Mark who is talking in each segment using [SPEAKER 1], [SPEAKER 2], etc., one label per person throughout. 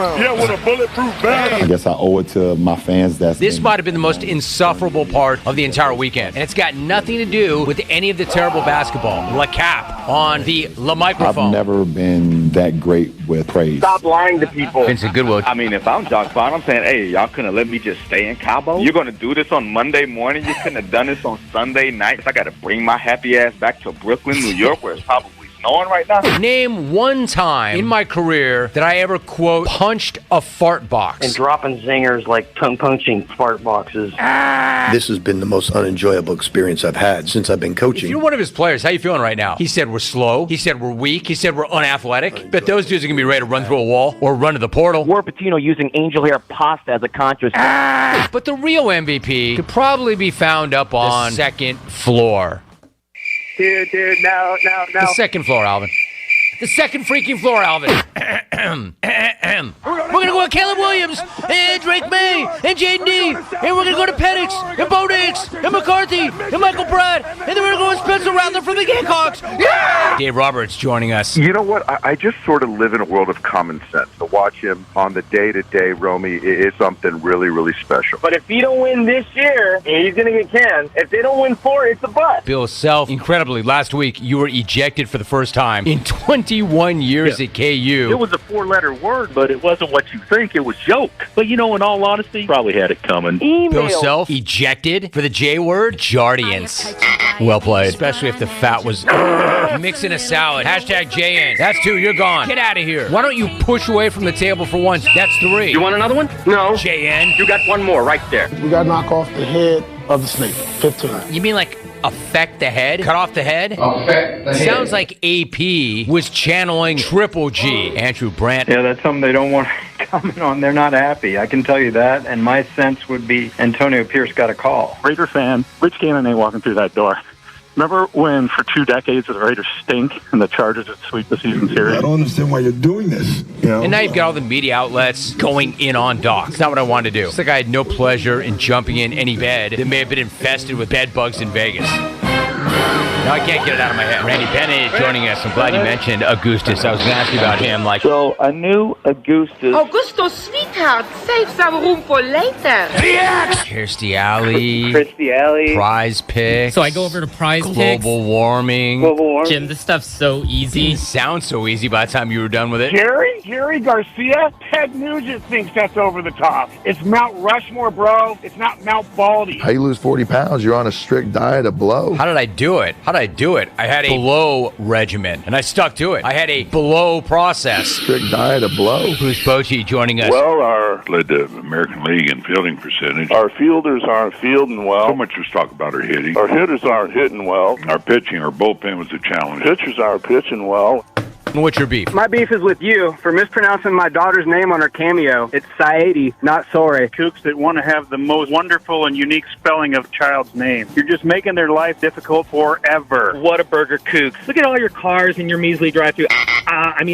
[SPEAKER 1] round.
[SPEAKER 2] Yeah, with a bulletproof bag.
[SPEAKER 3] I guess I owe it to my fans.
[SPEAKER 4] This might have been the most insufferable part of the entire weekend, and it's got nothing to do with any of the terrible basketball. La Cap on the La microphone.
[SPEAKER 3] I've never been that great with praise.
[SPEAKER 5] Stop lying to people.
[SPEAKER 4] Vincent Goodwill.
[SPEAKER 5] I mean, if I'm Jock Vaughn, I'm saying, hey, y'all couldn't let me just stay in Cabo? You're going to do this on Monday morning? You couldn't have done this on Sunday night? I got to bring my happy ass back to Brooklyn, New York, where it's probably snowing right now.
[SPEAKER 4] Name one time in my career that I ever, quote, punched a fart box.
[SPEAKER 6] And dropping zingers like tongue punching fart boxes.
[SPEAKER 7] This has been the most unenjoyable experience I've had since I've been coaching.
[SPEAKER 4] If you're one of his players, how you feeling right now? He said we're slow. He said we're weak. He said we're unathletic. Bet those dudes are going to be ready to run through a wall or run to the portal.
[SPEAKER 6] War Patino using angel hair pasta as a contrast.
[SPEAKER 4] But the real MVP could probably be found up on the second floor.
[SPEAKER 5] Dude, no.
[SPEAKER 4] The second floor, Alvin. The second freaking floor, Alvin. We're going to go with Caleb Williams and Drake May and Jaden D. And we're going to go to Penix and Bo Nix and McCarthy and Michael Pratt. And then we're going to go with Spencer Rattler for the Gamecocks. Yeah! Dave Roberts joining us.
[SPEAKER 2] You know what? I just sort of live in a world of common sense. To watch him on the day-to-day, Romy, is something really, really special.
[SPEAKER 5] But if he don't win this year, he's going to get canned. If they don't win 4, it's a bust.
[SPEAKER 4] Bill Self, incredibly, last week you were ejected for the first time in 21 years at KU.
[SPEAKER 8] It was a 4-letter word, but it wasn't what you think. It was joke. But in all honesty, probably had it coming.
[SPEAKER 4] Bill Self, ejected for the J word? Jardians. Well played. Especially if the fat was mixing a salad. Hashtag JN. That's 2. You're gone. Get out of here. Why don't you push away from the table for once? That's 3.
[SPEAKER 6] You want another one? No.
[SPEAKER 4] JN.
[SPEAKER 6] You got one more right there.
[SPEAKER 1] We got to knock off the head of the snake. 15.
[SPEAKER 4] You mean like affect the head? Cut off the head?
[SPEAKER 9] Affect the head.
[SPEAKER 4] Sounds like AP was channeling Triple G. Andrew Brandt.
[SPEAKER 10] Yeah, that's something they don't want to comment on. They're not happy. I can tell you that. And my sense would be Antonio Pierce got a call.
[SPEAKER 8] Raider fan, Rich Gannon ain't walking through that door. Remember when for 2 decades the Raiders stink and the Chargers would sweep the season series?
[SPEAKER 2] I don't understand why you're doing this.
[SPEAKER 4] And now you've got all the media outlets going in on Doc. It's not what I wanted to do. It's like I had no pleasure in jumping in any bed that may have been infested with bed bugs in Vegas. Now I can't get it out of my head. Randy Bennett joining us. I'm glad you mentioned Augustus. I was going to ask you about him.
[SPEAKER 5] So I knew Augustus.
[SPEAKER 11] Augusto, sweetheart, save some room for later.
[SPEAKER 4] Kirstie Alley.
[SPEAKER 5] Christy Alley.
[SPEAKER 4] Prize Picks.
[SPEAKER 12] So I go over to Prize Picks.
[SPEAKER 4] Global Warming.
[SPEAKER 12] Jim, this stuff's so easy.
[SPEAKER 4] It sounds so easy by the time you were done with it.
[SPEAKER 2] Jerry Garcia? Ted Nugent thinks that's over the top. It's Mount Rushmore, bro. It's not Mount Baldy.
[SPEAKER 7] How you lose 40 pounds? You're on a strict diet of blow.
[SPEAKER 4] How did I do it? I had a below regimen, and I stuck to it. I had a below process.
[SPEAKER 7] Strict diet of blow.
[SPEAKER 4] Bruce Bochy joining us.
[SPEAKER 2] Well, our led the American League in fielding percentage. Our fielders aren't fielding well. So much was talked about our hitting. Our hitters aren't hitting well. Our pitching, our bullpen was a challenge. Pitchers aren't pitching well.
[SPEAKER 4] What's your beef?
[SPEAKER 5] My beef is with you for mispronouncing my daughter's name on her cameo. It's Saidi, not Sore.
[SPEAKER 8] Kooks that want to have the most wonderful and unique spelling of a child's name. You're just making their life difficult forever.
[SPEAKER 6] What a burger, Kooks. Look at all your cars in your measly drive-thru.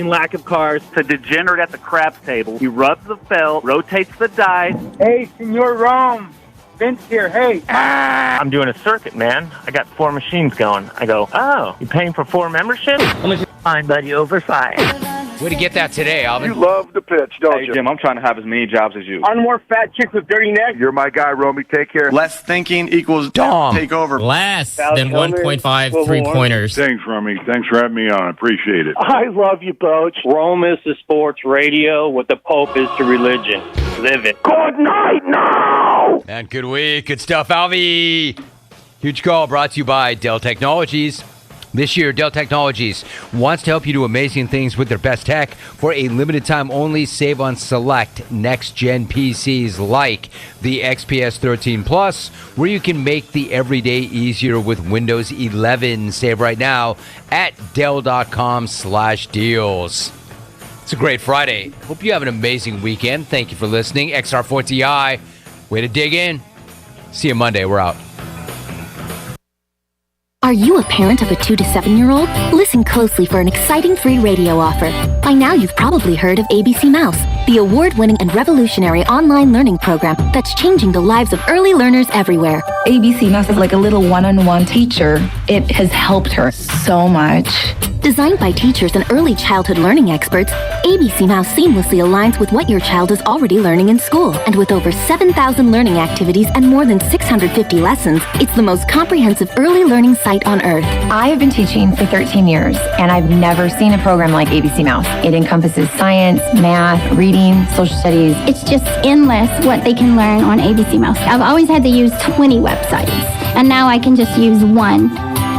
[SPEAKER 6] Lack of cars.
[SPEAKER 8] It's a degenerate at the craps table. He rubs the felt, rotates the dice.
[SPEAKER 5] Hey, Senor Rome. Vince here, hey.
[SPEAKER 6] I'm doing a circuit, man. I got 4 machines going. I go, oh, you paying for 4 memberships? How much? Fine, buddy, over 5.
[SPEAKER 4] Way to get that today, Alvin.
[SPEAKER 2] You love the pitch, don't you?
[SPEAKER 5] Jim, I'm trying to have as many jobs as you.
[SPEAKER 2] On more fat chicks with dirty necks. You're my guy, Romy. Take care.
[SPEAKER 9] Less thinking equals
[SPEAKER 4] Dom.
[SPEAKER 9] take over.
[SPEAKER 12] Less than 1.5 3-pointers.
[SPEAKER 2] Thanks, Romy. Thanks for having me on. I appreciate it.
[SPEAKER 6] I love you, Coach. Rome is to sports radio what the Pope is to religion. Live it.
[SPEAKER 2] Good night now!
[SPEAKER 4] And good week. Good stuff, Alvy. Huge call brought to you by Dell Technologies. This year, Dell Technologies wants to help you do amazing things with their best tech. For a limited time only, save on select next-gen PCs like the XPS 13 Plus, where you can make the everyday easier with Windows 11. Save right now at Dell.com/deals. It's a great Friday. Hope you have an amazing weekend. Thank you for listening. XR4TI, way to dig in. See you Monday. We're out.
[SPEAKER 13] Are you a parent of a 2 to 7-year-old? Listen closely for an exciting free radio offer. By now, you've probably heard of ABC Mouse. the award-winning and revolutionary online learning program that's changing the lives of early learners everywhere.
[SPEAKER 14] ABC Mouse is like a little one-on-one teacher. It has helped her so much.
[SPEAKER 13] Designed by teachers and early childhood learning experts, ABC Mouse seamlessly aligns with what your child is already learning in school. And with over 7,000 learning activities and more than 650 lessons, it's the most comprehensive early learning site on earth.
[SPEAKER 14] I have been teaching for 13 years, and I've never seen a program like ABC Mouse. It encompasses science, math, reading, social studies.
[SPEAKER 15] It's just endless what they can learn on ABC Mouse. I've always had to use 20 websites, and now I can just use one.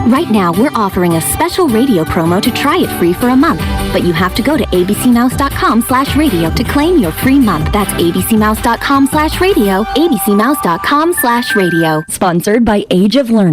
[SPEAKER 13] Right now, we're offering a special radio promo to try it free for a month. But you have to go to abcmouse.com/radio to claim your free month. That's abcmouse.com/radio, abcmouse.com/radio.
[SPEAKER 14] Sponsored by Age of Learning.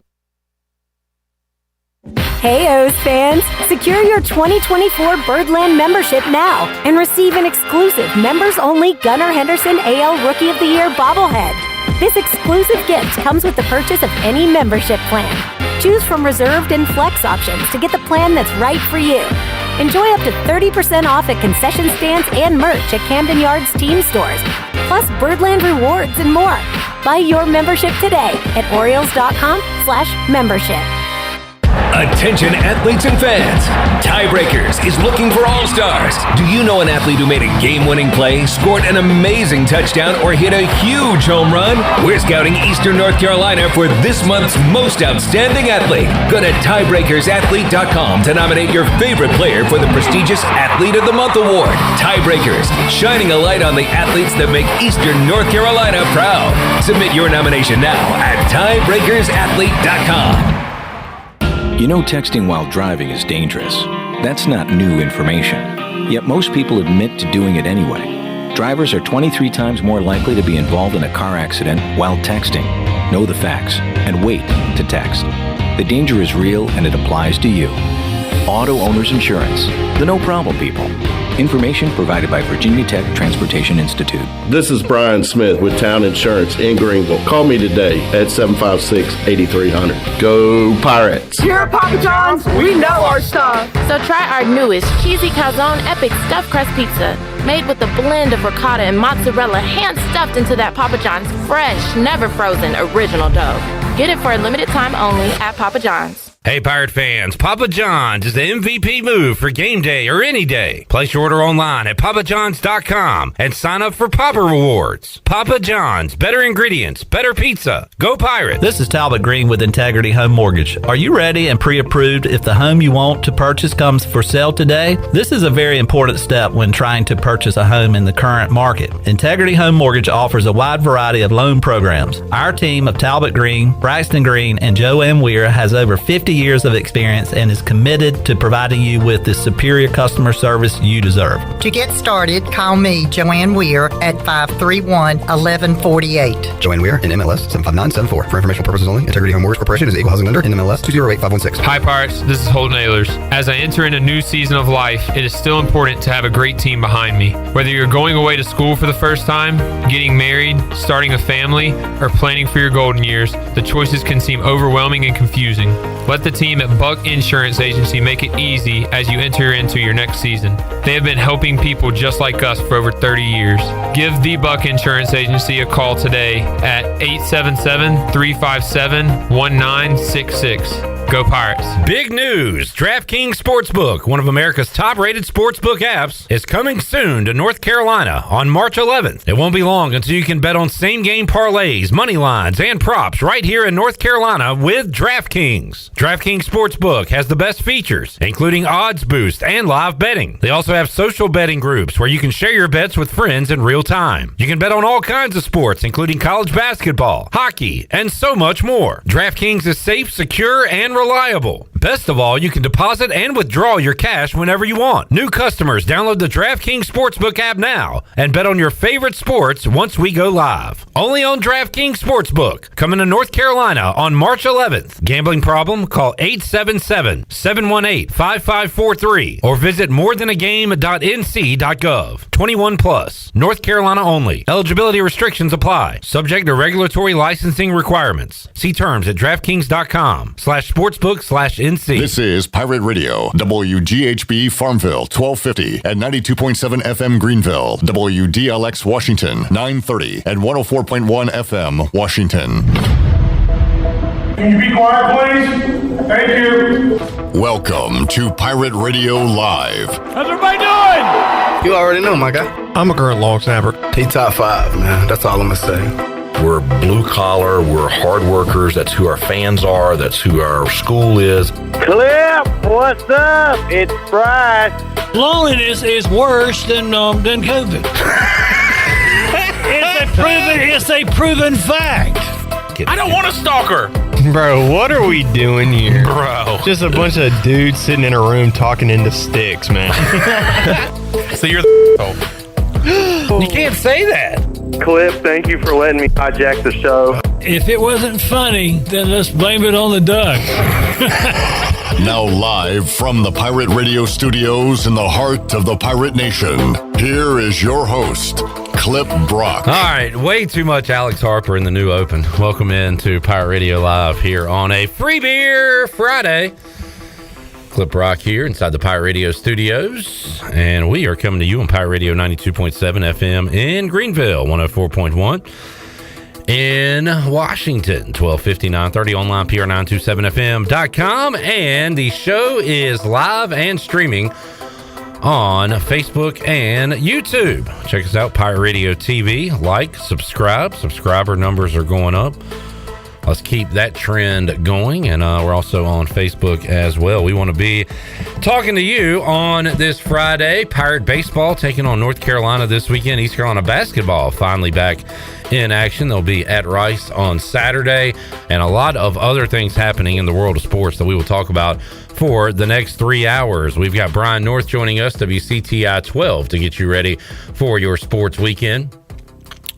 [SPEAKER 16] Hey O's fans, secure your 2024 Birdland membership now and receive an exclusive members-only Gunnar Henderson AL Rookie of the Year bobblehead. This exclusive gift comes with the purchase of any membership plan. Choose from reserved and flex options to get the plan that's right for you. Enjoy up to 30% off at concession stands and merch at Camden Yards team stores, plus Birdland rewards and more. Buy your membership today at Orioles.com/membership.
[SPEAKER 17] Attention athletes and fans. Tiebreakers is looking for all-stars. Do you know an athlete who made a game-winning play, scored an amazing touchdown, or hit a huge home run? We're scouting Eastern North Carolina for this month's most outstanding athlete. Go to tiebreakersathlete.com to nominate your favorite player for the prestigious Athlete of the Month award. Tiebreakers, shining a light on the athletes that make Eastern North Carolina proud. Submit your nomination now at tiebreakersathlete.com.
[SPEAKER 18] You know texting while driving is dangerous. That's not new information. Yet most people admit to doing it anyway. Drivers are 23 times more likely to be involved in a car accident while texting. Know the facts and wait to text. The danger is real and it applies to you. Auto Owners Insurance. The no problem people. Information provided by Virginia Tech Transportation Institute.
[SPEAKER 19] This is Brian Smith with Town Insurance in Greenville. Call me today at 756-8300. Go Pirates!
[SPEAKER 11] Here at Papa John's, we know our stuff. So try our newest cheesy calzone epic stuffed crust pizza. Made with a blend of ricotta and mozzarella, hand stuffed into that Papa John's fresh, never frozen original dough. Get it for a limited time only at Papa John's.
[SPEAKER 20] Hey, Pirate fans, Papa John's is the MVP move for game day or any day. Place your order online at papajohns.com and sign up for Papa Rewards. Papa John's, better ingredients, better pizza. Go Pirate.
[SPEAKER 21] This is Talbot Green with Integrity Home Mortgage. Are you ready and pre-approved if the home you want to purchase comes for sale today? This is a very important step when trying to purchase a home in the current market. Integrity Home Mortgage offers a wide variety of loan programs. Our team of Talbot Green, Braxton Green, and Joanne Weir has over 50 years of experience and is committed to providing you with the superior customer service you deserve.
[SPEAKER 22] To get started, call me, Joanne Weir, at 531-1148.
[SPEAKER 23] Joanne Weir, in MLS 75974. For informational purposes only, Integrity Home Mortgage Corporation is an equal housing lender in MLS 208516.
[SPEAKER 24] Hi Pirates, this is Holden Ahlers. As I enter in a new season of life, it is still important to have a great team behind me. Whether you're going away to school for the first time, getting married, starting a family, or planning for your golden years, the choices can seem overwhelming and confusing. Let the team at Buck Insurance Agency make it easy as you enter into your next season. They have been helping people just like us for over 30 years. Give the Buck Insurance Agency a call today at 877-357-1966. Go Pirates.
[SPEAKER 20] Big news! DraftKings Sportsbook, one of America's top-rated sportsbook apps, is coming soon to North Carolina on March 11th. It won't be long until you can bet on same-game parlays, money lines, and props right here in North Carolina with DraftKings. DraftKings Sportsbook has the best features, including odds boost and live betting. They also have social betting groups where you can share your bets with friends in real time. You can bet on all kinds of sports, including college basketball, hockey, and so much more. DraftKings is safe, secure, and reliable. Best of all, you can deposit and withdraw your cash whenever you want. New customers, download the DraftKings Sportsbook app now and bet on your favorite sports once we go live. Only on DraftKings Sportsbook, coming to North Carolina on March 11th. Gambling problem? Call 877-718-5543 or visit morethanagame.nc.gov. 21 plus. North Carolina only. Eligibility restrictions apply. Subject to regulatory licensing requirements. See terms at DraftKings.com/sportsbook/NC. NC.
[SPEAKER 1] This is Pirate Radio, WGHB Farmville, 1250 and 92.7 FM Greenville, WDLX Washington, 930 and 104.1 FM Washington.
[SPEAKER 3] Can you be quiet, please? Thank you.
[SPEAKER 1] Welcome to Pirate Radio Live.
[SPEAKER 3] How's everybody doing?
[SPEAKER 23] You already know, my guy.
[SPEAKER 9] I'm a current long snapper.
[SPEAKER 23] He top 5, man. That's all I'm going to say.
[SPEAKER 7] We're blue collar. We're hard workers. That's who our fans are. That's who our school is.
[SPEAKER 6] Clip, what's up? It's Bryce.
[SPEAKER 3] Loneliness is worse than COVID. It's a proven fact.
[SPEAKER 20] I don't want a stalker.
[SPEAKER 9] Bro, what are we doing here?
[SPEAKER 20] Bro.
[SPEAKER 9] Just a bunch of dudes sitting in a room talking into sticks, man.
[SPEAKER 20] So you're You can't say that.
[SPEAKER 6] Clip, thank you for letting me hijack the show.
[SPEAKER 3] If it wasn't funny, then let's blame it on the duck.
[SPEAKER 1] Now live from the Pirate Radio studios in the heart of the Pirate Nation, here is your host, Clip Brock.
[SPEAKER 20] All right, way too much Alex Harper in the new open. Welcome in to Pirate Radio Live here on a Free Beer Friday. Clip Brock here inside the Pirate Radio studios, and we are coming to you on Pirate Radio 92.7 FM in Greenville, 104.1 in Washington, 1250, 930 online, pr927fm.com, and the show is live and streaming on Facebook and YouTube. Check us out, Pirate Radio TV. Like, subscribe. Subscriber numbers are going up. Let's keep that trend going, and we're also on Facebook as well. We want to be talking to you on this Friday. Pirate baseball taking on North Carolina this weekend. East Carolina basketball finally back in action. They'll be at Rice on Saturday, and a lot of other things happening in the world of sports that we will talk about for the next 3 hours. We've got Brian North joining us, WCTI 12, to get you ready for your sports weekend.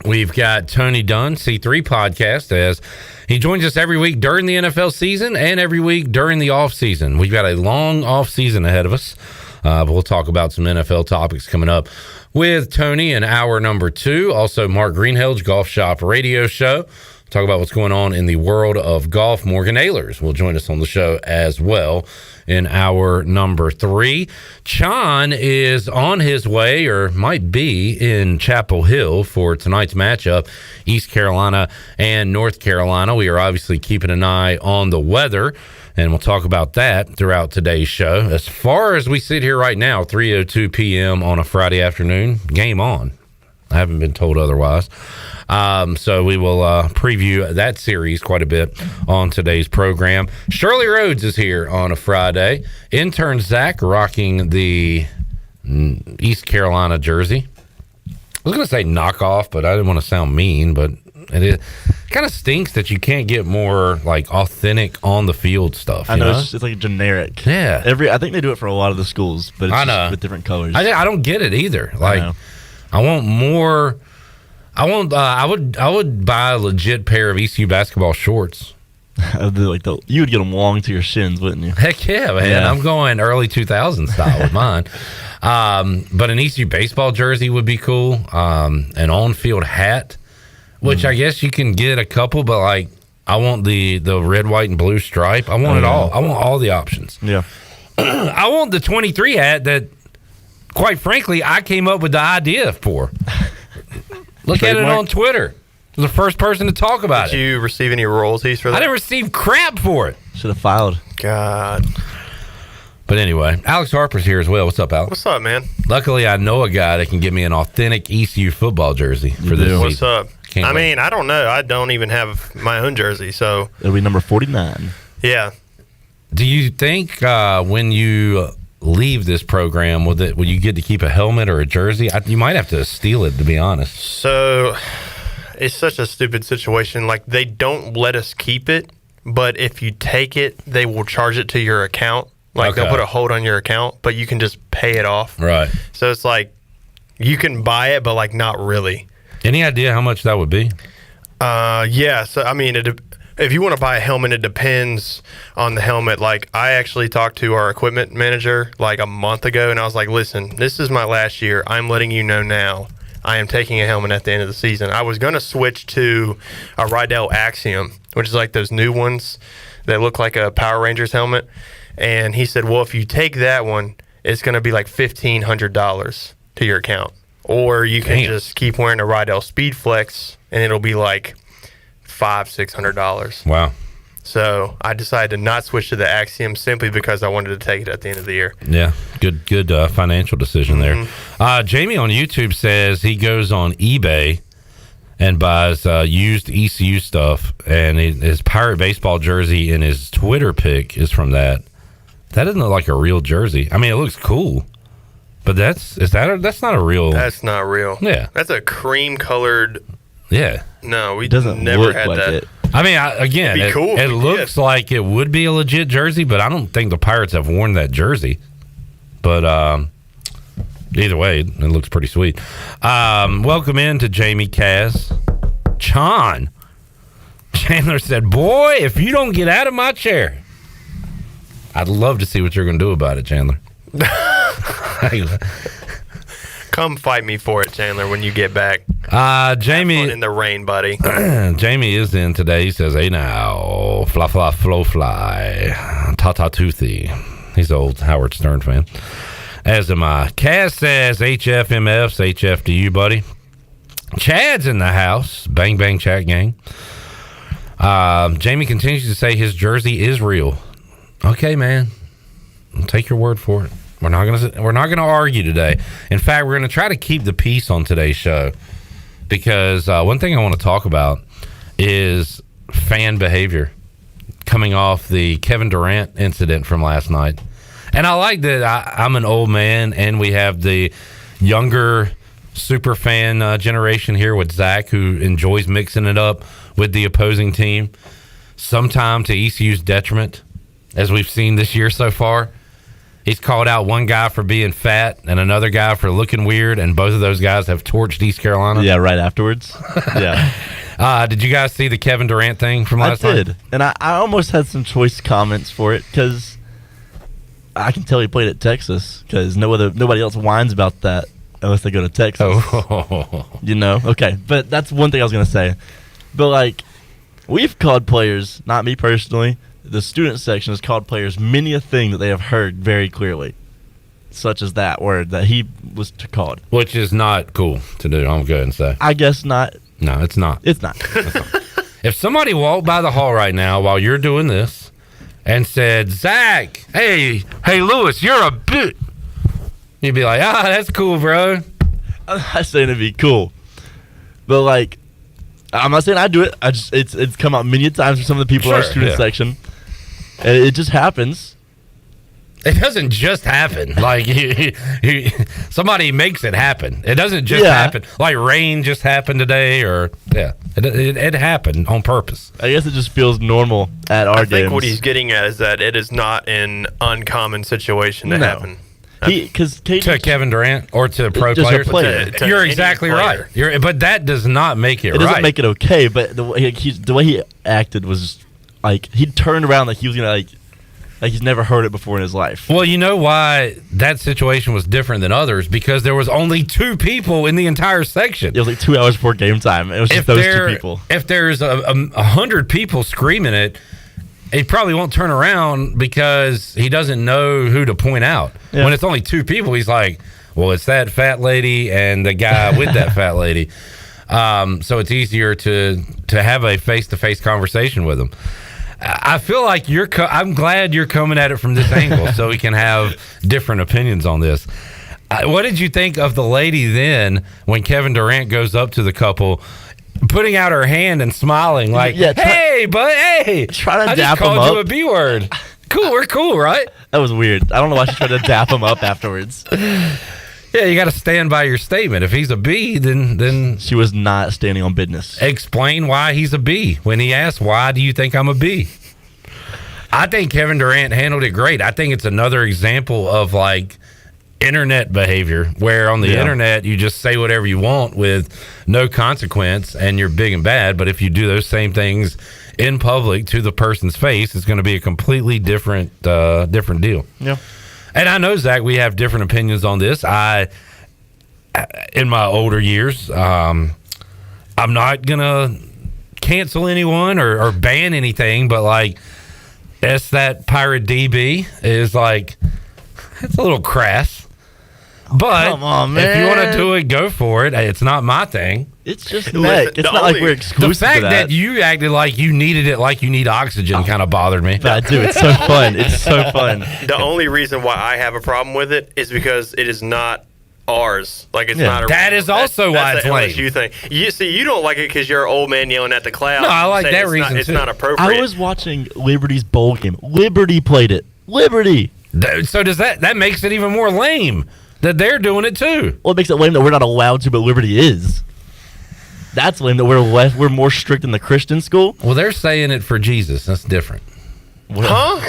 [SPEAKER 20] We've got Tony Dunn, C3 Podcast, as he joins us every week during the NFL season and every week during the off season. We've got a long off season ahead of us, but we'll talk about some NFL topics coming up with Tony in hour number 2. Also, Mark Greenhild's Golf Shop Radio Show. Talk about what's going on in the world of golf. Morgan Ahlers will join us on the show as well in hour number 3. Chon is on his way, or might be, in Chapel Hill for tonight's matchup, East Carolina and North Carolina. We are obviously keeping an eye on the weather, and we'll talk about that throughout today's show. As far as we sit here right now, 3:02 p.m. on a Friday afternoon, game on. I haven't been told otherwise. So we will preview that series quite a bit on today's program. Shirley Rhodes is here on a Friday. Intern Zach rocking the East Carolina jersey. I was going to say knockoff, but I didn't want to sound mean, but it kind of stinks that you can't get more like authentic on the field stuff.
[SPEAKER 21] I know, it's like generic.
[SPEAKER 20] Yeah.
[SPEAKER 21] I think they do it for a lot of the schools, but it's just with different colors.
[SPEAKER 20] I don't get it either. Like, I want more. I would buy a legit pair of ECU basketball shorts.
[SPEAKER 21] You would get them long to your shins, wouldn't you?
[SPEAKER 20] Heck yeah, man. Yeah. I'm going early 2000 style with mine. But an ECU baseball jersey would be cool. An on-field hat, which I guess you can get a couple, but like I want the red, white, and blue stripe. I want it all. I want all the options.
[SPEAKER 21] Yeah.
[SPEAKER 20] I want the 23 hat that, quite frankly, I came up with the idea for. Look at it on Twitter. I was the first person to talk about it.
[SPEAKER 9] Did you receive any royalties for that?
[SPEAKER 20] I didn't receive crap for it.
[SPEAKER 21] Should have filed.
[SPEAKER 9] God.
[SPEAKER 20] But anyway, Alex Harper's here as well. What's up, Alex?
[SPEAKER 9] What's up, man?
[SPEAKER 20] Luckily, I know a guy that can get me an authentic ECU football jersey for this season.
[SPEAKER 9] What's up? I mean, I don't know. I don't even have my own jersey, so.
[SPEAKER 21] It'll be number 49.
[SPEAKER 9] Yeah.
[SPEAKER 20] Do you think when you leave this program, will you get to keep a helmet or a jersey? You might have to steal it, to be honest.
[SPEAKER 9] So it's such a stupid situation. Like, they don't let us keep it, but if you take it, they will charge it to your account. Like, they'll put a hold on your account, but you can just pay it off.
[SPEAKER 20] Right.
[SPEAKER 9] So it's like you can buy it, but like not really.
[SPEAKER 20] Any idea how much that would be?
[SPEAKER 9] Yeah. So I mean, if you want to buy a helmet, it depends on the helmet. Like, I actually talked to our equipment manager like a month ago, and I was like, listen, this is my last year. I'm letting you know now. I am taking a helmet at the end of the season. I was going to switch to a Rydell Axiom, which is like those new ones that look like a Power Rangers helmet. And he said, well, if you take that one, it's going to be like $1,500 to your account. Or you can just keep wearing a Rydell Speed Flex, and it'll be like $500-$600.
[SPEAKER 20] Wow.
[SPEAKER 9] So I decided to not switch to the Axiom simply because I wanted to take it at the end of the year.
[SPEAKER 20] Yeah, good financial decision there. Jamie on YouTube says he goes on eBay and buys used ECU stuff, and his Pirate baseball jersey and his Twitter pic is from that. That doesn't look like a real jersey. I mean, it looks cool, but that's not a real.
[SPEAKER 9] That's not real.
[SPEAKER 20] Yeah,
[SPEAKER 9] that's a cream colored.
[SPEAKER 20] Yeah.
[SPEAKER 9] No, we never had that.
[SPEAKER 20] I mean, again,
[SPEAKER 9] It'd be cool
[SPEAKER 20] it looks like it would be a legit jersey, but I don't think the Pirates have worn that jersey. But either way, it looks pretty sweet. Welcome in to Jamie Kaz. John. Chandler said, boy, if you don't get out of my chair. I'd love to see what you're going to do about it, Chandler.
[SPEAKER 9] Come fight me for it, Chandler, when you get back.
[SPEAKER 20] Jamie.
[SPEAKER 9] Have fun in the rain, buddy.
[SPEAKER 20] Jamie is in today. He says, hey now, fly, fly, flow, fly, ta-ta, toothy. He's an old Howard Stern fan. As am I. Cass says, HFMFs, HF to you, buddy. Chad's in the house. Bang, bang, chat gang. Jamie continues to say his jersey is real. Okay, man. I'll take your word for it. We're not gonna argue today. In fact, we're gonna try to keep the peace on today's show, because one thing I want to talk about is fan behavior coming off the Kevin Durant incident from last night. And I like that I'm an old man, and we have the younger super fan generation here with Zach, who enjoys mixing it up with the opposing team, sometime to ECU's detriment, as we've seen this year so far. He's called out one guy for being fat and another guy for looking weird, and both of those guys have torched East Carolina.
[SPEAKER 5] Yeah, right afterwards. Yeah.
[SPEAKER 20] Did you guys see the Kevin Durant thing from last night?
[SPEAKER 5] I did, and I almost had some choice comments for it, because I can tell he played at Texas, because nobody else whines about that unless they go to Texas.
[SPEAKER 20] Oh.
[SPEAKER 5] You know? Okay, but that's one thing I was going to say. But, like, we've called players, not me personally, the student section has called players many a thing that they have heard very clearly, such as that word that he was called.
[SPEAKER 20] Which is not cool to do, I'm going to say.
[SPEAKER 5] I guess not.
[SPEAKER 20] No, it's not.
[SPEAKER 5] It's not.
[SPEAKER 20] If somebody walked by the hall right now while you're doing this and said, Zach, hey, Lewis, you're a bitch, you'd be like, that's cool, bro.
[SPEAKER 5] I'm not saying it'd be cool, but, like, I'm not saying I do it. It's come out many times for some of the people in our student section. And it just happens.
[SPEAKER 20] It doesn't just happen. Like, somebody makes it happen. It doesn't just happen. Like, rain just happened today, or, it happened on purpose.
[SPEAKER 5] I guess it just feels normal at our games.
[SPEAKER 9] I think what he's getting at is that it is not an uncommon situation to happen.
[SPEAKER 20] To Kevin Durant or to pro
[SPEAKER 5] players?
[SPEAKER 20] You're exactly right. But that does not make it right.
[SPEAKER 5] It doesn't make it okay, but the way he acted was like he turned around like he was going to like he's never heard it before in his life.
[SPEAKER 20] Well, you know why that situation was different than others? Because there was only 2 people in the entire section.
[SPEAKER 5] It was like 2 hours before game time. It was just those 2 people.
[SPEAKER 20] If there's 100 people screaming it, he probably won't turn around because he doesn't know who to point out. Yeah. When it's only 2 people, he's like, well, it's that fat lady and the guy with that fat lady. So it's easier to have a face-to-face conversation with them. I feel like I'm glad you're coming at it from this angle so we can have different opinions on this. What did you think of the lady then when Kevin Durant goes up to the couple, putting out her hand and smiling like, hey, bud, hey,
[SPEAKER 5] trying to
[SPEAKER 20] dap him up. I just called you a B word. Cool, we're cool, right?
[SPEAKER 5] That was weird. I don't know why she tried to dap him up afterwards.
[SPEAKER 20] Yeah, you got to stand by your statement. If he's a B, then
[SPEAKER 5] she was not standing on business.
[SPEAKER 20] Explain why he's a B. When he asked, why do you think I'm a B? I think Kevin Durant handled it great. I think it's another example of, like, internet behavior, where on the internet you just say whatever you want with no consequence and you're big and bad. But if you do those same things in public to the person's face, it's going to be a completely different deal.
[SPEAKER 5] Yeah.
[SPEAKER 20] And I know, Zach, we have different opinions on this. In my older years, I'm not going to cancel anyone or ban anything, but, like, it's that Pirate DB is like, it's a little crass. But
[SPEAKER 5] come on,
[SPEAKER 20] if you want
[SPEAKER 5] man.
[SPEAKER 20] to do it, go for it. It's not my thing.
[SPEAKER 5] It's just neck. It's not like we're exclusive.
[SPEAKER 20] The fact
[SPEAKER 5] to
[SPEAKER 20] that you acted like you needed it like you need oxygen kind of bothered me.
[SPEAKER 5] I do. It's so fun. It's so fun.
[SPEAKER 9] The only reason why I have a problem with it is because it is not ours. Like, it's not.
[SPEAKER 20] That is also why it's lame.
[SPEAKER 9] LSU thing. You see, you don't like it because you're an old man yelling at the cloud.
[SPEAKER 20] No, I like
[SPEAKER 9] saying
[SPEAKER 20] that
[SPEAKER 9] it's
[SPEAKER 20] reason,
[SPEAKER 9] It's
[SPEAKER 20] too.
[SPEAKER 9] not appropriate.
[SPEAKER 5] I was watching Liberty's bowl game. Liberty played it. Liberty.
[SPEAKER 20] So does that makes it even more lame that they're doing it too?
[SPEAKER 5] Well, it makes it lame that we're not allowed to, but Liberty is. That's lame that we're more strict than the Christian school.
[SPEAKER 20] Well, they're saying it for Jesus. That's different.
[SPEAKER 9] Huh?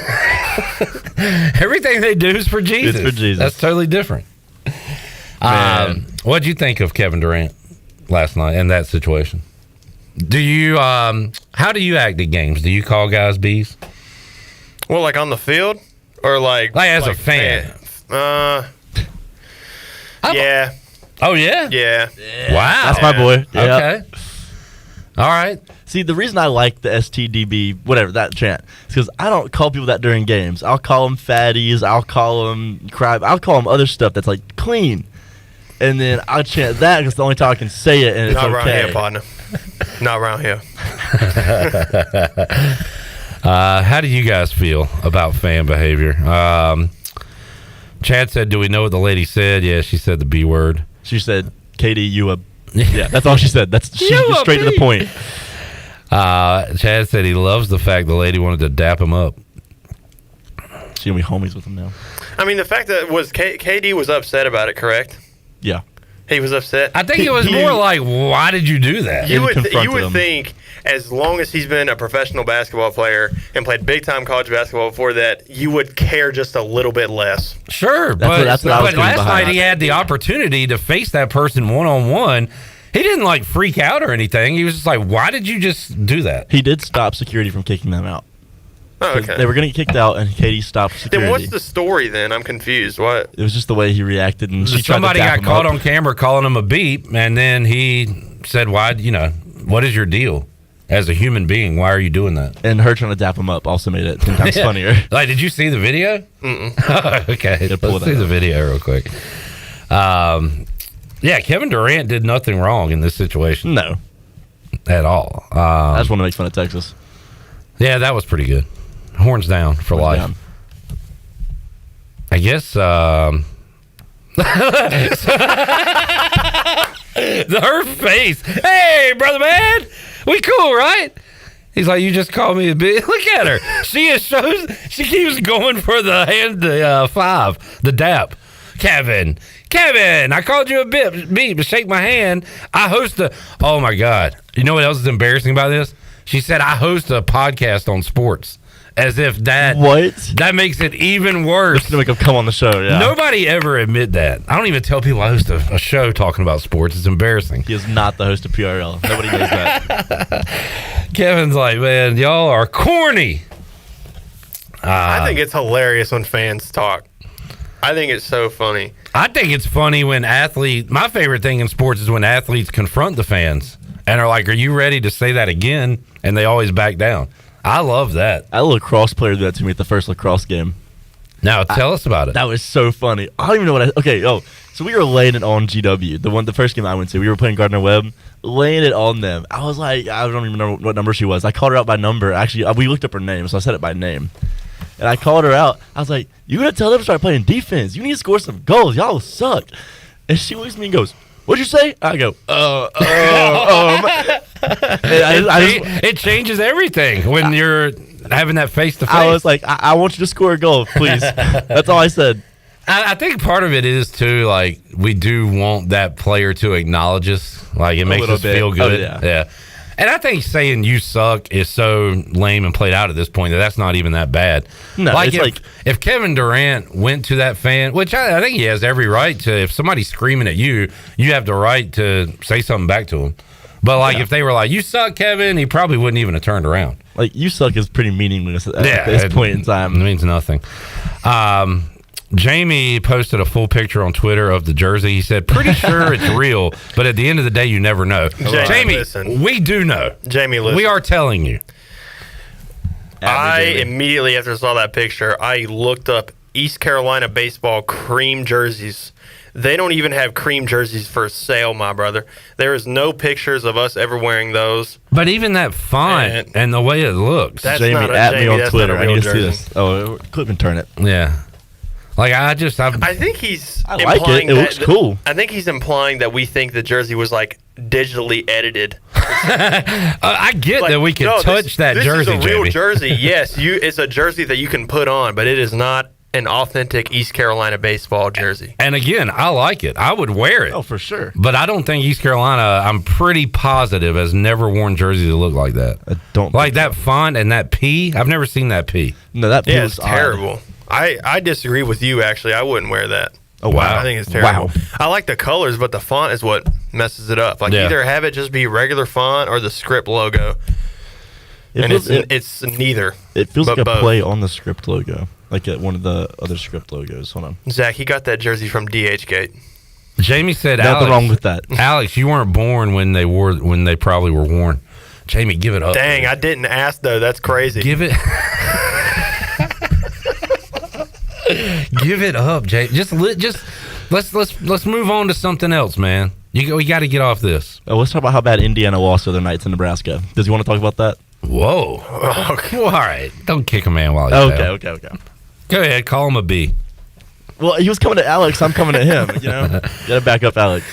[SPEAKER 20] Everything they do is for Jesus.
[SPEAKER 5] It's for Jesus.
[SPEAKER 20] That's totally different. What'd you think of Kevin Durant last night in that situation? Do you how do you act at games? Do you call guys B's?
[SPEAKER 9] Well, like on the field or like
[SPEAKER 20] as a fan?
[SPEAKER 9] Yeah.
[SPEAKER 20] Oh yeah.
[SPEAKER 9] Yeah.
[SPEAKER 20] Wow.
[SPEAKER 5] That's my boy. Yeah.
[SPEAKER 20] Okay. All right.
[SPEAKER 5] See, the reason I like the STDB, whatever, that chant, is because I don't call people that during games. I'll call them fatties. I'll call them I'll call them other stuff that's like clean. And then I'll chant that because it's the only time I can say it, and it's
[SPEAKER 9] Not
[SPEAKER 5] okay.
[SPEAKER 9] around here, partner. Not around here.
[SPEAKER 20] How do you guys feel about fan behavior? Chad said, do we know what the lady said? Yeah, she said the B word.
[SPEAKER 5] She said, Katie, you a... Yeah, that's all she said. She's straight to the point.
[SPEAKER 20] Chad said he loves the fact the lady wanted to dap him up.
[SPEAKER 5] She's going to be homies with him now.
[SPEAKER 9] I mean, the fact that KD was upset about it, correct?
[SPEAKER 5] Yeah.
[SPEAKER 9] He was upset.
[SPEAKER 20] I think it was more like, why did you do that?
[SPEAKER 9] You would think, as long as he's been a professional basketball player and played big time college basketball before that, you would care just a little bit less.
[SPEAKER 20] Sure,
[SPEAKER 5] That's what I was
[SPEAKER 20] but last
[SPEAKER 5] behind.
[SPEAKER 20] night he had the opportunity to face that person one on one. He didn't like freak out or anything. He was just like, why did you just do that?
[SPEAKER 5] He did stop security from kicking them out.
[SPEAKER 9] Oh, okay.
[SPEAKER 5] They were going to get kicked out, and Katie stopped security.
[SPEAKER 9] Then what's the story then? I'm confused. What?
[SPEAKER 5] It was just the way he reacted, and she
[SPEAKER 20] Somebody
[SPEAKER 5] tried to
[SPEAKER 20] got caught on camera calling him a beep, and then he said, why, what is your deal? As a human being, why are you doing that?
[SPEAKER 5] And her trying to dap him up also made it 10 times funnier.
[SPEAKER 20] Like, did you see the video?
[SPEAKER 9] Mm-mm.
[SPEAKER 20] Okay, let's see the video real quick. Yeah, Kevin Durant did nothing wrong in this situation.
[SPEAKER 5] No.
[SPEAKER 20] At all.
[SPEAKER 5] I just want to make fun of Texas.
[SPEAKER 20] Yeah, that was pretty good. Horns down for life.
[SPEAKER 5] Down.
[SPEAKER 20] I guess her face. Hey, brother man, we cool, right? He's like, you just called me a bitch. Look at her. She keeps going for the five, the dap. Kevin, I called you a beep, but shake my hand. I host oh my God. You know what else is embarrassing about this? She said, I host a podcast on sports. As if that makes it even worse.
[SPEAKER 5] Just to make him come on the show, yeah.
[SPEAKER 20] Nobody ever admit that. I don't even tell people I host a show talking about sports. It's embarrassing.
[SPEAKER 5] He is not the host of PRL. Nobody knows that.
[SPEAKER 20] Kevin's like, man, y'all are corny.
[SPEAKER 9] I think it's hilarious when fans talk. I think it's so funny.
[SPEAKER 20] I think it's funny when my favorite thing in sports is when athletes confront the fans and are like, are you ready to say that again? And they always back down. I love that.
[SPEAKER 5] I had a lacrosse player do that to me at the first lacrosse game.
[SPEAKER 20] Now, tell us about it.
[SPEAKER 5] That was so funny. I don't even know what so we were laying it on GW, the first game I went to. We were playing Gardner Webb, laying it on them. I was like, I don't even know what number she was. I called her out by number. Actually, we looked up her name, so I said it by name. And I called her out. I was like, you got to tell them to start playing defense. You need to score some goals. Y'all suck. And she looks at me and goes, what'd you say? I go,
[SPEAKER 20] It changes everything when you're having that face-to-face.
[SPEAKER 5] I was like, I want you to score a goal, please. That's all I said.
[SPEAKER 20] I think part of it is, too, like, we do want that player to acknowledge us. Like, it makes us feel good.
[SPEAKER 5] Oh, yeah.
[SPEAKER 20] And I think saying you suck is so lame and played out at this point that that's not even that bad.
[SPEAKER 5] No,
[SPEAKER 20] like
[SPEAKER 5] it's
[SPEAKER 20] if Kevin Durant went to that fan, which I think he has every right to, if somebody's screaming at you, you have the right to say something back to him. But, if they were like, you suck, Kevin, he probably wouldn't even have turned around.
[SPEAKER 5] Like, you suck is pretty meaningless at this point in time.
[SPEAKER 20] It means nothing. Jamie posted a full picture on Twitter of the jersey. He said, pretty sure it's real, but at the end of the day, you never know. Jamie,
[SPEAKER 9] listen.
[SPEAKER 20] we do know.
[SPEAKER 9] Jamie, listen.
[SPEAKER 20] We are telling you.
[SPEAKER 9] I
[SPEAKER 5] Jamie.
[SPEAKER 9] immediately after I saw that picture, I looked up East Carolina baseball cream jerseys. They don't even have cream jerseys for sale, my brother. There is no pictures of us ever wearing those.
[SPEAKER 20] But even that font and the way it looks.
[SPEAKER 9] That's
[SPEAKER 5] Jamie,
[SPEAKER 9] not a-
[SPEAKER 5] at
[SPEAKER 9] Jamie,
[SPEAKER 5] me on
[SPEAKER 9] that's
[SPEAKER 5] Twitter.
[SPEAKER 9] not a
[SPEAKER 5] I
[SPEAKER 9] real
[SPEAKER 5] need to see
[SPEAKER 9] jersey.
[SPEAKER 5] this. Oh, clip and turn it.
[SPEAKER 20] Yeah. Like, I
[SPEAKER 9] think he's
[SPEAKER 5] I like
[SPEAKER 9] implying
[SPEAKER 5] it. It looks cool.
[SPEAKER 9] I think he's implying that we think the jersey was, like, digitally edited.
[SPEAKER 20] I get that we can touch that jersey,
[SPEAKER 9] This is a real
[SPEAKER 20] Jamie.
[SPEAKER 9] jersey. Yes, it's a jersey that you can put on, but it is not an authentic East Carolina baseball jersey.
[SPEAKER 20] And again, I like it. I would wear it.
[SPEAKER 5] Oh, for sure.
[SPEAKER 20] But I don't think East Carolina, I'm pretty positive, has never worn jerseys that look like that.
[SPEAKER 5] I don't
[SPEAKER 20] like that font and that P. I've never seen that P.
[SPEAKER 5] No, that P
[SPEAKER 9] Yeah,
[SPEAKER 5] was
[SPEAKER 9] it's terrible. I disagree with you, actually. I wouldn't wear that.
[SPEAKER 5] Oh, wow.
[SPEAKER 9] I think it's terrible.
[SPEAKER 5] Wow.
[SPEAKER 9] I like the colors, but the font is what messes it up. Like,
[SPEAKER 20] Yeah.
[SPEAKER 9] either have it just be regular font or the script logo.
[SPEAKER 5] It
[SPEAKER 9] And
[SPEAKER 5] feels-
[SPEAKER 9] it's neither.
[SPEAKER 5] It feels
[SPEAKER 9] but
[SPEAKER 5] like a
[SPEAKER 9] both.
[SPEAKER 5] play on the script logo, like at one of the other script logos. Hold on.
[SPEAKER 9] Zach, he got that jersey from DH Gate.
[SPEAKER 20] Jamie said,
[SPEAKER 5] Nothing
[SPEAKER 20] Alex,
[SPEAKER 5] wrong with that.
[SPEAKER 20] Alex, you weren't born when they probably were worn. Jamie, give it up.
[SPEAKER 9] Dang, I didn't ask, though. That's crazy.
[SPEAKER 20] Give it. Give it up, Jay. Just let's move on to something else, man. We got to get off this.
[SPEAKER 5] Oh, let's talk about how bad Indiana lost the other nights in Nebraska. Does he want to talk about that?
[SPEAKER 20] Whoa.
[SPEAKER 9] Okay.
[SPEAKER 20] Well, all right. Don't kick a man while he's down.
[SPEAKER 5] Okay.
[SPEAKER 20] Go ahead. Call him a B.
[SPEAKER 5] Well, he was coming to Alex. I'm coming to him. You know, gotta back up Alex.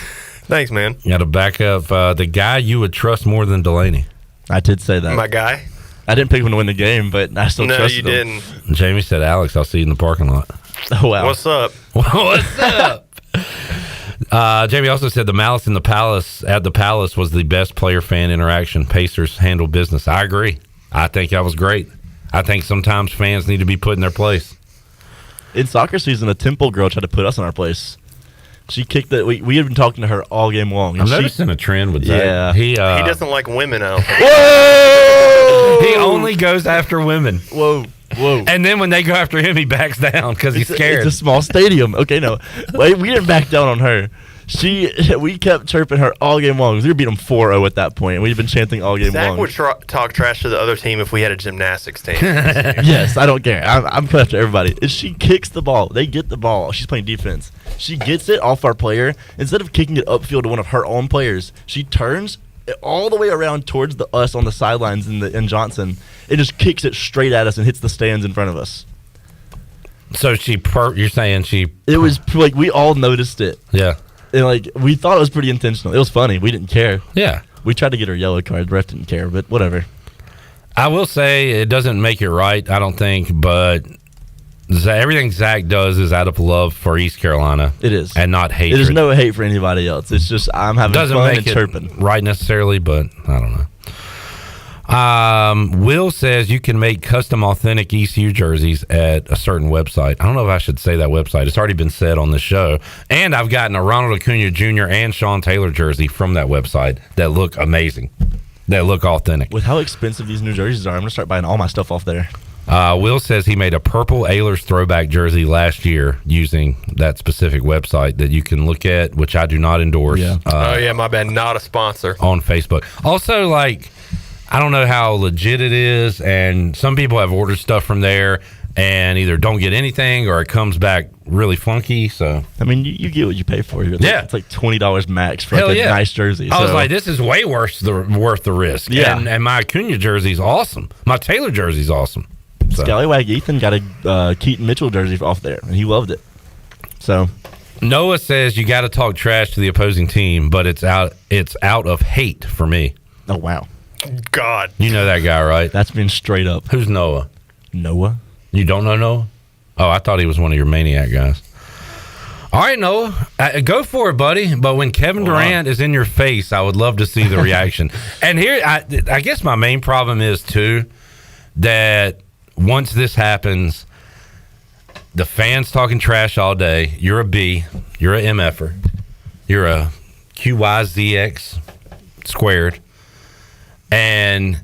[SPEAKER 9] Thanks, man.
[SPEAKER 20] You got to back up the guy you would trust more than Delaney.
[SPEAKER 5] I did say that.
[SPEAKER 9] My guy?
[SPEAKER 5] I didn't pick him to win the game, but I still
[SPEAKER 9] No,
[SPEAKER 5] trusted
[SPEAKER 9] you
[SPEAKER 5] him.
[SPEAKER 9] didn't.
[SPEAKER 20] Jamie said, Alex, I'll see you in the parking lot.
[SPEAKER 5] Oh, wow.
[SPEAKER 9] What's up?
[SPEAKER 20] What's up? Jamie also said the Malice in the Palace at the Palace was the best player-fan interaction. Pacers handled business. I agree. I think that was great. I think sometimes fans need to be put in their place.
[SPEAKER 5] In soccer season, a Temple girl tried to put us in our place. She kicked it. We had been talking to her all game long.
[SPEAKER 20] I'm noticing a trend with that.
[SPEAKER 5] Yeah.
[SPEAKER 9] He doesn't like women, I don't think.
[SPEAKER 5] Whoa!
[SPEAKER 20] He only goes after women.
[SPEAKER 5] Whoa.
[SPEAKER 20] And then when they go after him, he backs down because he's scared.
[SPEAKER 5] It's a small stadium. Okay, no. Wait, we didn't back down on her. We kept chirping her all game long. We were beating them 4-0 at that point, and we'd been chanting all game
[SPEAKER 9] Zach
[SPEAKER 5] long.
[SPEAKER 9] would talk trash to the other team if we had a gymnastics team.
[SPEAKER 5] Yes, I don't care. I'm coming after everybody. If she kicks the ball, they get the ball. She's playing defense. She gets it off our player. Instead of kicking it upfield to one of her own players, she turns all the way around towards us on the sidelines in Johnson. It just kicks it straight at us and hits the stands in front of us.
[SPEAKER 20] So you're saying she...
[SPEAKER 5] It was like we all noticed it.
[SPEAKER 20] Yeah.
[SPEAKER 5] And like we thought it was pretty intentional. It was funny. We didn't care.
[SPEAKER 20] Yeah.
[SPEAKER 5] We tried to get her yellow card. The ref didn't care, but whatever.
[SPEAKER 20] I will say it doesn't make it right, I don't think, but everything Zach does is out of love for East Carolina.
[SPEAKER 5] It is.
[SPEAKER 20] And not hatred.
[SPEAKER 5] There's no hate for anybody else. It's just I'm having
[SPEAKER 20] Doesn't
[SPEAKER 5] fun
[SPEAKER 20] make
[SPEAKER 5] and
[SPEAKER 20] it
[SPEAKER 5] chirping.
[SPEAKER 20] right necessarily, but I don't know. Will says you can make custom authentic ECU jerseys at a certain website. I don't know if I should say that website. It's already been said on the show. And I've gotten a Ronald Acuna Jr. and Sean Taylor jersey from that website that look amazing, that look authentic.
[SPEAKER 5] With how expensive these new jerseys are, I'm going to start buying all my stuff off there.
[SPEAKER 20] Will says he made a purple Ahlers throwback jersey last year using that specific website that you can look at, which I do not endorse.
[SPEAKER 5] Yeah.
[SPEAKER 9] Oh, yeah, my bad. Not a sponsor.
[SPEAKER 20] On Facebook. Also, like, I don't know how legit it is, and some people have ordered stuff from there and either don't get anything or it comes back really funky. So
[SPEAKER 5] I mean, you get what you pay for.
[SPEAKER 20] Yeah.
[SPEAKER 5] It's like $20 max for
[SPEAKER 20] hell
[SPEAKER 5] like a
[SPEAKER 20] yeah.
[SPEAKER 5] nice jersey.
[SPEAKER 20] I was
[SPEAKER 5] So-
[SPEAKER 20] like, this is way worth the risk.
[SPEAKER 5] Yeah.
[SPEAKER 20] And my Acuna jersey's awesome. My Taylor jersey's awesome. So.
[SPEAKER 5] Scallywag Ethan got a Keaton Mitchell jersey off there, and he loved it. So
[SPEAKER 20] Noah says you got to talk trash to the opposing team, but it's out of hate for me.
[SPEAKER 5] Oh wow,
[SPEAKER 9] God,
[SPEAKER 20] you know that guy, right?
[SPEAKER 5] That's been straight up.
[SPEAKER 20] Who's Noah?
[SPEAKER 5] Noah?
[SPEAKER 20] You don't know Noah? Oh, I thought he was one of your Maniac guys. All right, Noah, go for it, buddy. But when Kevin Durant is in your face, I would love to see the reaction. And here, I guess my main problem is too that once this happens, the fans talking trash all day. You're a B. You're a MFer. You're a QYZX squared. And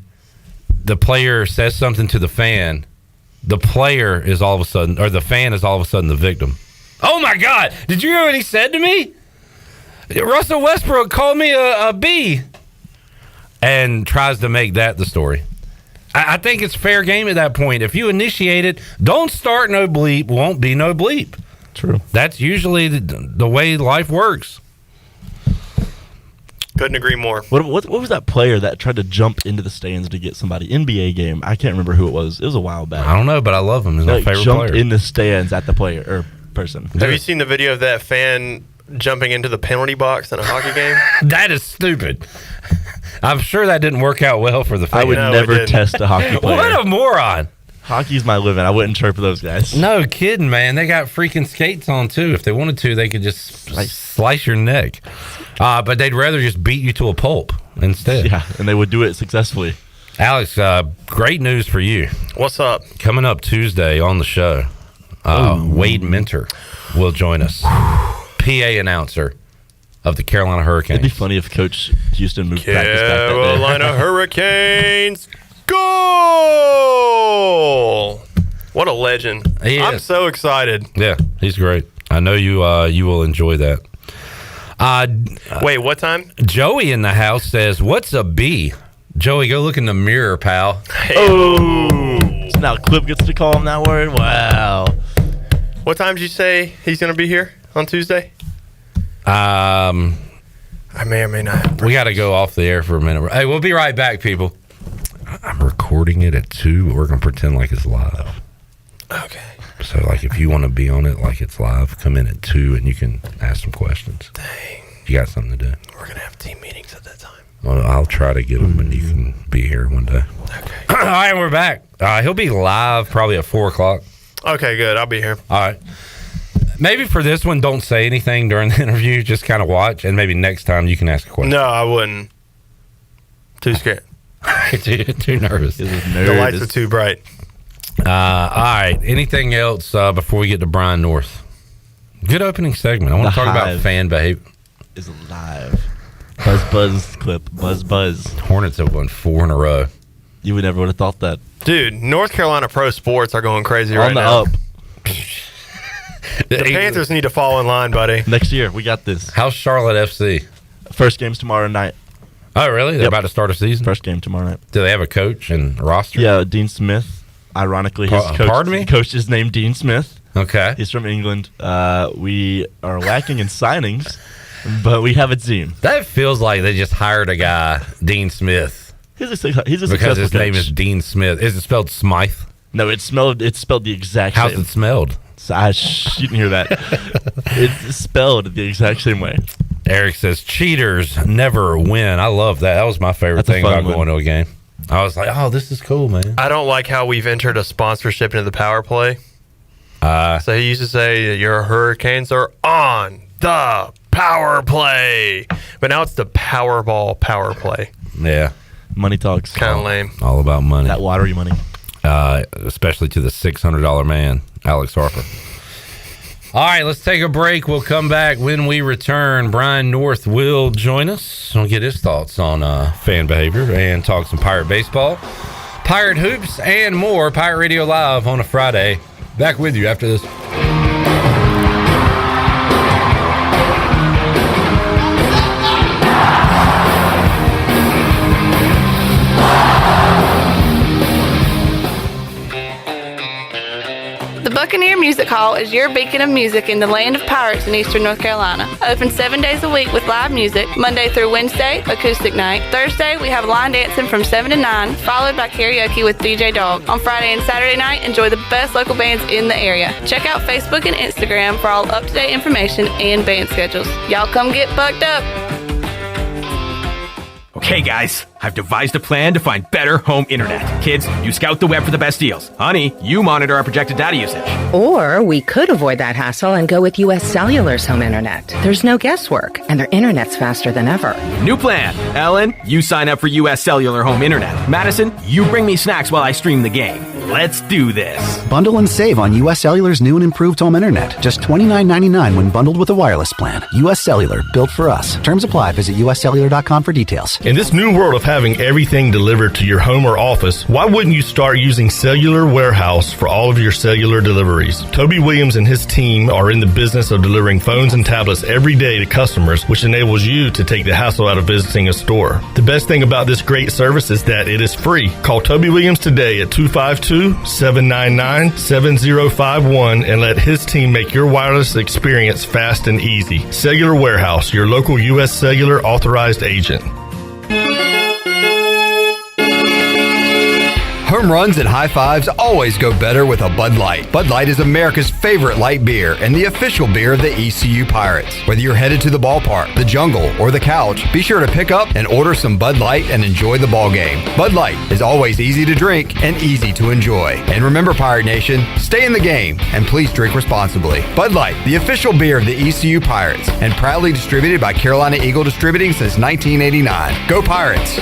[SPEAKER 20] the player says something to the fan. The player is all of a sudden, or the fan is all of a sudden the victim. Oh my God! Did you hear what he said to me? Russell Westbrook called me a B, and tries to make that the story. I think it's fair game at that point. If you initiate it, don't start no bleep, won't be no bleep.
[SPEAKER 5] True.
[SPEAKER 20] That's usually the way life works.
[SPEAKER 9] Couldn't agree more.
[SPEAKER 5] What was that player that tried to jump into the stands to get somebody? NBA game. I can't remember who it was. It was a while back.
[SPEAKER 20] I don't know, but I love him. He's my favorite
[SPEAKER 5] jumped
[SPEAKER 20] player.
[SPEAKER 5] in the stands at the player or person.
[SPEAKER 9] Have you seen the video of that fan jumping into the penalty box in a hockey game?
[SPEAKER 20] That is stupid. I'm sure that didn't work out well for the fan.
[SPEAKER 5] I would never test a hockey player.
[SPEAKER 20] What a moron.
[SPEAKER 5] Hockey's my living. I wouldn't chirp those guys.
[SPEAKER 20] No kidding, man. They got freaking skates on, too. If they wanted to, they could just slice your neck. But they'd rather just beat you to a pulp instead.
[SPEAKER 5] Yeah, and they would do it successfully.
[SPEAKER 20] Alex, great news for you.
[SPEAKER 9] What's up?
[SPEAKER 20] Coming up Tuesday on the show, Wade Minter will join us. PA announcer of the Carolina Hurricanes.
[SPEAKER 5] It'd be funny if Coach Houston moved practice back that day.
[SPEAKER 9] Carolina Hurricanes. Goal! What a legend. I'm so excited.
[SPEAKER 20] Yeah, he's great. I know you will enjoy that.
[SPEAKER 9] Wait, what time?
[SPEAKER 20] Joey in the house says, "What's a B?" Joey, go look in the mirror, pal.
[SPEAKER 5] Oh! So now Clip gets to call him that word? Wow.
[SPEAKER 9] What time did you say he's going to be here on Tuesday? I may or may not.
[SPEAKER 20] We got to go off the air for a minute. Hey, we'll be right back, people. I'm recording it at 2, but we're going to pretend like it's live.
[SPEAKER 9] Okay.
[SPEAKER 20] So, like, if you want to be on it like it's live, come in at 2 and you can ask some questions.
[SPEAKER 9] Dang.
[SPEAKER 20] You got something to do.
[SPEAKER 9] We're going to have team meetings at that time.
[SPEAKER 20] Well, I'll try to get them and you can be here one day.
[SPEAKER 9] Okay.
[SPEAKER 20] All right, we're back. He'll be live probably at 4 o'clock.
[SPEAKER 9] Okay, good. I'll be here.
[SPEAKER 20] All right. Maybe for this one, don't say anything during the interview. Just kind of watch, and maybe next time you can ask a question.
[SPEAKER 9] No, I wouldn't. Too scared.
[SPEAKER 20] too nervous.
[SPEAKER 9] The lights are too bright.
[SPEAKER 20] All right. Anything else before we get to Brian North? Good opening segment. I want to talk about fan behavior.
[SPEAKER 5] Is live. Buzz Clip. Buzz.
[SPEAKER 20] Hornets have won 4 in a row.
[SPEAKER 5] You would never would have thought that.
[SPEAKER 9] Dude, North Carolina pro sports are going crazy right now.
[SPEAKER 5] On the up.
[SPEAKER 9] The Panthers need to fall in line, buddy.
[SPEAKER 5] Next year, we got this.
[SPEAKER 20] How's Charlotte FC?
[SPEAKER 5] First game's tomorrow night.
[SPEAKER 20] Oh, really? They're about to start a season?
[SPEAKER 5] First game tomorrow night.
[SPEAKER 20] Do they have a coach and roster?
[SPEAKER 5] Yeah, Dean Smith. Ironically, his coach is named Dean Smith.
[SPEAKER 20] Okay.
[SPEAKER 5] He's from England. We are lacking in signings, but we have a team.
[SPEAKER 20] That feels like they just hired a guy, Dean Smith.
[SPEAKER 5] He's a
[SPEAKER 20] because his name
[SPEAKER 5] coach.
[SPEAKER 20] is Dean Smith. Is it spelled Smythe?
[SPEAKER 5] No, it's spelled the exact
[SPEAKER 20] How's
[SPEAKER 5] same.
[SPEAKER 20] it smelled?
[SPEAKER 5] So you didn't hear that. It's spelled the exact same way.
[SPEAKER 20] Eric says, cheaters never win. I love that. That was my favorite thing about going to a game. I was like, oh, this is cool, man.
[SPEAKER 9] I don't like how we've entered a sponsorship into the power play. So he used to say that your Hurricanes are on the power play. But now it's the Powerball power play.
[SPEAKER 20] Yeah.
[SPEAKER 5] Money talks.
[SPEAKER 9] Kind of lame.
[SPEAKER 20] All about money.
[SPEAKER 5] That lottery money.
[SPEAKER 20] Especially to the $600 man, Alex Harper. All right, let's take a break. We'll come back when we return. Brian North will join us. We'll get his thoughts on fan behavior and talk some Pirate baseball, Pirate hoops, and more. Pirate Radio Live on a Friday. Back with you after this.
[SPEAKER 2] The Buccaneer Music Hall is your beacon of music in the land of pirates in eastern North Carolina. Open 7 days a week with live music, Monday through Wednesday, acoustic night. Thursday, we have line dancing from 7 to 9, followed by karaoke with DJ Dog. On Friday and Saturday night, enjoy the best local bands in the area. Check out Facebook and Instagram for all up-to-date information and band schedules. Y'all come get bucked up.
[SPEAKER 8] Okay, guys, I've devised a plan to find better home internet. Kids, you scout the web for the best deals. Honey, you monitor our projected data usage.
[SPEAKER 10] Or we could avoid that hassle and go with U.S. Cellular's home internet. There's no guesswork, and their internet's faster than ever.
[SPEAKER 8] New plan. Ellen, you sign up for U.S. Cellular home internet. Madison, you bring me snacks while I stream the game. Let's do this.
[SPEAKER 23] Bundle and save on U.S. Cellular's new and improved home internet. Just $29.99 when bundled with a wireless plan. U.S. Cellular, built for us. Terms apply. Visit uscellular.com for details.
[SPEAKER 4] In this new world of having everything delivered to your home or office, why wouldn't you start using Cellular Warehouse for all of your cellular deliveries? Toby Williams and his team are in the business of delivering phones and tablets every day to customers, which enables you to take the hassle out of visiting a store. The best thing about this great service is that it is free. Call Toby Williams today at 252-799-7051 and let his team make your wireless experience fast and easy. Cellular Warehouse, your local U.S. Cellular authorized agent.
[SPEAKER 23] Home runs and high fives always go better with a Bud Light. Bud Light is America's favorite light beer and the official beer of the ECU Pirates. Whether you're headed to the ballpark, the jungle, or the couch, be sure to pick up and order some Bud Light and enjoy the ball game. Bud Light is always easy to drink and easy to enjoy. And remember, Pirate Nation, stay in the game and please drink responsibly. Bud Light, the official beer of the ECU Pirates, and proudly distributed by Carolina Eagle Distributing since 1989. Go Pirates!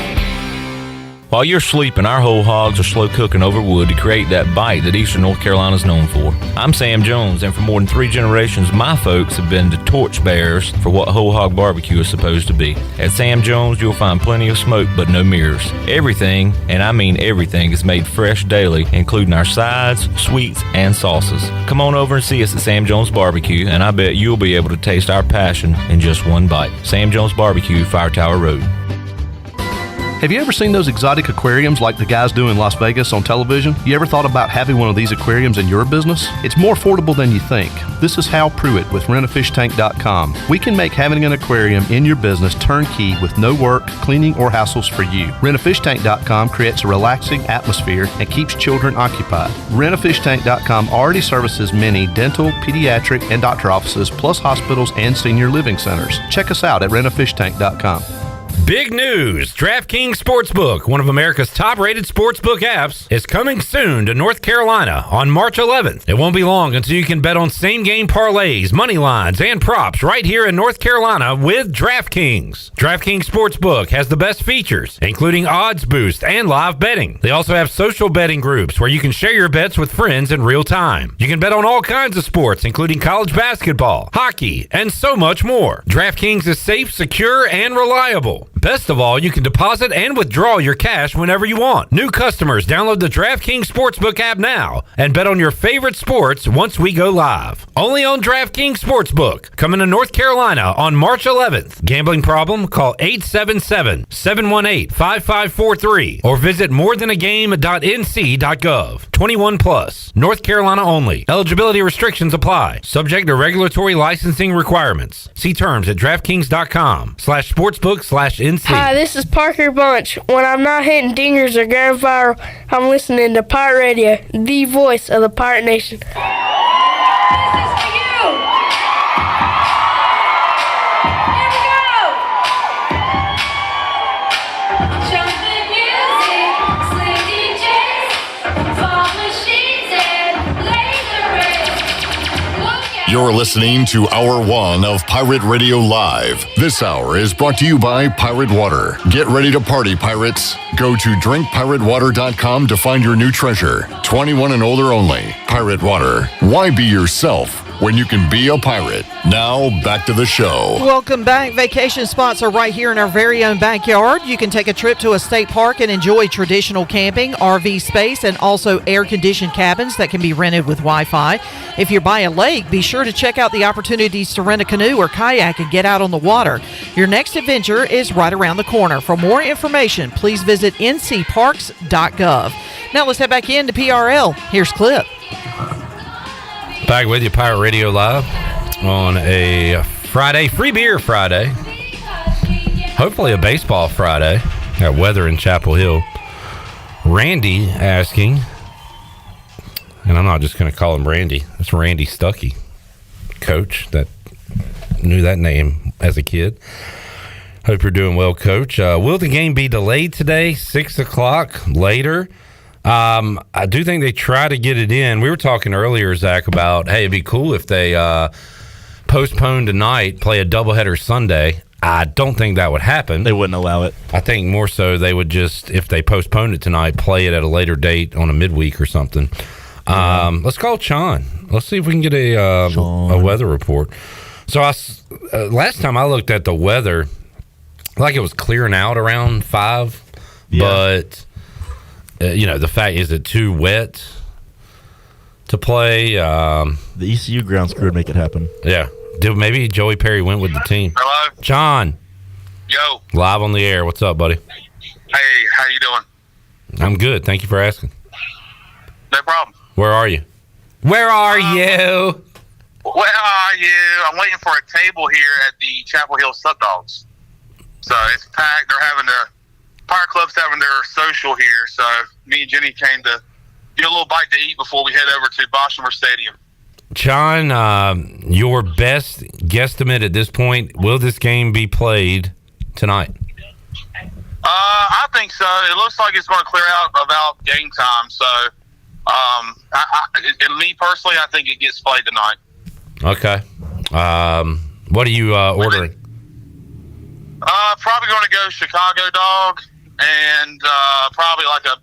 [SPEAKER 7] While you're sleeping, our whole hogs are slow cooking over wood to create that bite that Eastern North Carolina is known for. I'm Sam Jones, and for more than 3 generations, my folks have been the torchbearers for what whole hog barbecue is supposed to be. At Sam Jones, you'll find plenty of smoke, but no mirrors. Everything, and I mean everything, is made fresh daily, including our sides, sweets, and sauces. Come on over and see us at Sam Jones Barbecue, and I bet you'll be able to taste our passion in just one bite. Sam Jones Barbecue, Fire Tower Road.
[SPEAKER 12] Have you ever seen those exotic aquariums like the guys do in Las Vegas on television? You ever thought about having one of these aquariums in your business? It's more affordable than you think. This is Hal Pruitt with rentafishtank.com. We can make having an aquarium in your business turnkey with no work, cleaning, or hassles for you. Rentafishtank.com creates a relaxing atmosphere and keeps children occupied. Rentafishtank.com already services many dental, pediatric, and doctor offices, plus hospitals and senior living centers. Check us out at rentafishtank.com.
[SPEAKER 20] Big news! DraftKings Sportsbook, one of America's top-rated sportsbook apps, is coming soon to North Carolina on March 11th. It won't be long until you can bet on same-game parlays, money lines, and props right here in North Carolina with DraftKings. DraftKings Sportsbook has the best features, including odds boost and live betting. They also have social betting groups where you can share your bets with friends in real time. You can bet on all kinds of sports, including college basketball, hockey, and so much more. DraftKings is safe, secure, and reliable. Best of all, you can deposit and withdraw your cash whenever you want. New customers, download the DraftKings Sportsbook app now and bet on your favorite sports once we go live. Only on DraftKings Sportsbook, coming to North Carolina on March 11th. Gambling problem? Call 877-718-5543 or visit morethanagame.nc.gov. 21 plus. North Carolina only. Eligibility restrictions apply. Subject to regulatory licensing requirements. See terms at DraftKings.com/sportsbook/NC.
[SPEAKER 13] Hi, this is Parker Bunch. When I'm not hitting dingers or going viral, I'm listening to Pirate Radio, the voice of the Pirate Nation. This is for you! Here we go! Jumping music, slick DJs, fog machines, and laser rays.
[SPEAKER 1] You're listening to Hour 1 of Pirate Radio Live. This hour is brought to you by Pirate Water. Get ready to party, pirates. Go to drinkpiratewater.com to find your new treasure. 21 and older only. Pirate Water. Why be yourself when you can be a pirate? Now, back to the show.
[SPEAKER 15] Welcome back. Vacation spots are right here in our very own backyard. You can take a trip to a state park and enjoy traditional camping, RV space, and also air-conditioned cabins that can be rented with Wi-Fi. If you're by a lake, be sure to check out the opportunities to rent a canoe or kayak and get out on the water. Your next adventure is right around the corner. For more information, please visit ncparks.gov. Now let's head back into PRL. Here's Clip.
[SPEAKER 20] Back with you, Pirate Radio Live, on a Friday, free beer Friday. Hopefully a baseball Friday. Got weather in Chapel Hill. Randy asking, and I'm not just going to call him Randy. It's Randy Stuckey, coach. That knew that name as a kid. Hope you're doing well, Coach. Will the game be delayed today? 6 o'clock later? I do think they try to get it in. We were talking earlier, Zach, about, hey, it'd be cool if they postpone tonight, play a doubleheader Sunday. I don't think that would happen.
[SPEAKER 5] They wouldn't allow it.
[SPEAKER 20] I think more so they would just, if they postponed it tonight, play it at a later date on a midweek or something. Let's call Sean. Let's see if we can get a weather report. So last time I looked at the weather, like it was clearing out around 5, but the fact is it too wet to play. The
[SPEAKER 5] ECU grounds crew would make it happen.
[SPEAKER 20] Yeah. Maybe Joey Perry went with the team.
[SPEAKER 14] Hello?
[SPEAKER 20] John.
[SPEAKER 14] Yo.
[SPEAKER 20] Live on the air. What's up, buddy?
[SPEAKER 14] Hey, how you doing?
[SPEAKER 20] I'm good. Thank you for asking.
[SPEAKER 14] No problem.
[SPEAKER 20] Where are you? Where are you?
[SPEAKER 14] Where are you? I'm waiting for a table here at the Chapel Hill Sub Dogs. So it's packed. Pirate Club's having their social here. So me and Jenny came to get a little bite to eat before we head over to Boshamer Stadium.
[SPEAKER 20] John, your best guesstimate at this point, will this game be played tonight?
[SPEAKER 14] I think so. It looks like it's going to clear out about game time. So, me personally, I think it gets played tonight.
[SPEAKER 20] Okay. What are you ordering?
[SPEAKER 14] Probably going to go Chicago dog and probably like a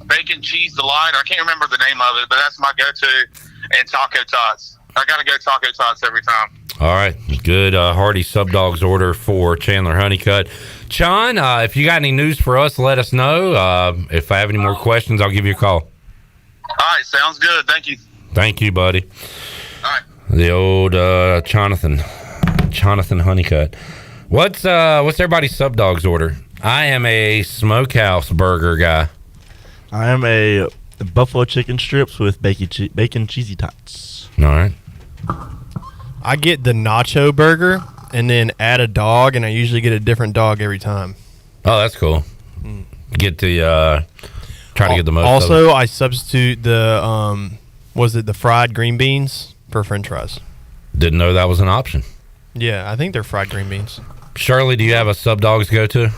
[SPEAKER 14] bacon cheese delight. I can't remember the name of it, but that's my go-to. And taco tots. I got to go taco tots every time.
[SPEAKER 20] All right. Good hearty Sub Dogs order for Chandler Honeycutt. Sean, if you got any news for us, let us know. If I have any more questions, I'll give you a call.
[SPEAKER 14] All right. Sounds good. Thank you.
[SPEAKER 20] Thank you, buddy.
[SPEAKER 14] All right.
[SPEAKER 20] The old Jonathan Honeycutt. What's everybody's Sub Dogs order? I am a smokehouse burger guy.
[SPEAKER 5] I am a buffalo chicken strips with bacon cheesy tots.
[SPEAKER 20] All right.
[SPEAKER 9] I get the nacho burger and then add a dog, and I usually get a different dog every time.
[SPEAKER 20] Oh, that's cool. Get the try to get the most.
[SPEAKER 9] Also, I substitute the the fried green beans for French fries.
[SPEAKER 20] Didn't know that was an option.
[SPEAKER 9] Yeah, I think they're fried green beans.
[SPEAKER 20] Shirley, do you have a Sub Dogs go-to?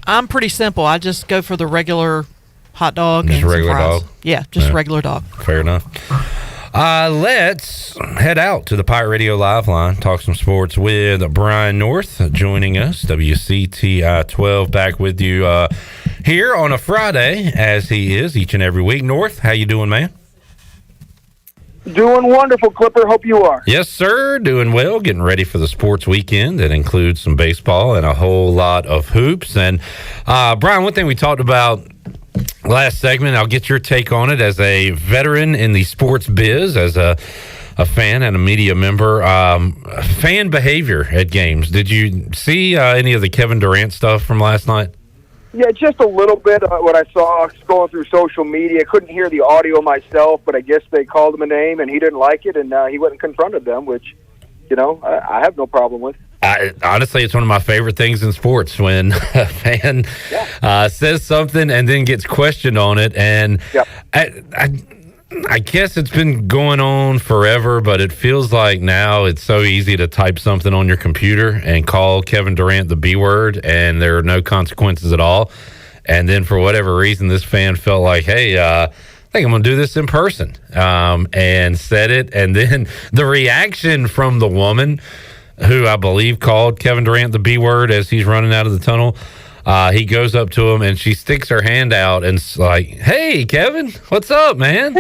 [SPEAKER 15] I'm pretty simple. I just go for the regular hot dog.
[SPEAKER 20] Just
[SPEAKER 15] and
[SPEAKER 20] regular
[SPEAKER 15] some fries.
[SPEAKER 20] dog?
[SPEAKER 15] Yeah, just regular dog.
[SPEAKER 20] Fair enough. Let's head out to the Pirate Radio Live line, talk some sports with Brian North joining us, WCTI 12, back with you here on a Friday, as he is each and every week. North, how you doing, man?
[SPEAKER 16] Doing wonderful, Clipper. Hope you are.
[SPEAKER 20] Yes, sir. Doing well. Getting ready for the sports weekend that includes some baseball and a whole lot of hoops. And, Brian, one thing we talked about last segment, I'll get your take on it as a veteran in the sports biz, as a fan and a media member. Fan behavior at games. Did you see any of the Kevin Durant stuff from last night?
[SPEAKER 16] Yeah, just a little bit. What I saw scrolling through social media, couldn't hear the audio myself, but I guess they called him a name and he didn't like it, and he went and confronted them, which, I have no problem with.
[SPEAKER 20] Honestly, it's one of my favorite things in sports when a fan says something and then gets questioned on it. And I guess it's been going on forever, but it feels like now it's so easy to type something on your computer and call Kevin Durant the B word, and there are no consequences at all. And then for whatever reason, this fan felt like, hey, I think I'm going to do this in person, and said it. And then the reaction from the woman, who I believe called Kevin Durant the B word as he's running out of the tunnel, he goes up to him and she sticks her hand out and it's like, hey, Kevin, what's up, man?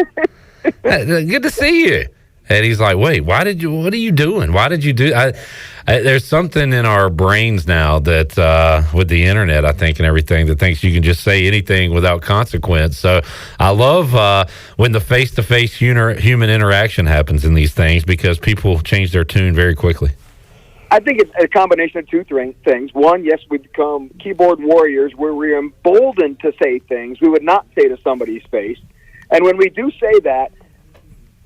[SPEAKER 20] Good to see you. And he's like, wait, what are you doing? Why did you do there's something in our brains now that with the internet, I think, and everything, that thinks you can just say anything without consequence. So I love when the face-to-face human interaction happens in these things, because people change their tune very quickly.
[SPEAKER 16] I think it's a combination of two things. One, yes, we become keyboard warriors where we're emboldened to say things we would not say to somebody's face. And when we do say that,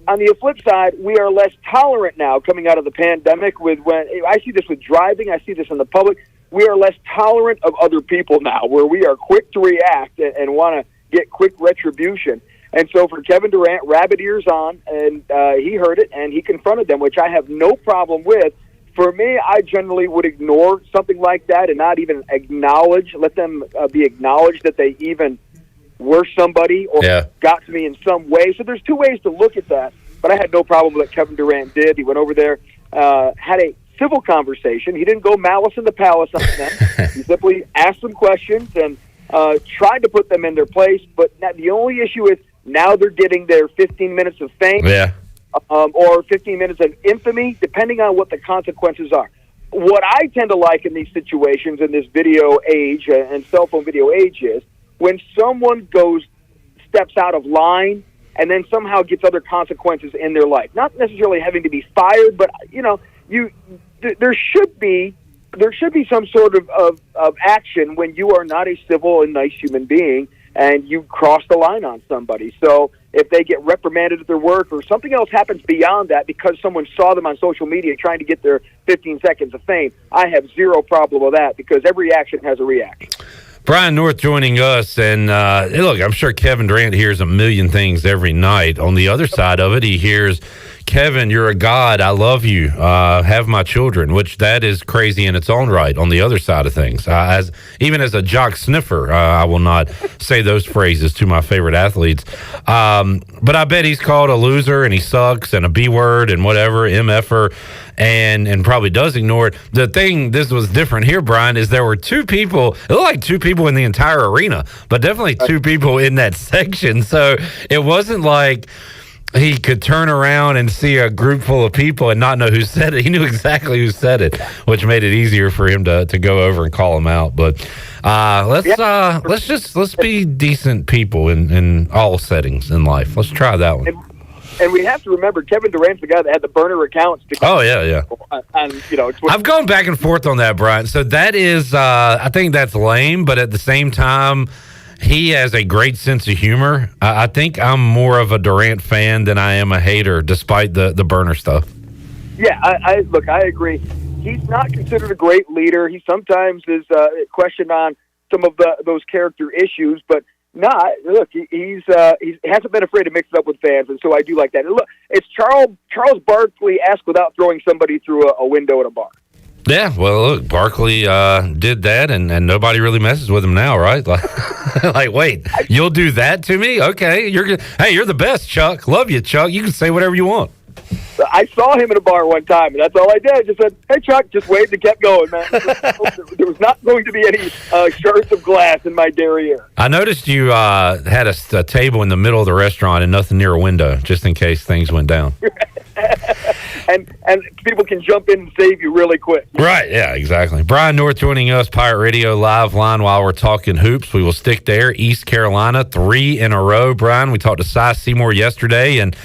[SPEAKER 16] on the flip side, we are less tolerant now coming out of the pandemic. When I see this with driving, I see this in the public. We are less tolerant of other people now, where we are quick to react and want to get quick retribution. And so for Kevin Durant, rabbit ears on, and he heard it and he confronted them, which I have no problem with. For me, I generally would ignore something like that and not even let them be acknowledged that they even were somebody or got to me in some way. So there's two ways to look at that. But I had no problem with what Kevin Durant did. He went over there, had a civil conversation. He didn't go malice in the palace on them. He simply asked them questions and tried to put them in their place. But the only issue is now they're getting their 15 minutes of fame or 15 minutes of infamy, depending on what the consequences are. What I tend to like in these situations, in this video age and cell phone video age, is when someone steps out of line and then somehow gets other consequences in their life. Not necessarily having to be fired, but there should be some sort of action when you are not a civil and nice human being and you cross the line on somebody. So if they get reprimanded at their work or something else happens beyond that because someone saw them on social media trying to get their 15 seconds of fame, I have zero problem with that because every action has a reaction.
[SPEAKER 20] Brian North joining us, and look, I'm sure Kevin Durant hears a million things every night. On the other side of it, he hears, Kevin, you're a god. I love you. Have my children, which that is crazy in its own right. On the other side of things, even as a jock sniffer, I will not say those phrases to my favorite athletes. But I bet he's called a loser and he sucks and a B word and whatever, MFer, and probably does ignore it. The thing, this was different here, Brian, is there were two people, it looked like two people in the entire arena, but definitely two people in that section. So it wasn't like he could turn around and see a group full of people and not know who said it. He knew exactly who said it, which made it easier for him to go over and call him out. But let's be decent people in all settings in life. Let's try that one.
[SPEAKER 16] And we have to remember, Kevin Durant's the guy that had the burner accounts.
[SPEAKER 20] I've gone back and forth on that, Brian. So that is, I think that's lame, but at the same time, he has a great sense of humor. I think I'm more of a Durant fan than I am a hater, despite the burner stuff.
[SPEAKER 16] Yeah, I agree. He's not considered a great leader. He sometimes is questioned on some of those character issues, but look, he hasn't been afraid to mix it up with fans, and so I do like that. And look, it's Charles Barkley asked without throwing somebody through a window at a bar.
[SPEAKER 20] Yeah, well, look, Barkley did that, and nobody really messes with him now, right? Like, wait, you'll do that to me? Okay, you're the best, Chuck. Love you, Chuck. You can say whatever you want.
[SPEAKER 16] I saw him in a bar one time, and that's all I did. I just said, hey, Chuck, just waved and kept going, man. There was not going to be any shards of glass in my derriere.
[SPEAKER 20] I noticed you had a table in the middle of the restaurant and nothing near a window, just in case things went down.
[SPEAKER 16] And people can jump in and save you really quick.
[SPEAKER 20] Right, yeah, exactly. Brian North joining us, Pirate Radio Live Line, while we're talking hoops. We will stick there. East Carolina, 3 in a row. Brian, we talked to Cy Seymour yesterday, and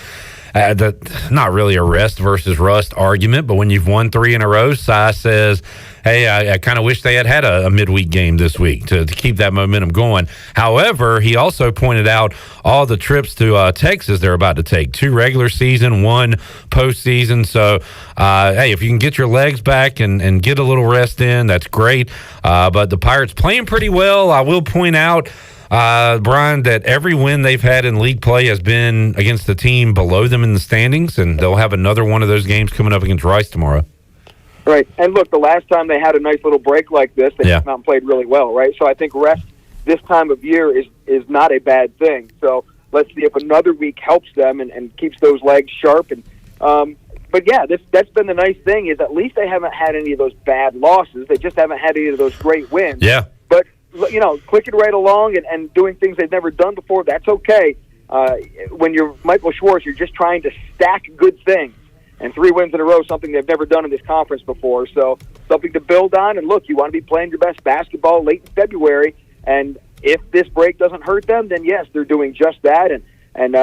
[SPEAKER 20] not really a rest versus rust argument, but when you've won 3 in a row, Cy says, hey, I kind of wish they had a midweek game this week to keep that momentum going. However, he also pointed out all the trips to Texas they're about to take. 2 regular season, 1 postseason. So, hey, if you can get your legs back and get a little rest in, that's great. But the Pirates playing pretty well. I will point out, Brian, that every win they've had in league play has been against the team below them in the standings, and they'll have another one of those games coming up against Rice tomorrow.
[SPEAKER 16] Right. And look, the last time they had a nice little break like this, they came out and played really well, right? So I think rest this time of year is not a bad thing. So let's see if another week helps them and keeps those legs sharp. And but yeah, that's been the nice thing is at least they haven't had any of those bad losses. They just haven't had any of those great wins.
[SPEAKER 20] Yeah.
[SPEAKER 16] But, clicking right along and doing things they've never done before, that's okay. When you're Michael Schwartz, you're just trying to stack good things. And 3 wins in a row, something they've never done in this conference before. So something to build on. And look, you want to be playing your best basketball late in February. And if this break doesn't hurt them, then yes, they're doing just that. And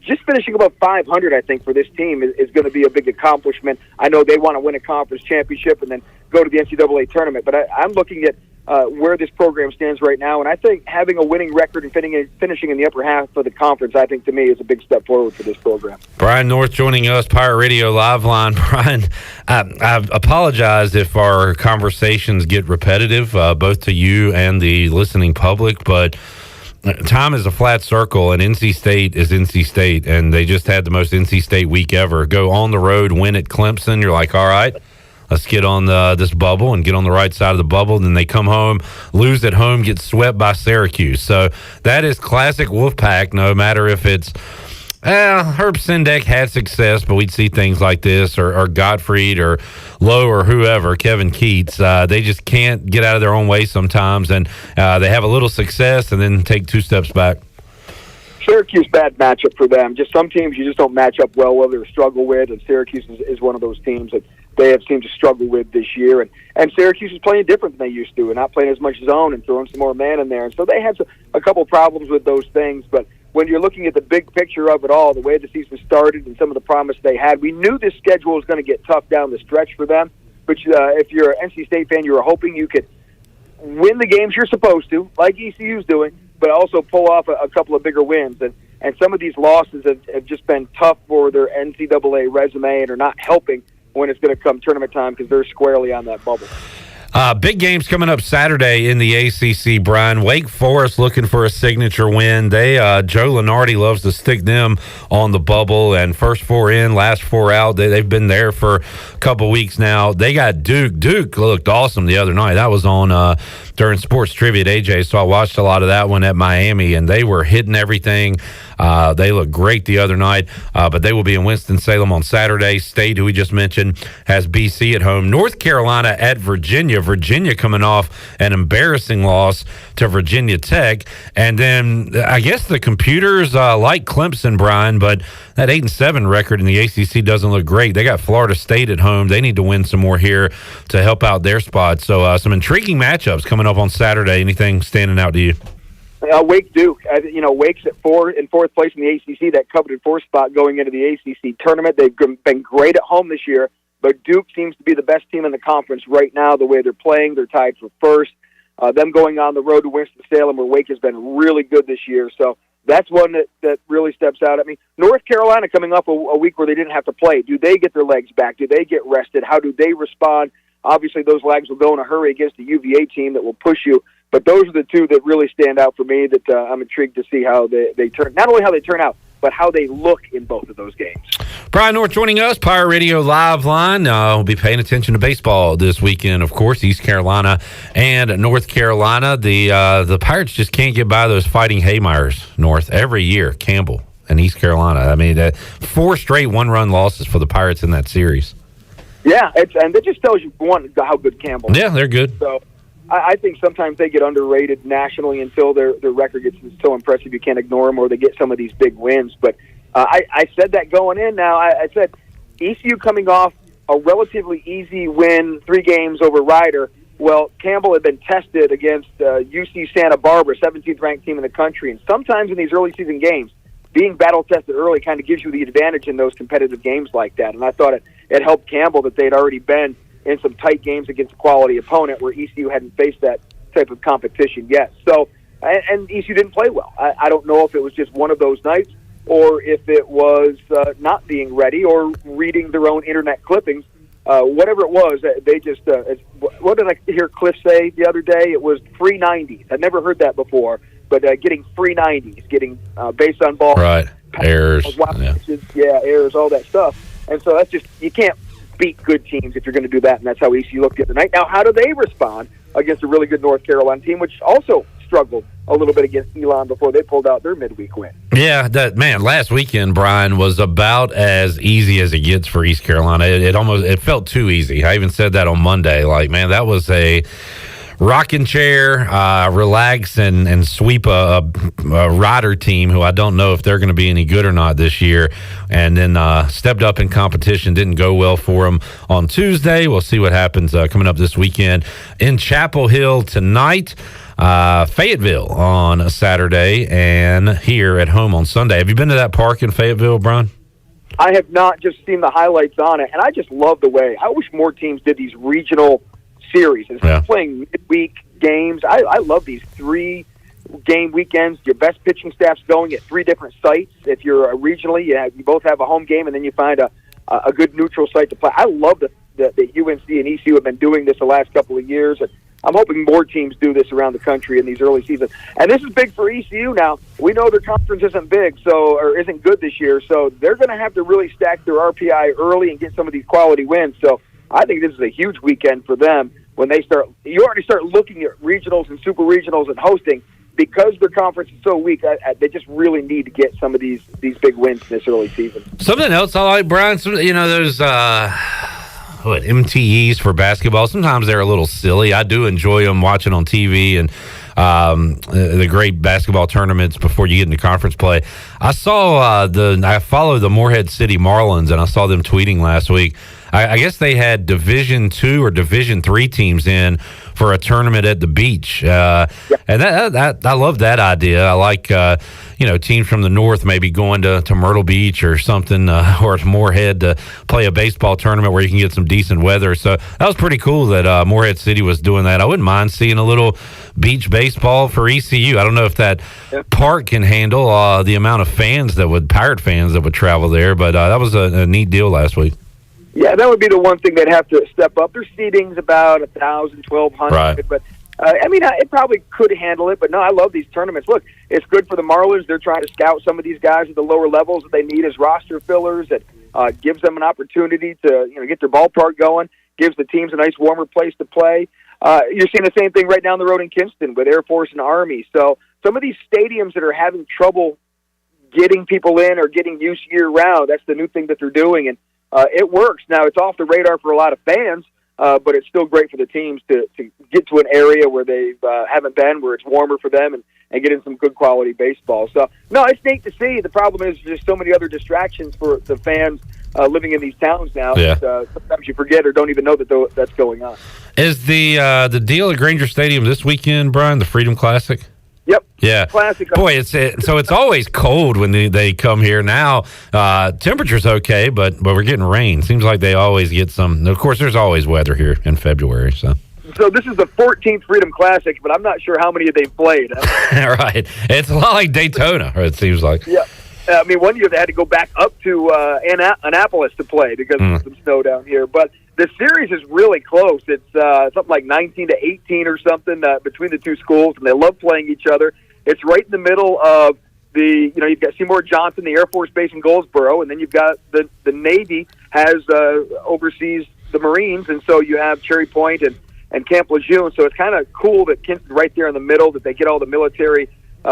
[SPEAKER 16] just finishing above 500, I think, for this team is going to be a big accomplishment. I know they want to win a conference championship and then go to the NCAA tournament. But I'm looking at where this program stands right now, and I think having a winning record and finishing in the upper half of the conference, I think, to me, is a big step forward for this program.
[SPEAKER 20] Brian North joining us, Pirate Radio Live Line. Brian, I apologize if our conversations get repetitive, both to you and the listening public, but time is a flat circle, and NC State is NC State, and they just had the most NC State week ever. Go on the road, win at Clemson, you're like, all right, let's get on this bubble and get on the right side of the bubble. Then they come home, lose at home, get swept by Syracuse. So that is classic Wolfpack, no matter if it's Herb Sendek had success, but we'd see things like this, or Gottfried, or Lowe, or whoever, Kevin Keats. They just can't get out of their own way sometimes, and they have a little success and then take 2 steps back.
[SPEAKER 16] Syracuse, bad matchup for them. Just some teams you just don't match up well with or struggle with, and Syracuse is one of those teams that they have seemed to struggle with this year. And Syracuse is playing different than they used to and not playing as much zone and throwing some more man in there. And so they had a couple problems with those things. But when you're looking at the big picture of it all, the way the season started and some of the promise they had, we knew this schedule was going to get tough down the stretch for them. But if you're an NC State fan, you were hoping you could win the games you're supposed to, like ECU's doing, but also pull off a couple of bigger wins. And some of these losses have just been tough for their NCAA resume and are not helping when it's going to come tournament time because they're squarely on that bubble.
[SPEAKER 20] Big games coming up Saturday in the ACC, Brian. Wake Forest looking for a signature win. Joe Lunardi loves to stick them on the bubble, and first 4 in, last 4 out. They've been there for a couple weeks now. They got Duke. Duke looked awesome the other night. That was on during Sports Trivia at AJ, so I watched a lot of that one at Miami, and they were hitting everything. They looked great the other night, but they will be in Winston-Salem on Saturday. State, who we just mentioned, has BC at home. North Carolina at Virginia. Virginia coming off an embarrassing loss to Virginia Tech. And then I guess the computers like Clemson, Brian, but that 8-7 record in the ACC doesn't look great. They got Florida State at home. They need to win some more here to help out their spot. So some intriguing matchups coming up on Saturday. Anything standing out to you?
[SPEAKER 16] Wake Duke. Wake's at fourth place in the ACC, that coveted 4th spot going into the ACC tournament. They've been great at home this year, but Duke seems to be the best team in the conference right now. The way they're playing, they're tied for first. Them going on the road to Winston-Salem, where Wake has been really good this year. So that's one that really steps out at me. North Carolina coming off a week where they didn't have to play. Do they get their legs back? Do they get rested? How do they respond? Obviously, those legs will go in a hurry against the UVA team that will push you. But those are the 2 that really stand out for me that I'm intrigued to see how they turn, not only how they turn out, but how they look in both of those games.
[SPEAKER 20] Brian North joining us, Pirate Radio Live Line. We'll be paying attention to baseball this weekend, of course, East Carolina and North Carolina. The Pirates just can't get by those Fighting Haymeyers, North, every year, Campbell and East Carolina. I mean, 4 straight 1-run losses for the Pirates in that series.
[SPEAKER 16] Yeah, and that just tells you, one, how good Campbell is.
[SPEAKER 20] Yeah, they're good.
[SPEAKER 16] So I think sometimes they get underrated nationally until their record gets so impressive you can't ignore them, or they get some of these big wins. But I said that going in now. I said ECU coming off a relatively easy win, 3 games over Ryder. Well, Campbell had been tested against UC Santa Barbara, 17th ranked team in the country. And sometimes in these early season games, being battle tested early kind of gives you the advantage in those competitive games like that. And I thought it helped Campbell that they'd already been in some tight games against a quality opponent where ECU hadn't faced that type of competition yet. So, and ECU didn't play well. I don't know if it was just one of those nights or if it was not being ready or reading their own internet clippings. Whatever it was, they just, what did I hear Cliff say the other day? It was free 90s. I'd never heard that before, but getting free 90s, getting base on ball.
[SPEAKER 20] Right, errors.
[SPEAKER 16] Errors, all that stuff. And so that's just, you can't beat good teams if you're going to do that, and that's how ECU looked the other night. Now, how do they respond against a really good North Carolina team, which also struggled a little bit against Elon before they pulled out their midweek win?
[SPEAKER 20] Yeah, last weekend, Brian, was about as easy as it gets for East Carolina. It felt too easy. I even said that on Monday. Like, man, that was a rocking chair, relax and sweep a Rider team who I don't know if they're going to be any good or not this year. And then stepped up in competition. Didn't go well for them on Tuesday. We'll see what happens coming up this weekend in Chapel Hill tonight. Fayetteville on a Saturday, and here at home on Sunday. Have you been to that park in Fayetteville, Brian?
[SPEAKER 16] I have not, just seen the highlights on it, and I just love the way. I wish more teams did these regional series instead of playing midweek games. I love these 3-game weekends. Your best pitching staff's going at 3 different sites. If you're regionally, you both have a home game, and then you find a good neutral site to play. I love that UNC and ECU have been doing this the last couple of years, and I'm hoping more teams do this around the country in these early seasons. And this is big for ECU now. We know their conference isn't big, or isn't good this year, so they're going to have to really stack their RPI early and get some of these quality wins. So I think this is a huge weekend for them when they start. You already start looking at regionals and super regionals and hosting. because their conference is so weak, they just really need to get some of these big wins this early season.
[SPEAKER 20] Something else I like, Brian, there's MTEs for basketball. Sometimes they're a little silly. I do enjoy them watching on TV and the great basketball tournaments before you get into conference play. I saw I follow the Morehead City Marlins, and I saw them tweeting last week. I guess they had Division II or Division III teams in for a tournament at the beach, and that I love that idea. I like teams from the north maybe going to Myrtle Beach or something, or Morehead to play a baseball tournament where you can get some decent weather. So that was pretty cool that Morehead City was doing that. I wouldn't mind seeing a little beach baseball for ECU. I don't know if that park can handle the amount of Pirate fans that would travel there, but that was a neat deal last week.
[SPEAKER 16] Yeah, that would be the one thing they'd have to step up. Their seating's about 1,000, 1,200,
[SPEAKER 20] right.
[SPEAKER 16] But it probably could handle it. But no, I love these tournaments. Look, it's good for the Marlins. They're trying to scout some of these guys at the lower levels that they need as roster fillers. It gives them an opportunity to get their ballpark going. Gives the teams a nice warmer place to play. You're seeing the same thing right down the road in Kinston with Air Force and Army. So some of these stadiums that are having trouble getting people in or getting use year round, that's the new thing that they're doing. And it works. Now, it's off the radar for a lot of fans, but it's still great for the teams to get to an area where they haven't been, where it's warmer for them, and get in some good quality baseball. So, no, it's neat to see. The problem is there's so many other distractions for the fans living in these towns now.
[SPEAKER 20] Yeah.
[SPEAKER 16] That, sometimes you forget or don't even know that that's going on.
[SPEAKER 20] Is the deal at Granger Stadium this weekend, Brian, the Freedom Classic?
[SPEAKER 16] Yep.
[SPEAKER 20] Yeah.
[SPEAKER 16] Classic.
[SPEAKER 20] Boy, it's always cold when they come here. Now, temperature's okay, but we're getting rain. Seems like they always get some. Of course, there's always weather here in February. So
[SPEAKER 16] this is the 14th Freedom Classic, but I'm not sure how many they've played.
[SPEAKER 20] Right. It's a lot like Daytona, it seems like.
[SPEAKER 16] Yeah. I mean, one year they had to go back up to Annapolis to play because of some snow down here. But the series is really close. It's something like 19-18 or something between the two schools, and they love playing each other. It's right in the middle of you've got Seymour Johnson, the Air Force Base in Goldsboro, and then you've got the Navy has oversees the Marines, and so you have Cherry Point and Camp Lejeune. So it's kind of cool that Kinston's right there in the middle, that they get all the military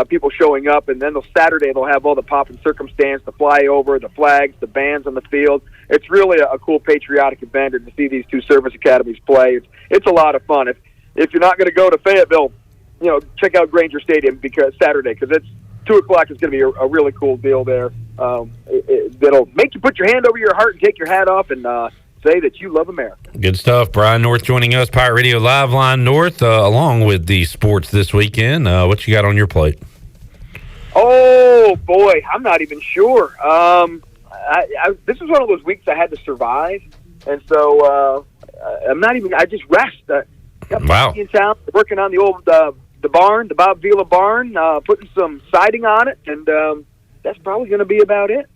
[SPEAKER 16] people showing up, and then Saturday they'll have all the pop and circumstance, the flyover, the flags, the bands on the field. It's really a cool patriotic event, and to see these two service academies play, it's a lot of fun. If you're not going to go to Fayetteville, check out Granger Stadium Saturday, because it's 2:00 is going to be a really cool deal there. That'll make you put your hand over your heart and take your hat off and say that you love America.
[SPEAKER 20] Good stuff. Brian North joining us, Pirate Radio Live Line North, along with the sports this weekend. What you got on your plate?
[SPEAKER 16] Oh, boy, I'm not even sure. This is one of those weeks I had to survive, and so I'm not even – I just rest.
[SPEAKER 20] Wow.
[SPEAKER 16] In town, working on the old the barn, the Bob Vila barn, putting some siding on it, and that's probably going to be about it.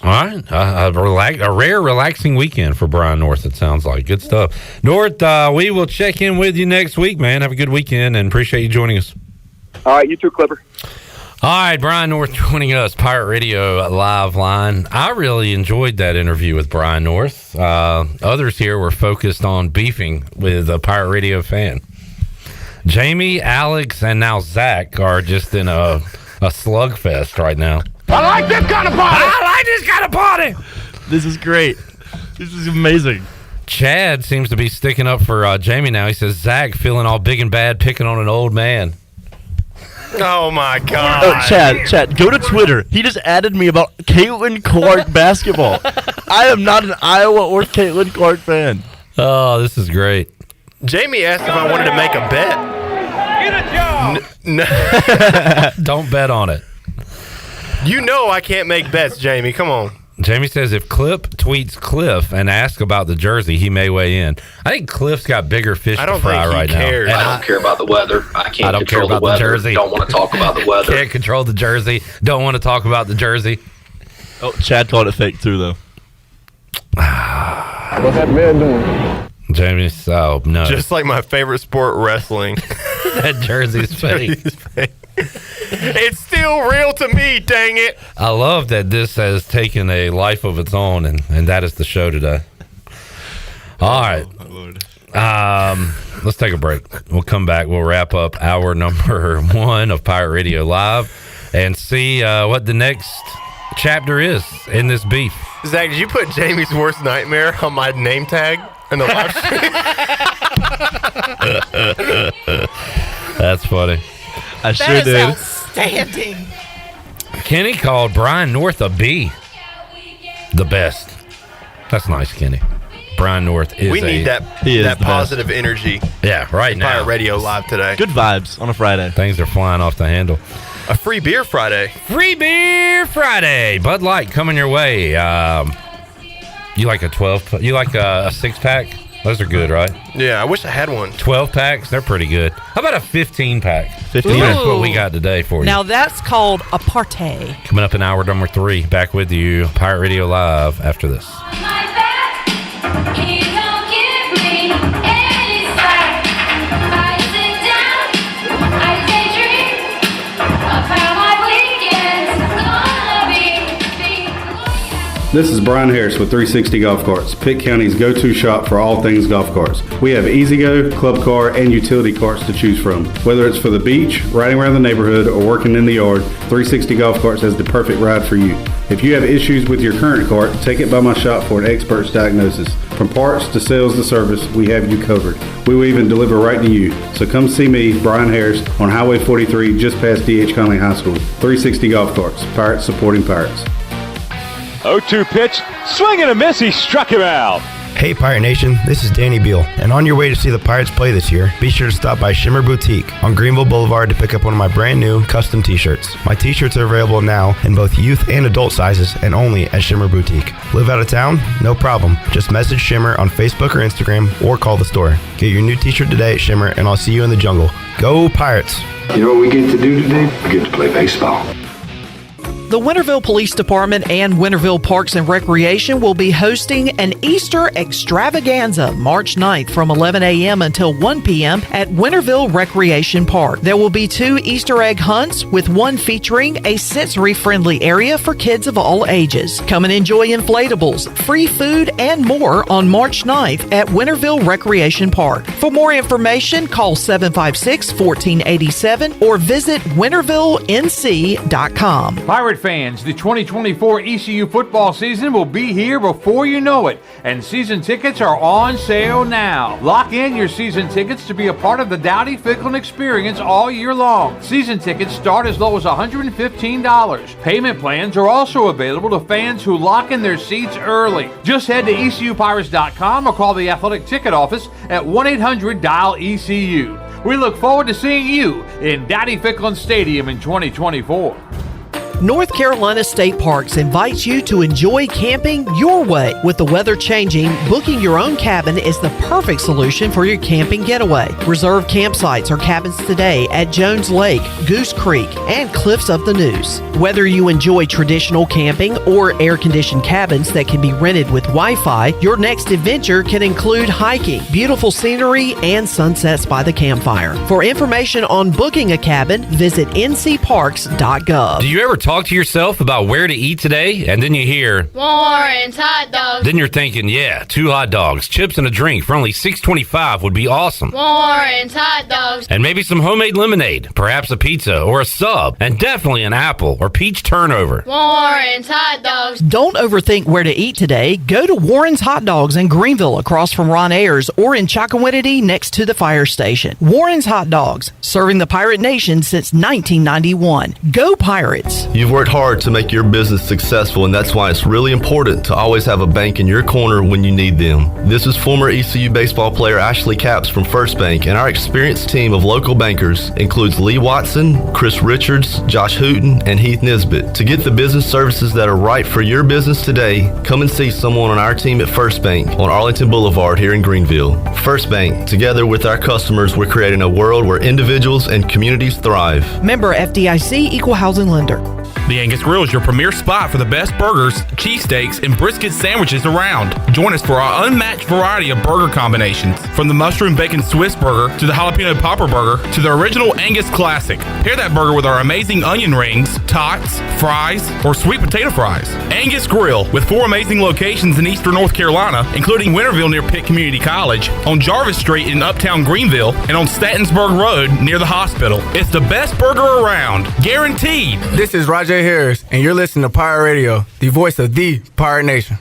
[SPEAKER 20] All right. A rare, relaxing weekend for Brian North, it sounds like. Good stuff. North, we will check in with you next week, man. Have a good weekend, and appreciate you joining us.
[SPEAKER 16] All right. You too, Clipper.
[SPEAKER 20] All right. Brian North joining us, Pirate Radio Live Line. I really enjoyed that interview with Brian North. Others here were focused on beefing with a Pirate Radio fan. Jamie, Alex, and now Zach are just in a slugfest right now.
[SPEAKER 3] I like this kind of party.
[SPEAKER 5] This is great. This is amazing.
[SPEAKER 20] Chad seems to be sticking up for Jamie now. He says, Zach feeling all big and bad, picking on an old man.
[SPEAKER 9] Oh, my God.
[SPEAKER 5] Oh, Chad, go to Twitter. He just added me about Caitlin Clark basketball. I am not an Iowa or Caitlin Clark fan.
[SPEAKER 20] Oh, this is great.
[SPEAKER 9] Jamie asked if I wanted to make a bet.
[SPEAKER 3] Get a job.
[SPEAKER 20] Don't bet on it.
[SPEAKER 9] I can't make bets, Jamie. Come on.
[SPEAKER 20] Jamie says if Clip tweets Cliff and asks about the jersey, he may weigh in. I think Cliff's got bigger fish to fry right now.
[SPEAKER 9] I
[SPEAKER 11] don't care about the weather. I can't
[SPEAKER 20] care
[SPEAKER 11] control
[SPEAKER 20] about
[SPEAKER 11] the weather.
[SPEAKER 20] Jersey.
[SPEAKER 11] Don't want to talk about the weather.
[SPEAKER 20] Can't control the jersey. Don't want to talk about the jersey.
[SPEAKER 5] Oh, Chad called it fake too, though.
[SPEAKER 3] What's that man doing?
[SPEAKER 20] Jamie, no.
[SPEAKER 9] Just like my favorite sport, wrestling.
[SPEAKER 20] That jersey's fake.
[SPEAKER 9] It's still real to me, dang it.
[SPEAKER 20] I love that this has taken a life of its own, and that is the show today. All right.
[SPEAKER 5] My Lord.
[SPEAKER 20] Let's take a break. We'll come back. We'll wrap up hour number 1 of Pirate Radio Live and see what the next chapter is in this beef.
[SPEAKER 9] Zach, did you put Jamie's worst nightmare on my name tag in the live stream?
[SPEAKER 20] That's funny.
[SPEAKER 5] I sure did.
[SPEAKER 15] Outstanding.
[SPEAKER 20] Kenny called Brian North a B. The best. That's nice, Kenny. Brian North is
[SPEAKER 9] we need that positive energy.
[SPEAKER 20] Yeah, right now.
[SPEAKER 9] Pirate Radio Live today.
[SPEAKER 5] Good vibes on a Friday.
[SPEAKER 20] Things are flying off the handle.
[SPEAKER 9] A free beer Friday.
[SPEAKER 20] Free beer Friday. Bud Light coming your way. You like a 12? You like a 6-pack? Those are good, right?
[SPEAKER 9] Yeah, I wish I had one.
[SPEAKER 20] 12 packs, they're pretty good. How about a 15-pack?
[SPEAKER 5] 15.
[SPEAKER 20] That's what we got today for you.
[SPEAKER 15] Now that's called a party.
[SPEAKER 20] Coming up in hour number 3, back with you, Pirate Radio Live after this.
[SPEAKER 17] This is Brian Harris with 360 Golf Carts, Pitt County's go-to shop for all things golf carts. We have E-Z-Go, club car, and utility carts to choose from. Whether it's for the beach, riding around the neighborhood, or working in the yard, 360 Golf Carts has the perfect ride for you. If you have issues with your current cart, take it by my shop for an expert's diagnosis. From parts to sales to service, we have you covered. We will even deliver right to you. So come see me, Brian Harris, on Highway 43, just past D.H. Conley High School. 360 Golf Carts, Pirates supporting Pirates.
[SPEAKER 18] 0-2 pitch, swing and a miss, he struck him out.
[SPEAKER 19] Hey Pirate Nation, this is Danny Beal, and on your way to see the Pirates play this year, be sure to stop by Shimmer Boutique on Greenville Boulevard to pick up one of my brand new custom t-shirts. My t-shirts are available now in both youth and adult sizes and only at Shimmer Boutique. Live out of town? No problem. Just message Shimmer on Facebook or Instagram or call the store. Get your new t-shirt today at Shimmer and I'll see you in the jungle. Go Pirates!
[SPEAKER 22] You know what we get to do today? We get to play baseball.
[SPEAKER 15] The Winterville Police Department and Winterville Parks and Recreation will be hosting an Easter extravaganza March 9th from 11 a.m. until 1 p.m. at Winterville Recreation Park. There will be 2 Easter egg hunts, with one featuring a sensory-friendly area for kids of all ages. Come and enjoy inflatables, free food, and more on March 9th at Winterville Recreation Park. For more information, call 756-1487 or visit wintervillenc.com.
[SPEAKER 25] Pirate fans, the 2024 ECU football season will be here before you know it, and season tickets are on sale now. Lock in your season tickets to be a part of the Dowdy Ficklin experience all year long. Season tickets start as low as $115. Payment plans are also available to fans who lock in their seats early. Just head to ECUPirates.com or call the athletic ticket office at 1-800-DIAL-ECU. We look forward to seeing you in Dowdy Ficklin Stadium in 2024.
[SPEAKER 15] North Carolina State Parks invites you to enjoy camping your way. With the weather changing, booking your own cabin is the perfect solution for your camping getaway. Reserve campsites or cabins today at Jones Lake, Goose Creek, and Cliffs of the Neuse. Whether you enjoy traditional camping or air-conditioned cabins that can be rented with Wi-Fi, your next adventure can include hiking, beautiful scenery, and sunsets by the campfire. For information on booking a cabin, visit ncparks.gov.
[SPEAKER 20] Do you ever talk to yourself about where to eat today, and then you hear
[SPEAKER 26] Warren's hot dogs?
[SPEAKER 20] Then you're thinking, yeah, 2 hot dogs, chips, and a drink for only $6.25 would be awesome.
[SPEAKER 26] Warren's hot dogs.
[SPEAKER 20] And maybe some homemade lemonade, perhaps a pizza or a sub, and definitely an apple or peach turnover.
[SPEAKER 26] Warren's hot dogs.
[SPEAKER 15] Don't overthink where to eat today. Go to Warren's Hot Dogs in Greenville across from Ron Ayers, or in Chocowinity next to the fire station. Warren's Hot Dogs, serving the Pirate Nation since 1991. Go Pirates!
[SPEAKER 27] You've worked hard to make your business successful, and that's why it's really important to always have a bank in your corner when you need them. This is former ECU baseball player Ashley Capps from First Bank, and our experienced team of local bankers includes Lee Watson, Chris Richards, Josh Hooten, and Heath Nisbet. To get the business services that are right for your business today, come and see someone on our team at First Bank on Arlington Boulevard here in Greenville. First Bank, together with our customers, we're creating a world where individuals and communities thrive.
[SPEAKER 15] Member FDIC, Equal Housing Lender.
[SPEAKER 2] The Angus Grill is your premier spot for the best burgers, cheesesteaks, and brisket sandwiches around. Join us for our unmatched variety of burger combinations, from the mushroom bacon Swiss burger to the jalapeno popper burger to the original Angus classic. Pair that burger with our amazing onion rings, tots, fries, or sweet potato fries. Angus Grill, with 4 amazing locations in eastern North Carolina, including Winterville near Pitt Community College, on Jarvis Street in uptown Greenville, and on Statensburg Road near the hospital. It's the best burger around, guaranteed.
[SPEAKER 4] This is Rajay Harris, and you're listening to Pirate Radio, the voice of the Pirate Nation.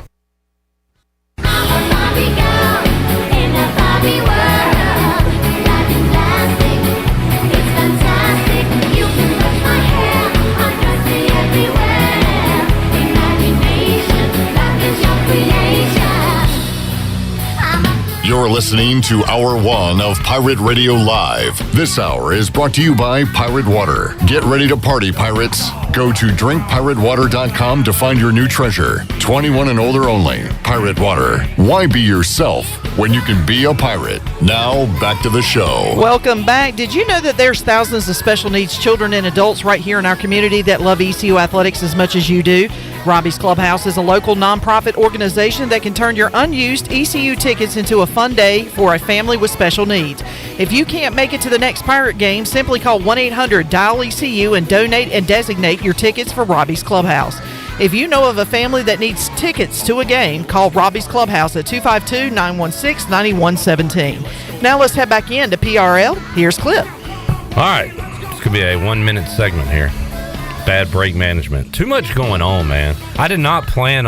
[SPEAKER 1] You're listening to Hour 1 of Pirate Radio Live. This hour is brought to you by Pirate Water. Get ready to party, pirates. Go to drinkpiratewater.com to find your new treasure. 21 and older only. Pirate Water. Why be yourself when you can be a pirate? Now, back to the show.
[SPEAKER 15] Welcome back. Did you know that there's thousands of special needs children and adults right here in our community that love ECU athletics as much as you do? Robbie's Clubhouse is a local nonprofit organization that can turn your unused ECU tickets into a fun day for a family with special needs. If you can't make it to the next Pirate game, simply call 1-800-DIAL-ECU and donate and designate your tickets for Robbie's Clubhouse. If you know of a family that needs tickets to a game, call Robbie's Clubhouse at 252-916-9117. Now let's head back into PRL. Here's Clip.
[SPEAKER 20] All right. This could be a 1-minute segment here. Bad break management. Too much going on, man. I did plan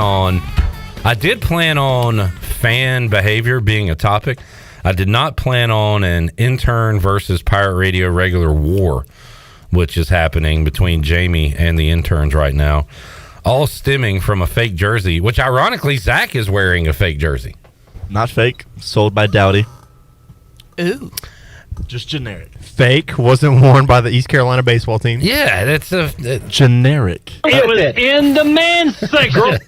[SPEAKER 20] on fan behavior being a topic. I did not plan on an intern versus Pirate Radio regular war, which is happening between Jamie and the interns right now. All stemming from a fake jersey, which ironically Zach is wearing a fake jersey.
[SPEAKER 5] Not fake. Sold by Dowdy.
[SPEAKER 15] Ooh.
[SPEAKER 5] Just generic.
[SPEAKER 6] Fake. Wasn't worn by the East Carolina baseball team.
[SPEAKER 20] Yeah, that's
[SPEAKER 5] generic.
[SPEAKER 18] It was in the men's section.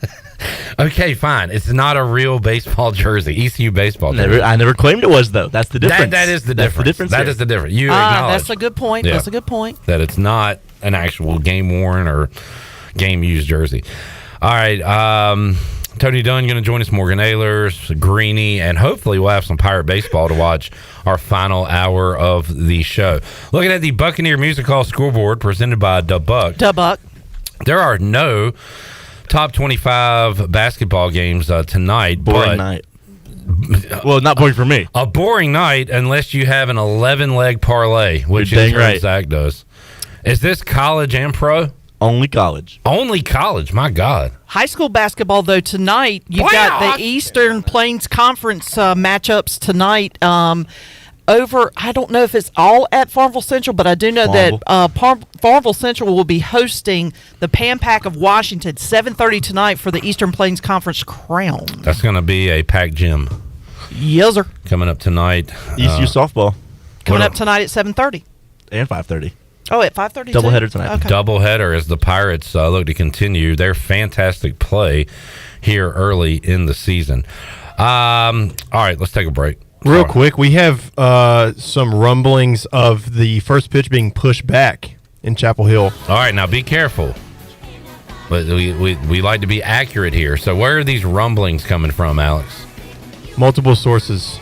[SPEAKER 20] Okay, fine. It's not a real baseball jersey. ECU baseball jersey.
[SPEAKER 5] I never claimed it was, though. That's the difference.
[SPEAKER 20] That is the difference. That is the difference. You acknowledge.
[SPEAKER 15] That's a good point.
[SPEAKER 20] Yeah.
[SPEAKER 15] That's a good point.
[SPEAKER 20] That it's not an actual game-worn or game-used jersey. All right. Tony Dunn going to join us, Morgan Ahlers, Greeny, and hopefully we'll have some Pirate baseball to watch our final hour of the show. Looking at the Buccaneer Music Hall scoreboard presented by DeBuck. There are no top 25 basketball games tonight.
[SPEAKER 5] Boring night. Well, not boring for me.
[SPEAKER 20] A boring night unless you have an 11-leg parlay, which
[SPEAKER 5] You're
[SPEAKER 20] in
[SPEAKER 5] dang
[SPEAKER 20] turn
[SPEAKER 5] right.
[SPEAKER 20] Zach does. Is this college and pro?
[SPEAKER 5] Only college.
[SPEAKER 20] Only college. My God.
[SPEAKER 15] High school basketball, though, tonight, you've got the Eastern Plains Conference matchups tonight over, I don't know if it's all at Farmville Central, but I do know that Farmville Central will be hosting the Pan Pac of Washington, 7:30 tonight for the Eastern Plains Conference crown.
[SPEAKER 20] That's going to be a packed gym.
[SPEAKER 15] Yes, sir.
[SPEAKER 20] Coming up tonight.
[SPEAKER 5] ECU softball.
[SPEAKER 15] Coming up tonight at 7:30.
[SPEAKER 5] And 5:30.
[SPEAKER 15] Oh, at 5:30.
[SPEAKER 5] Doubleheader tonight.
[SPEAKER 15] Okay.
[SPEAKER 20] Doubleheader as the Pirates look to continue their fantastic play here early in the season. All right, let's take a break.
[SPEAKER 6] Real quick, we have some rumblings of the first pitch being pushed back in Chapel Hill.
[SPEAKER 20] All right, now be careful. But we like to be accurate here. So where are these rumblings coming from, Alex?
[SPEAKER 6] Multiple sources.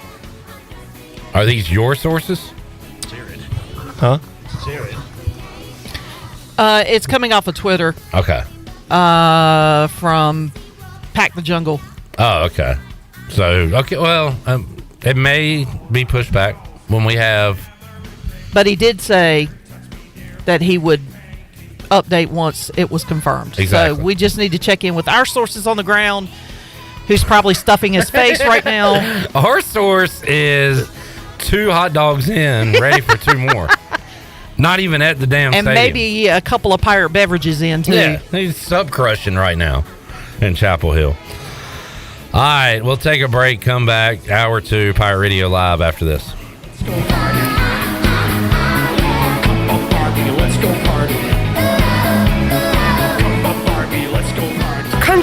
[SPEAKER 20] Are these your sources?
[SPEAKER 6] Huh?
[SPEAKER 15] It's coming off of Twitter.
[SPEAKER 20] Okay.
[SPEAKER 15] From Pack the Jungle.
[SPEAKER 20] Oh, okay. So, okay, well, it may be pushed back when we have...
[SPEAKER 15] But he did say that he would update once it was confirmed.
[SPEAKER 20] Exactly.
[SPEAKER 15] So we just need to check in with our sources on the ground, who's probably stuffing his face right now.
[SPEAKER 20] Our source is 2 hot dogs in, ready for 2 more. Not even at the damn
[SPEAKER 15] and
[SPEAKER 20] stadium.
[SPEAKER 15] maybe a couple of pirate beverages in, too.
[SPEAKER 20] Yeah, he's sub-crushing right now in Chapel Hill. All right, we'll take a break, come back, hour 2, Pirate Radio Live after this.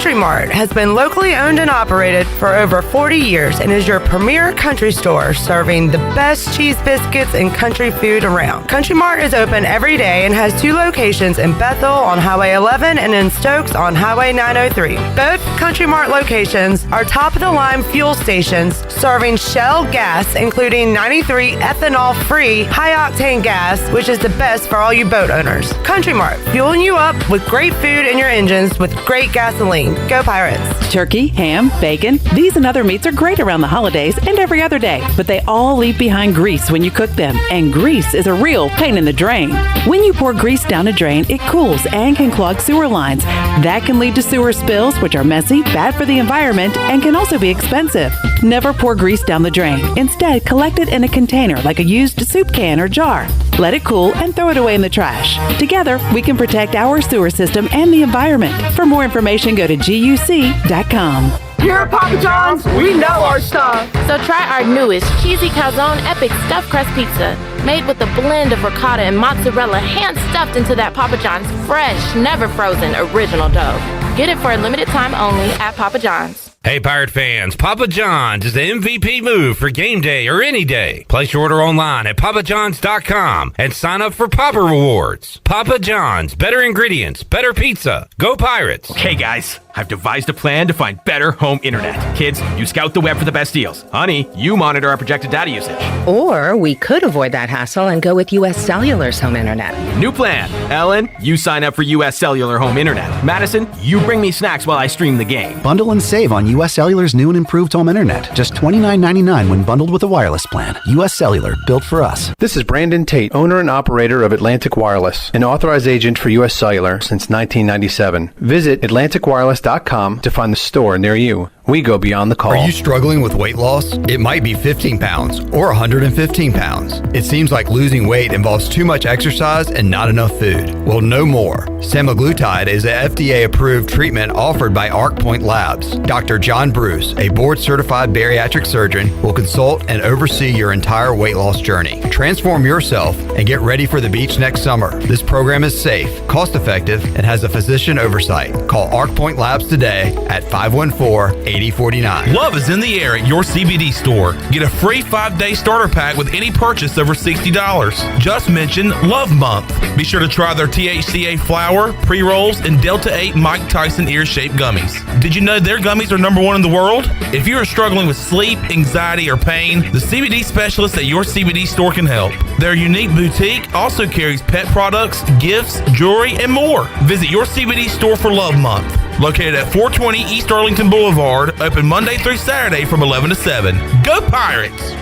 [SPEAKER 7] Country Mart has been locally owned and operated for over 40 years and is your premier country store serving the best cheese biscuits and country food around. Country Mart is open every day and has 2 locations in Bethel on Highway 11 and in Stokes on Highway 903. Both Country Mart locations are top-of-the-line fuel stations serving Shell gas, including 93 ethanol-free high-octane gas, which is the best for all you boat owners. Country Mart, fueling you up with great food in your engines with great gasoline. Go Pirates!
[SPEAKER 8] Turkey, ham, bacon, these and other meats are great around the holidays and every other day, but they all leave behind grease when you cook them, and grease is a real pain in the drain. When you pour grease down a drain, it cools and can clog sewer lines. That can lead to sewer spills, which are messy, bad for the environment, and can also be expensive. Never pour grease down the drain. Instead, collect it in a container like a used soup can or jar. Let it cool and throw it away in the trash. Together, we can protect our sewer system and the environment. For more information, go to guc.com.
[SPEAKER 13] Here at Papa John's, we know our stuff. So try our newest cheesy calzone epic stuffed crust pizza. Made with a blend of ricotta and mozzarella, hand stuffed into that Papa John's fresh, never frozen original dough. Get it for a limited time only at Papa John's.
[SPEAKER 20] Hey, Pirate fans, Papa John's is the MVP move for game day or any day. Place your order online at papajohns.com and sign up for Papa Rewards. Papa John's, better ingredients, better pizza. Go Pirates!
[SPEAKER 10] Okay, guys, I've devised a plan to find better home internet. Kids, you scout the web for the best deals. Honey, you monitor our projected data usage.
[SPEAKER 12] Or we could avoid that hassle and go with U.S. Cellular's home internet.
[SPEAKER 10] New plan. Ellen, you sign up for U.S. Cellular home internet. Madison, you bring me snacks while I stream the game.
[SPEAKER 21] Bundle and save on U.S. Cellular's new and improved home internet. Just $29.99 when bundled with a wireless plan. U.S. Cellular, built for us.
[SPEAKER 23] This is Brandon Tate, owner and operator of Atlantic Wireless, an authorized agent for U.S. Cellular since 1997. Visit AtlanticWireless.com to find the store near you. We go beyond the call.
[SPEAKER 24] Are you struggling with weight loss? It might be 15 pounds or 115 pounds. It seems like losing weight involves too much exercise and not enough food. Well, no more. Semaglutide is an FDA-approved treatment offered by ArcPoint Labs. Dr. John Bruce, a board-certified bariatric surgeon, will consult and oversee your entire weight loss journey. Transform yourself and get ready for the beach next summer. This program is safe, cost-effective, and has a physician oversight. Call ArcPoint Labs today at 514-8049.
[SPEAKER 2] Love is in the air at your CBD store. Get a free 5-day starter pack with any purchase over $60. Just mention Love Month. Be sure to try their THCA flower, pre-rolls, and Delta 8 Mike Tyson ear-shaped gummies. Did you know their gummies are #1 in the world? If you are struggling with sleep, anxiety, or pain, the CBD specialist at your CBD store can help. Their unique boutique also carries pet products, gifts, jewelry, and more. Visit your CBD store for Love Month. Located at 420 East Arlington Boulevard, open Monday through Saturday from 11 to 7. Go Pirates!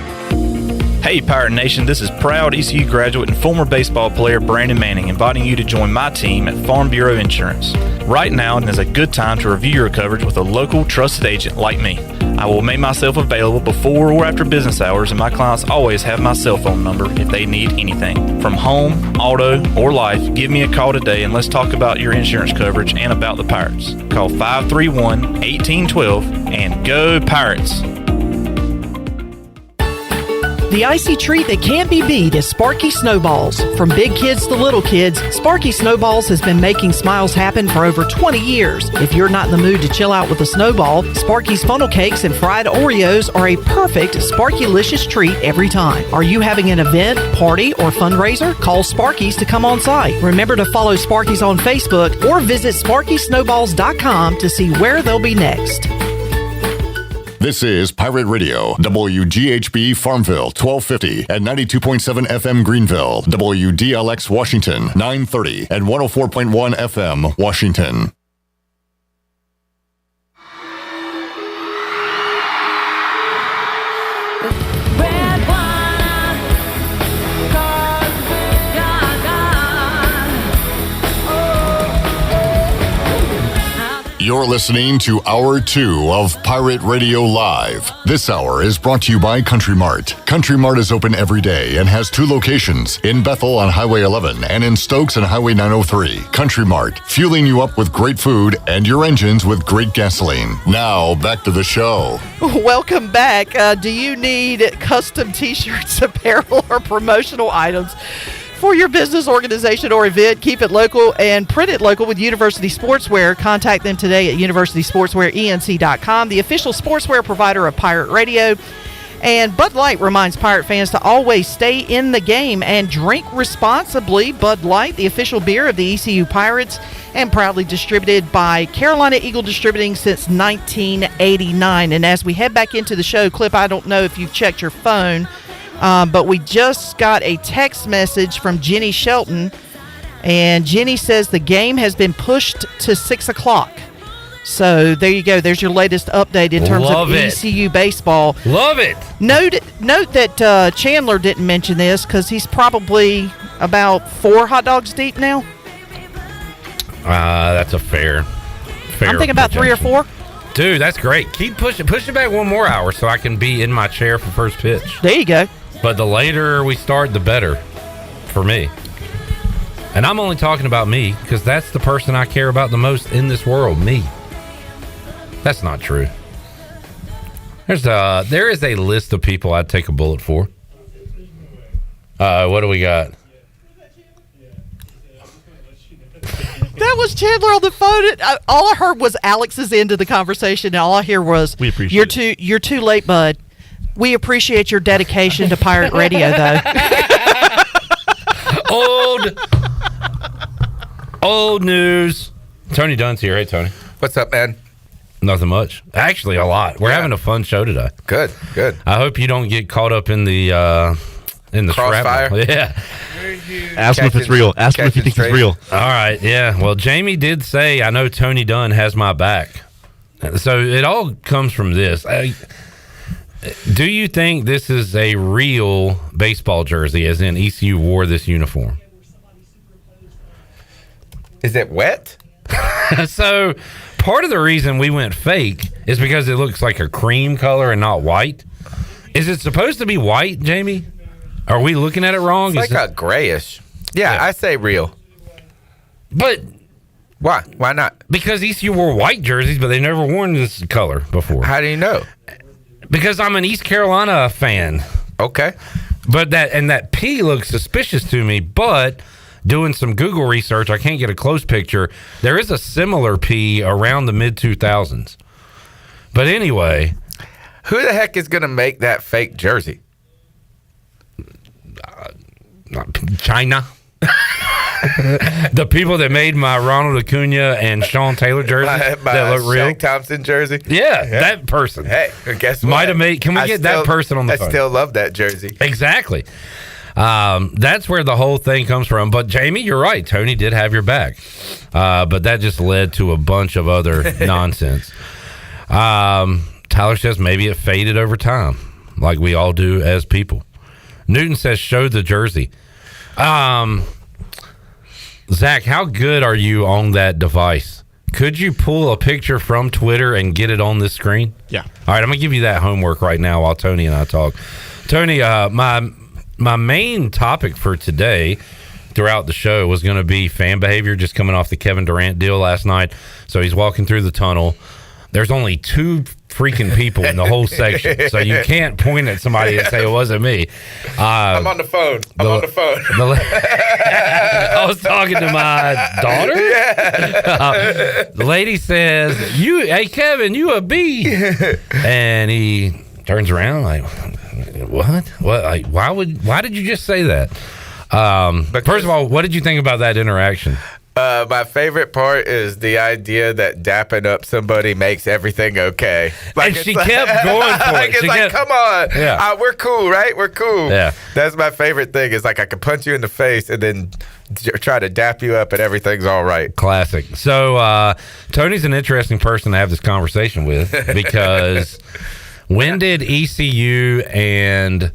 [SPEAKER 28] Hey Pirate Nation, this is proud ECU graduate and former baseball player Brandon Manning inviting you to join my team at Farm Bureau Insurance. Right now is a good time to review your coverage with a local trusted agent like me. I will make myself available before or after business hours, and my clients always have my cell phone number if they need anything. From home, auto, or life, give me a call today and let's talk about your insurance coverage and about the Pirates. Call 531-1812 and go Pirates!
[SPEAKER 15] The icy treat that can't be beat is Sparky Snowballs. From big kids to little kids, Sparky Snowballs has been making smiles happen for over 20 years. If you're not in the mood to chill out with a snowball, Sparky's funnel cakes and fried Oreos are a perfect Sparkylicious treat every time. Are you having an event, party, or fundraiser? Call Sparky's to come on site. Remember to follow Sparky's on Facebook or visit SparkySnowballs.com to see where they'll be next.
[SPEAKER 1] This is Pirate Radio, WGHB Farmville, 1250 and 92.7 FM Greenville, WDLX Washington, 930 and 104.1 FM Washington. You're listening to Hour 2 of Pirate Radio Live. This hour is brought to you by Country Mart. Country Mart is open every day and has 2 locations, in Bethel on Highway 11 and in Stokes on Highway 903. Country Mart, fueling you up with great food and your engines with great gasoline. Now, back to the show.
[SPEAKER 15] Welcome back. Do you need custom t-shirts, apparel, or promotional items For your business, organization, or event, keep it local and print it local with University Sportswear. Contact them today at universitysportswearenc.com, the official sportswear provider of Pirate Radio. And Bud Light reminds Pirate fans to always stay in the game and drink responsibly. Bud Light, the official beer of the ECU Pirates, and proudly distributed by Carolina Eagle Distributing since 1989. And as we head back into the show, Clip, I don't know if you've checked your phone, but we just got a text message from Jenny Shelton, and Jenny says the game has been pushed to 6 o'clock. So there you go. There's your latest update in terms of ECU baseball.
[SPEAKER 20] Love it.
[SPEAKER 15] Note that Chandler didn't mention this because he's probably about 4 hot dogs deep now.
[SPEAKER 20] That's a fair.
[SPEAKER 15] I'm thinking about 3 or 4.
[SPEAKER 20] Dude, that's great. Keep pushing. Push it back 1 more hour so I can be in my chair for first pitch.
[SPEAKER 15] There you go.
[SPEAKER 20] But the later we start, the better for me. And I'm only talking about me because that's the person I care about the most in this world, me. That's not true. There is a list of people I'd take a bullet for. What do we got?
[SPEAKER 15] That was Chandler on the phone. All I heard was Alex's end of the conversation, and all I hear was,
[SPEAKER 5] "We appreciate
[SPEAKER 15] you're too late, bud. We appreciate your dedication to Pirate Radio, though."
[SPEAKER 20] Old news. Tony Dunn's here. Hey, Tony.
[SPEAKER 3] What's up, man?
[SPEAKER 20] Nothing much. Actually, a lot. We're having a fun show today.
[SPEAKER 3] Good.
[SPEAKER 20] I hope you don't get caught up in the
[SPEAKER 3] crossfire.
[SPEAKER 20] Shrapnel. Yeah.
[SPEAKER 5] Ask him if it's real. Ask him if he thinks it's real.
[SPEAKER 20] All right. Yeah. Well, Jamie did say, I know Tony Dunn has my back. So it all comes from this. Do you think this is a real baseball jersey, as in ECU wore this uniform?
[SPEAKER 3] Is it wet?
[SPEAKER 20] So part of the reason we went fake is because it looks like a cream color and not white. Is it supposed to be white, Jamie? Are we looking at it wrong?
[SPEAKER 3] It's like a grayish. Yeah, I say real.
[SPEAKER 20] But
[SPEAKER 3] why? Why not?
[SPEAKER 20] Because ECU wore white jerseys, but they never worn this color before.
[SPEAKER 3] How do you know?
[SPEAKER 20] Because I'm an East Carolina fan.
[SPEAKER 3] Okay.
[SPEAKER 20] But that P looks suspicious to me, but doing some Google research, I can't get a close picture. There is a similar P around the mid-2000s. But anyway.
[SPEAKER 3] Who the heck is going to make that fake jersey?
[SPEAKER 20] China. The people that made my Ronald Acuna and Sean Taylor jersey that look real.
[SPEAKER 3] Shaq Thompson jersey?
[SPEAKER 20] Yeah, that person.
[SPEAKER 3] Hey, guess what?
[SPEAKER 20] Might have made. Can we get that person on the phone?
[SPEAKER 3] I still love that jersey.
[SPEAKER 20] Exactly. That's where the whole thing comes from. But Jamie, you're right. Tony did have your back. But that just led to a bunch of other nonsense. Tyler says maybe it faded over time, like we all do as people. Newton says show the jersey. Zach, how good are you on that device? Could you pull a picture from Twitter and get it on this screen?
[SPEAKER 5] Yeah.
[SPEAKER 20] All right, I'm going to give you that homework right now while Tony and I talk. Tony, my main topic for today throughout the show was going to be fan behavior, just coming off the Kevin Durant deal last night. So he's walking through the tunnel. There's only 2 freaking people in the whole section, so you can't point at somebody and say it wasn't me.
[SPEAKER 3] I'm on the phone. I
[SPEAKER 20] was talking to my daughter.
[SPEAKER 3] Yeah.
[SPEAKER 20] The lady says, hey, Kevin, you a B. And he turns around like, what? Like, why did you just say that? First of all, what did you think about that interaction?
[SPEAKER 3] My favorite part is the idea that dapping up somebody makes everything okay.
[SPEAKER 20] Like, and she kept going for
[SPEAKER 3] like,
[SPEAKER 20] it.
[SPEAKER 3] It's come on.
[SPEAKER 20] Yeah.
[SPEAKER 3] We're cool, right? We're cool.
[SPEAKER 20] Yeah.
[SPEAKER 3] That's my favorite thing is like I can punch you in the face and then try to dap you up and everything's all right.
[SPEAKER 20] Classic. So Tony's an interesting person to have this conversation with because when did ECU and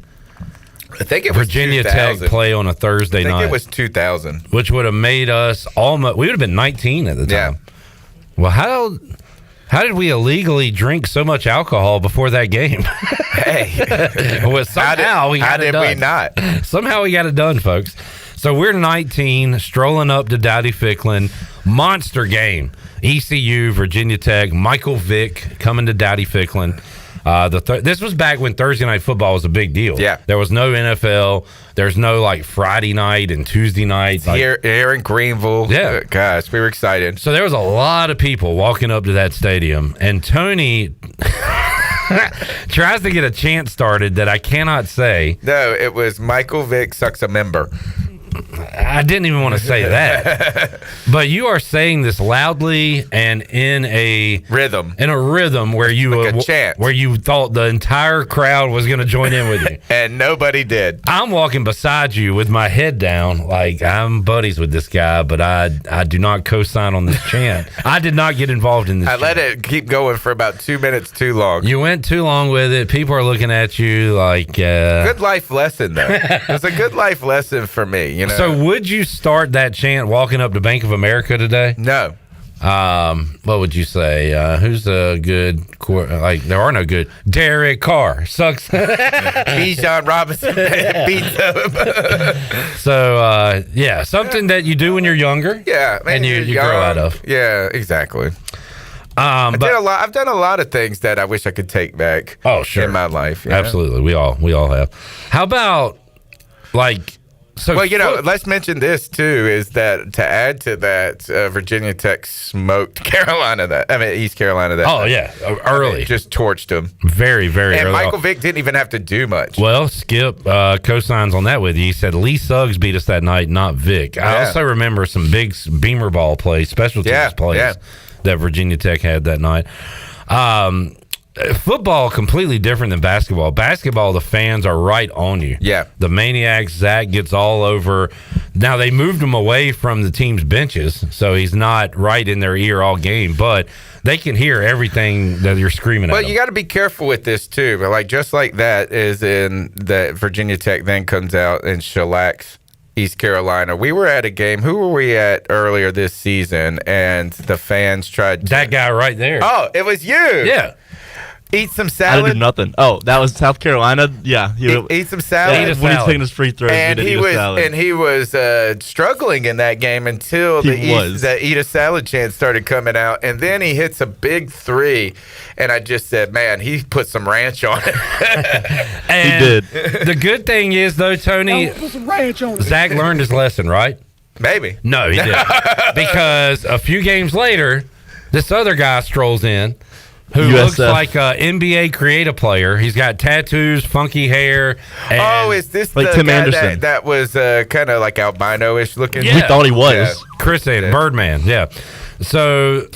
[SPEAKER 3] I think it was
[SPEAKER 20] Virginia
[SPEAKER 3] 2000.
[SPEAKER 20] Tech play on a Thursday night?
[SPEAKER 3] I think it was 2000.
[SPEAKER 20] Which would have made us almost... We would have been 19 at the time. Yeah. Well, how did we illegally drink so much alcohol before that game?
[SPEAKER 3] Hey.
[SPEAKER 20] Well, somehow we got it done.
[SPEAKER 3] How did we not?
[SPEAKER 20] Somehow we got it done, folks. So we're 19, strolling up to Dowdy Ficklin. Monster game. ECU, Virginia Tech, Michael Vick coming to Dowdy Ficklin. This was back when Thursday Night Football was a big deal.
[SPEAKER 3] Yeah.
[SPEAKER 20] There was no NFL. There's no like Friday night and Tuesday night. Like,
[SPEAKER 3] here in Greenville.
[SPEAKER 20] Yeah.
[SPEAKER 3] Gosh, we were excited.
[SPEAKER 20] So there was a lot of people walking up to that stadium, and Tony tries to get a chant started that I cannot say.
[SPEAKER 3] No, it was Michael Vick sucks a member.
[SPEAKER 20] I didn't even want to say that. But you are saying this loudly and in a
[SPEAKER 3] rhythm.
[SPEAKER 20] In a rhythm where you
[SPEAKER 3] like a chant.
[SPEAKER 20] Where you thought the entire crowd was going to join in with you.
[SPEAKER 3] And nobody did.
[SPEAKER 20] I'm walking beside you with my head down like I'm buddies with this guy, but I do not co-sign on this chant. I did not get involved in this chant.
[SPEAKER 3] Let it keep going for about 2 minutes too long.
[SPEAKER 20] You went too long with it. People are looking at you like
[SPEAKER 3] good life lesson though. It was a good life lesson for me, you know.
[SPEAKER 20] So would you start that chant walking up to Bank of America today?
[SPEAKER 3] No.
[SPEAKER 20] What would you say? Who's a good there are no good. Derek Carr sucks.
[SPEAKER 3] Bijan Robinson beats him.
[SPEAKER 20] So yeah, something that you do when you're younger.
[SPEAKER 3] Yeah,
[SPEAKER 20] and you grow out of.
[SPEAKER 3] Yeah, exactly. I've done a lot of things that I wish I could take back.
[SPEAKER 20] Oh, sure.
[SPEAKER 3] In my life.
[SPEAKER 20] Absolutely, we all have. How about like? So
[SPEAKER 3] well, let's mention this too. Is that to add to that, Virginia Tech smoked East Carolina. That
[SPEAKER 20] oh
[SPEAKER 3] night.
[SPEAKER 20] yeah, early,
[SPEAKER 3] just torched them.
[SPEAKER 20] Very, very
[SPEAKER 3] and
[SPEAKER 20] early.
[SPEAKER 3] Michael Vick didn't even have to do much.
[SPEAKER 20] Well, Skip co-signs on that with you. He said Lee Suggs beat us that night, not Vick. I also remember some big beamer ball plays, special teams plays that Virginia Tech had that night. Football completely different than basketball. Basketball, the fans are right on you.
[SPEAKER 3] Yeah.
[SPEAKER 20] The maniacs, Zach gets all over. Now, they moved him away from the team's benches, so he's not right in their ear all game, but they can hear everything that you're screaming at
[SPEAKER 3] Well,
[SPEAKER 20] them.
[SPEAKER 3] you got to be careful with this, too. But just like that is in that Virginia Tech then comes out and shellacks East Carolina. We were at a game. Who were we at earlier this season? And the fans tried.
[SPEAKER 20] That guy right there.
[SPEAKER 3] Oh, it was you.
[SPEAKER 20] Yeah.
[SPEAKER 3] Eat some
[SPEAKER 5] I
[SPEAKER 3] salad.
[SPEAKER 5] didn't do nothing. Oh, that was South Carolina. Yeah,
[SPEAKER 3] Eat some salad.
[SPEAKER 5] When he's taking his free throws,
[SPEAKER 3] and he was struggling in that game until the eat a salad chant started coming out, and then he hits a big three, and I just said, man, he put some ranch on it.
[SPEAKER 20] And
[SPEAKER 5] he did.
[SPEAKER 20] The good thing is, though, Tony,
[SPEAKER 9] Put some ranch on it.
[SPEAKER 20] Zach learned his lesson, right?
[SPEAKER 3] Maybe.
[SPEAKER 20] No, he didn't. Because a few games later, this other guy strolls in who looks like an NBA creative player. He's got tattoos, funky hair. And
[SPEAKER 3] is this
[SPEAKER 5] like
[SPEAKER 3] the
[SPEAKER 5] Tim
[SPEAKER 3] guy
[SPEAKER 5] Anderson.
[SPEAKER 3] that was kind of like albino-ish looking?
[SPEAKER 5] We thought he was.
[SPEAKER 3] Yeah.
[SPEAKER 20] Chris said Birdman, yeah. So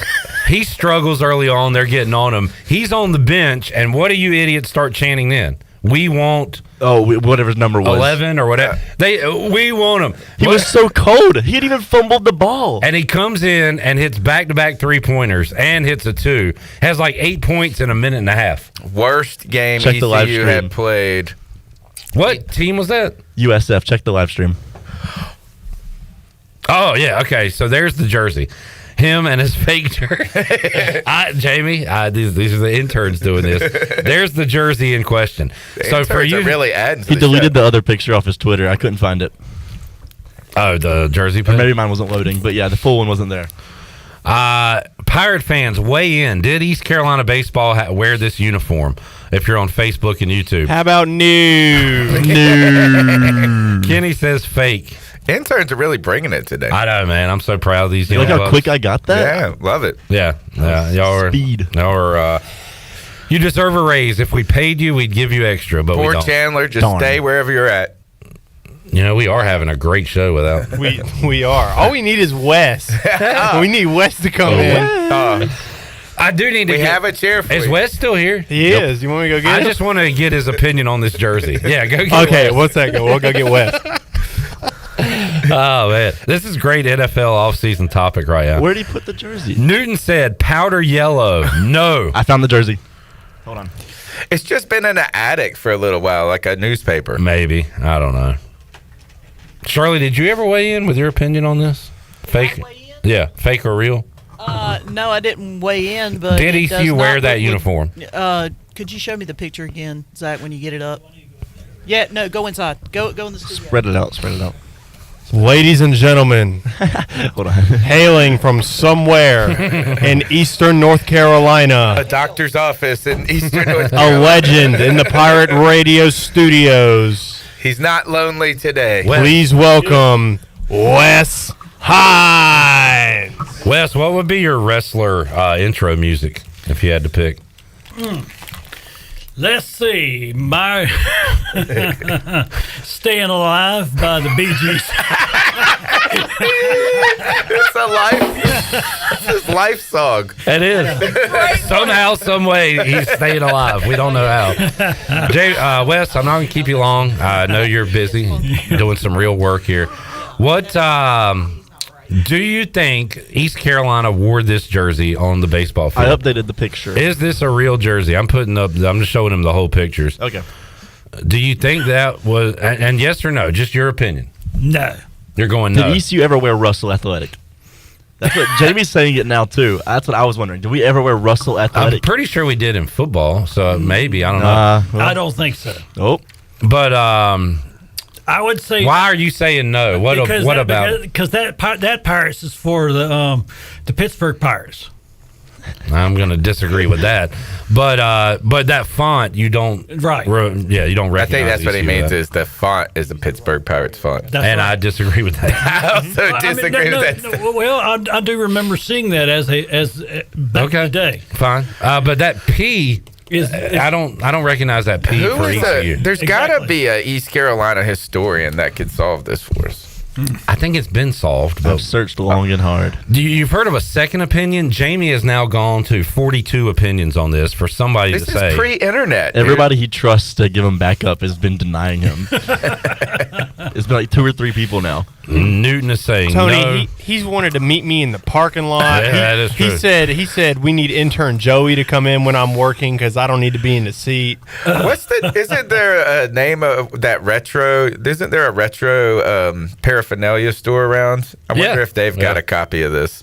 [SPEAKER 20] he struggles early on. They're getting on him. He's on the bench, and what do you idiots start chanting then? We want
[SPEAKER 5] whatever his number was,
[SPEAKER 20] 11 or whatever. We want him.
[SPEAKER 5] He was so cold. He had even fumbled the ball.
[SPEAKER 20] And he comes in and hits back-to-back 3-pointers and hits a 2. Has like 8 points in a minute and a half.
[SPEAKER 3] Worst game
[SPEAKER 5] Check the live
[SPEAKER 3] ECU
[SPEAKER 5] stream.
[SPEAKER 3] had played.
[SPEAKER 20] What team was that?
[SPEAKER 5] USF. Check the live stream.
[SPEAKER 20] Oh yeah. Okay. So there's the jersey. Him and his fake jersey. Jamie, these are the interns doing this. There's the jersey in question. So for you,
[SPEAKER 3] really adding to
[SPEAKER 5] He
[SPEAKER 3] the
[SPEAKER 5] deleted
[SPEAKER 3] show.
[SPEAKER 5] the other picture off his Twitter. I couldn't find it.
[SPEAKER 20] Oh, the jersey.
[SPEAKER 5] Or maybe mine wasn't loading, but yeah, the full one wasn't there.
[SPEAKER 20] Pirate fans, weigh in. Did East Carolina baseball wear this uniform? If you're on Facebook and YouTube,
[SPEAKER 6] How about new?
[SPEAKER 20] Kenny says fake.
[SPEAKER 3] Interns are really bringing it today.
[SPEAKER 20] I know, man. I'm so proud of these young
[SPEAKER 5] Look how
[SPEAKER 20] bucks.
[SPEAKER 5] quick I got that.
[SPEAKER 3] Yeah, love it.
[SPEAKER 20] Yeah. Y'all are
[SPEAKER 5] Speed.
[SPEAKER 20] Y'all are. You deserve a raise. If we paid you, we'd give you extra, but we
[SPEAKER 3] Poor
[SPEAKER 20] don't.
[SPEAKER 3] Chandler, just
[SPEAKER 5] Darn.
[SPEAKER 3] stay wherever you're at.
[SPEAKER 20] You know, we are having a great show without.
[SPEAKER 6] We are. All we need is Wes. We need Wes to come in.
[SPEAKER 20] I do need to.
[SPEAKER 3] We have a chair for
[SPEAKER 20] Is
[SPEAKER 3] you.
[SPEAKER 20] Wes still here?
[SPEAKER 6] He is. You want me to go get
[SPEAKER 20] I
[SPEAKER 6] him?
[SPEAKER 20] just want to get his opinion on this jersey. Yeah, go get
[SPEAKER 6] Okay,
[SPEAKER 20] Wes.
[SPEAKER 6] 1 second. We'll go get Wes.
[SPEAKER 20] Oh, man. This is great NFL offseason topic right now.
[SPEAKER 5] Where did he put the jersey?
[SPEAKER 20] Newton said powder yellow. No.
[SPEAKER 5] I found the jersey. Hold on.
[SPEAKER 3] It's just been in an attic for a little while, like a newspaper.
[SPEAKER 20] Maybe. I don't know. Shirley, did you ever weigh in with your opinion on this? Fake? Yeah, fake or real?
[SPEAKER 15] No, I didn't weigh in, but
[SPEAKER 20] Did
[SPEAKER 15] it does
[SPEAKER 20] ECU
[SPEAKER 15] not
[SPEAKER 20] wear
[SPEAKER 15] look
[SPEAKER 20] that
[SPEAKER 15] like-
[SPEAKER 20] uniform?
[SPEAKER 15] Could you show me the picture again, Zach, when you get it up? Yeah, no, go inside. Go in the studio.
[SPEAKER 5] Spread it out. Spread it out.
[SPEAKER 6] Ladies and gentlemen,
[SPEAKER 5] Hold on.
[SPEAKER 6] hailing from somewhere in eastern North Carolina,
[SPEAKER 3] A doctor's office in Eastern North
[SPEAKER 6] a
[SPEAKER 3] Carolina.
[SPEAKER 6] legend in the Pirate Radio studios,
[SPEAKER 3] He's not lonely today.
[SPEAKER 6] Please welcome Wes Hines.
[SPEAKER 20] Wes, what would be your wrestler intro music if you had to pick?
[SPEAKER 9] Let's see. My Staying Alive by the Bee Gees.
[SPEAKER 3] It's his life song.
[SPEAKER 20] It is. Somehow, some way, he's staying alive. We don't know how. Wes, I'm not going to keep you long. I know you're busy doing some real work here. What do you think East Carolina wore this jersey on the baseball field?
[SPEAKER 5] I updated the picture.
[SPEAKER 20] Is this a real jersey? I'm just showing him the whole pictures.
[SPEAKER 5] Okay.
[SPEAKER 20] Do you think that was, and yes or no, just your opinion?
[SPEAKER 9] No.
[SPEAKER 20] You're going no.
[SPEAKER 5] Did ECU ever wear Russell Athletic? That's what Jamie's saying it now too. That's what I was wondering. Did we ever wear Russell Athletic?
[SPEAKER 20] I'm pretty sure we did in football, so maybe, I don't know.
[SPEAKER 9] I don't think so.
[SPEAKER 5] Oh.
[SPEAKER 20] But
[SPEAKER 9] I would say.
[SPEAKER 20] Why are you saying no? What about?
[SPEAKER 9] Because that Pirates is for the Pittsburgh Pirates.
[SPEAKER 20] I'm going to disagree with that, but that font you don't
[SPEAKER 9] you don't
[SPEAKER 3] I
[SPEAKER 20] recognize.
[SPEAKER 3] think that's what he means is the font is the Pittsburgh Pirates font.
[SPEAKER 20] I disagree with that.
[SPEAKER 3] I also disagree with that.
[SPEAKER 9] Well, I do remember seeing that as back in the day.
[SPEAKER 20] Fine, but that P. I don't recognize that P for ECU.
[SPEAKER 3] There's got to be a East Carolina historian that could solve this for us.
[SPEAKER 20] I think it's been solved. But
[SPEAKER 5] I've searched long and hard.
[SPEAKER 20] You've heard of a second opinion? Jamie has now gone to 42 opinions on this for somebody to say.
[SPEAKER 3] This is pre-internet.
[SPEAKER 5] Everybody he trusts to give him backup has been denying him. It's been like 2 or 3 people now.
[SPEAKER 20] Newton is saying
[SPEAKER 6] Tony,
[SPEAKER 20] no.
[SPEAKER 6] he's wanted to meet me in the parking lot.
[SPEAKER 20] Yeah, that is true.
[SPEAKER 6] He said we need intern Joey to come in when I'm working because I don't need to be in the seat.
[SPEAKER 3] Isn't there a name of that retro? Isn't there a retro paraphernalia store around? I wonder if they've got a copy of this.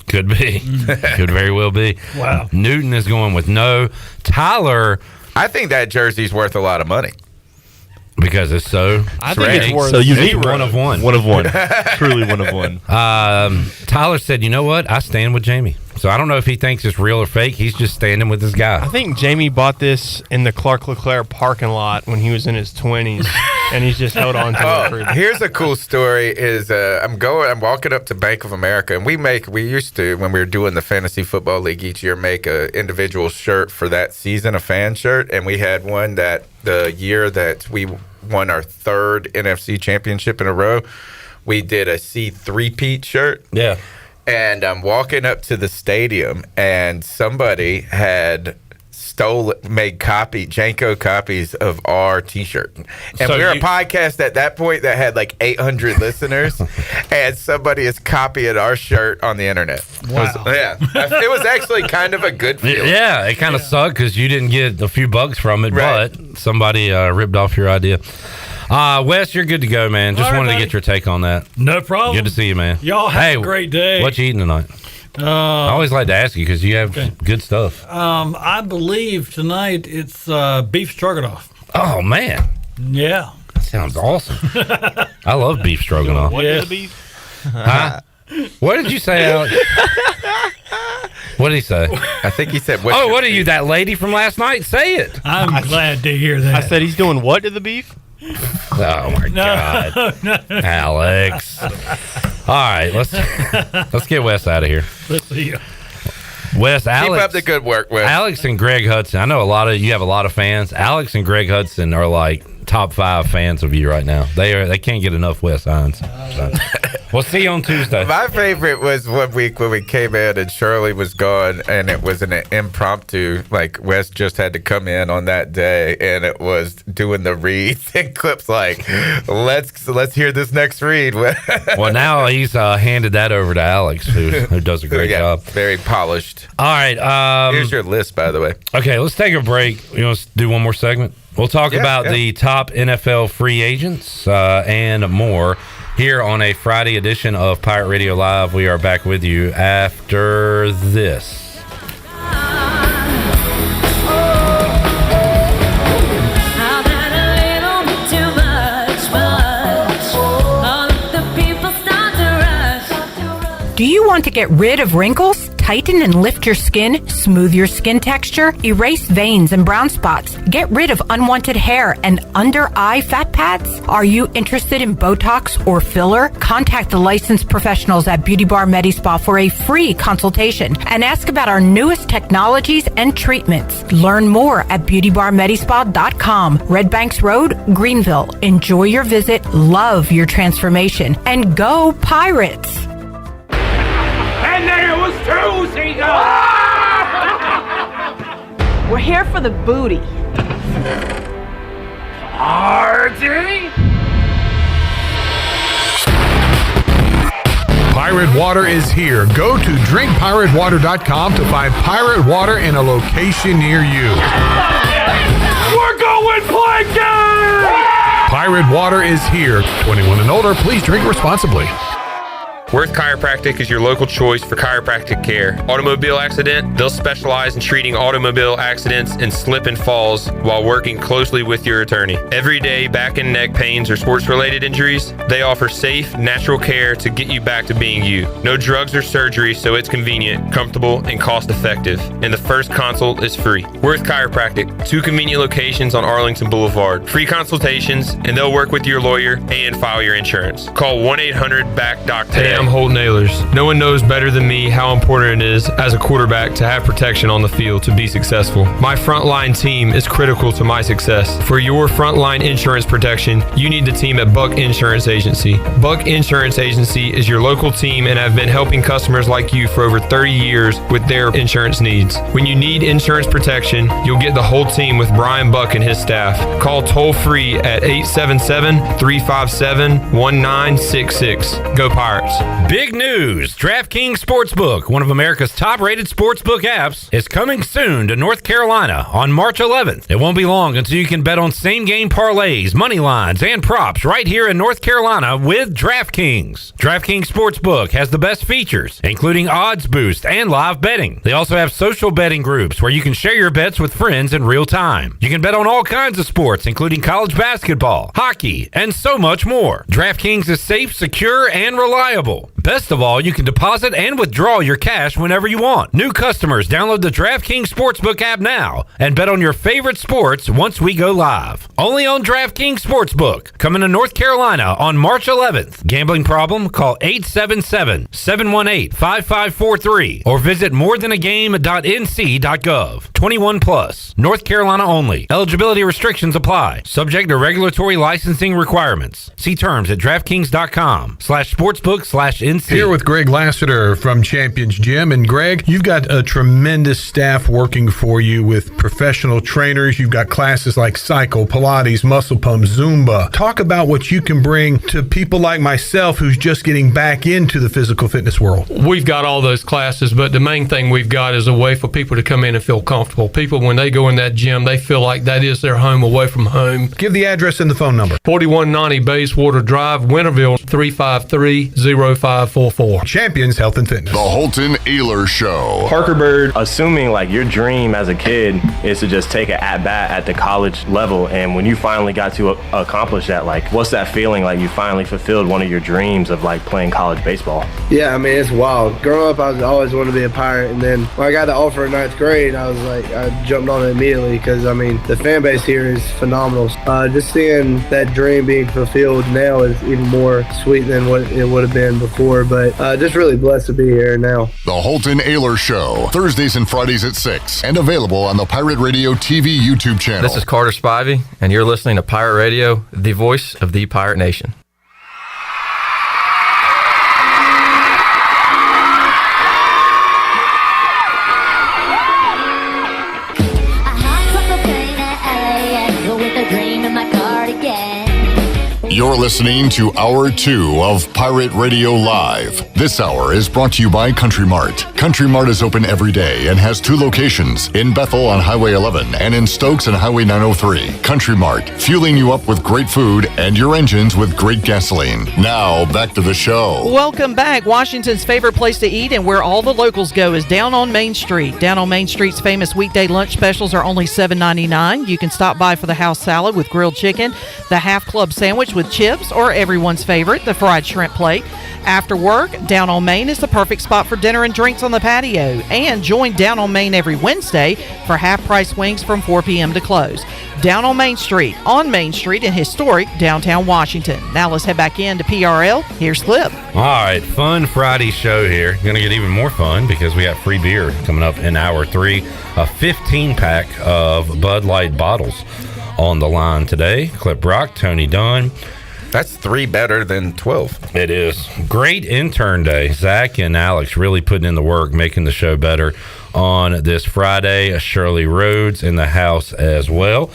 [SPEAKER 20] Could be. Could very well be.
[SPEAKER 9] Wow.
[SPEAKER 20] Newton is going with no. Tyler.
[SPEAKER 3] I think that jersey's worth a lot of money.
[SPEAKER 20] Because it's so
[SPEAKER 6] I think it's worth
[SPEAKER 5] so unique.
[SPEAKER 20] One of one.
[SPEAKER 5] One of one. Truly one of one.
[SPEAKER 20] Tyler said, you know what? I stand with Jamie. So I don't know if he thinks it's real or fake. He's just standing with his guy.
[SPEAKER 6] I think Jamie bought this in the Clark LeClaire parking lot when he was in his 20s, and he's just held on to it.
[SPEAKER 3] Here's a cool story. Is I'm walking up to Bank of America, and we used to, when we were doing the Fantasy Football League each year, make a individual shirt for that season, a fan shirt, and we had one that the year that we won our 3rd NFC championship in a row, we did a C3-peat shirt.
[SPEAKER 20] Yeah.
[SPEAKER 3] And I'm walking up to the stadium, and somebody had made Janko copies of our T-shirt. And
[SPEAKER 20] So
[SPEAKER 3] we were a podcast at that point that had like 800 listeners, and somebody is copying our shirt on the internet.
[SPEAKER 9] Wow.
[SPEAKER 3] It was actually kind of a good feeling.
[SPEAKER 20] Yeah, it kind of sucked because you didn't get a few bucks from it,
[SPEAKER 3] Right.
[SPEAKER 20] but somebody ripped off your idea. Wes, you're good to go, man. Just
[SPEAKER 9] All right,
[SPEAKER 20] wanted to
[SPEAKER 9] buddy.
[SPEAKER 20] get your take on that.
[SPEAKER 9] No problem.
[SPEAKER 20] Good to see you, man.
[SPEAKER 9] Y'all have a great day.
[SPEAKER 20] What you eating tonight? I always like to ask you because you have good stuff.
[SPEAKER 9] I believe tonight it's beef stroganoff.
[SPEAKER 20] Oh, man.
[SPEAKER 9] Yeah.
[SPEAKER 20] That sounds awesome. I love beef stroganoff.
[SPEAKER 9] What is
[SPEAKER 6] the beef?
[SPEAKER 20] Huh? What did you say, Alex? What did he say?
[SPEAKER 3] I think he said,
[SPEAKER 20] what are you, that lady from last night? Say it.
[SPEAKER 9] I'm glad to hear that.
[SPEAKER 6] I said he's doing what to the beef?
[SPEAKER 20] Oh, my God. Alex. All right, let's get Wes out of here.
[SPEAKER 9] Let's see.
[SPEAKER 20] Wes, Alex.
[SPEAKER 3] Keep up the good work, Wes.
[SPEAKER 20] Alex and Greg Hudson. I know you have a lot of fans. Alex and Greg Hudson are like top 5 fans of you right now. They can't get enough Wes Hines. So. We'll see you on Tuesday.
[SPEAKER 3] My favorite was one week when we came in and Shirley was gone, and it was an impromptu. Like Wes just had to come in on that day, and it was doing the reads and clips. Like, let's hear this next read.
[SPEAKER 20] Well, now he's handed that over to Alex, who does a great job.
[SPEAKER 3] Very polished.
[SPEAKER 20] All right.
[SPEAKER 3] Here's your list, by the way.
[SPEAKER 20] Okay, let's take a break. You want to do one more segment? We'll talk about the top NFL free agents and more here on a Friday edition of Pirate Radio Live. We are back with you after this.
[SPEAKER 11] Do you want to get rid of wrinkles, tighten and lift your skin, smooth your skin texture, erase veins and brown spots, get rid of unwanted hair and under-eye fat pads? Are you interested in Botox or filler? Contact the licensed professionals at Beauty Bar Medi-Spa for a free consultation and ask about our newest technologies and treatments. Learn more at beautybarmedispa.com. Red Banks Road, Greenville. Enjoy your visit, love your transformation, and go Pirates!
[SPEAKER 14] And then it was two seagulls!
[SPEAKER 16] We're here for the booty.
[SPEAKER 14] Party?
[SPEAKER 17] Pirate Water is here. Go to drinkpiratewater.com to find Pirate Water in a location near you.
[SPEAKER 14] We're going plankton!
[SPEAKER 17] Pirate Water is here. 21 and older, please drink responsibly.
[SPEAKER 19] Worth Chiropractic is your local choice for chiropractic care. Automobile accident, they'll specialize in treating automobile accidents and slip and falls while working closely with your attorney. Everyday back and neck pains or sports-related injuries, they offer safe, natural care to get you back to being you. No drugs or surgery, so it's convenient, comfortable, and cost-effective. And the first consult is free. Worth Chiropractic, 2 convenient locations on Arlington Boulevard. Free consultations, and they'll work with your lawyer and file your insurance. Call 1-800-BACK-DOC today. I'm Holton Ahlers. No one knows better than me how important it is as a quarterback to have protection on the field to be successful. My frontline team is critical to my success. For your frontline insurance protection, you need the team at Buck Insurance Agency. Buck Insurance Agency is your local team and have been helping customers like you for over 30 years with their insurance needs. When you need insurance protection, you'll get the whole team with Brian Buck and his staff. Call toll free at 877-357-1966. Go Pirates.
[SPEAKER 20] Big news! DraftKings Sportsbook, one of America's top-rated sportsbook apps, is coming soon to North Carolina on March 11th. It won't be long until you can bet on same-game parlays, money lines, and props right here in North Carolina with DraftKings. DraftKings Sportsbook has the best features, including odds boost and live betting. They also have social betting groups where you can share your bets with friends in real time. You can bet on all kinds of sports, including college basketball, hockey, and so much more. DraftKings is safe, secure, and reliable. Best of all, you can deposit and withdraw your cash whenever you want. New customers, download the DraftKings Sportsbook app now and bet on your favorite sports once we go live. Only on DraftKings Sportsbook, coming to North Carolina on March 11th. Gambling problem? Call 877-718-5543 or visit morethanagame.nc.gov. 21 plus. North Carolina only. Eligibility restrictions apply. Subject to regulatory licensing requirements. See terms at DraftKings.com/sportsbook/NC.
[SPEAKER 17] Here with Greg Lassiter from Champions Gym. And Greg, you've got a tremendous staff working for you with professional trainers. You've got classes like cycle, Pilates, muscle pump, Zumba. Talk about what you can bring to people like myself who's just getting back into the physical fitness world.
[SPEAKER 22] We've got all those classes, but the main thing we've got is a way for people to come in and feel comfortable. People, when they go in that gym, they feel like that is their home away from home.
[SPEAKER 17] Give the address and the phone number.
[SPEAKER 22] 4190 Bayswater Drive, Winterville, 353-0544.
[SPEAKER 17] Champions Health and Fitness.
[SPEAKER 1] The Holton Ahlers Show.
[SPEAKER 25] Parker Bird, assuming like your dream as a kid is to just take an at-bat at the college level, and when you finally got to accomplish that, like what's that feeling like you finally fulfilled one of your dreams of like playing college baseball?
[SPEAKER 26] Yeah, I mean, it's wild. Growing up, I always wanted to be a Pirate, and then when I got the offer in 9th grade, I was like, I jumped on it immediately because, I mean, the fan base here is phenomenal. Just seeing that dream being fulfilled now is even more sweet than what it would have been before, but just really blessed to be here now.
[SPEAKER 1] The Holton Ahlers Show, Thursdays and Fridays at 6, and available on the Pirate Radio TV YouTube channel.
[SPEAKER 29] This is Carter Spivey, and you're listening to Pirate Radio, the voice of the Pirate Nation.
[SPEAKER 1] You're listening to Hour 2 of Pirate Radio Live. This hour is brought to you by Country Mart. Country Mart is open every day and has 2 locations, in Bethel on Highway 11 and in Stokes on Highway 903. Country Mart, fueling you up with great food and your engines with great gasoline. Now, back to the show.
[SPEAKER 15] Welcome back. Washington's favorite place to eat and where all the locals go is down on Main Street. Down on Main Street's famous weekday lunch specials are only $7.99. You can stop by for the house salad with grilled chicken, the half club sandwich with grilled chips, or everyone's favorite, the fried shrimp plate. After work, Down on Main is the perfect spot for dinner and drinks on the patio. And join Down on Main every Wednesday for half-price wings from 4 p.m. to close. Down on Main Street in historic downtown Washington. Now let's head back in to PRL. Here's Clip.
[SPEAKER 20] All right, fun Friday show here. Going to get even more fun because we got free beer coming up in hour 3. A 15-pack of Bud Light bottles on the line today. Clip Brock, Tony Dunn.
[SPEAKER 3] That's 3 better than 12.
[SPEAKER 20] It is. Great intern day. Zach and Alex really putting in the work, making the show better on this Friday. Shirley Rhodes in the house as well.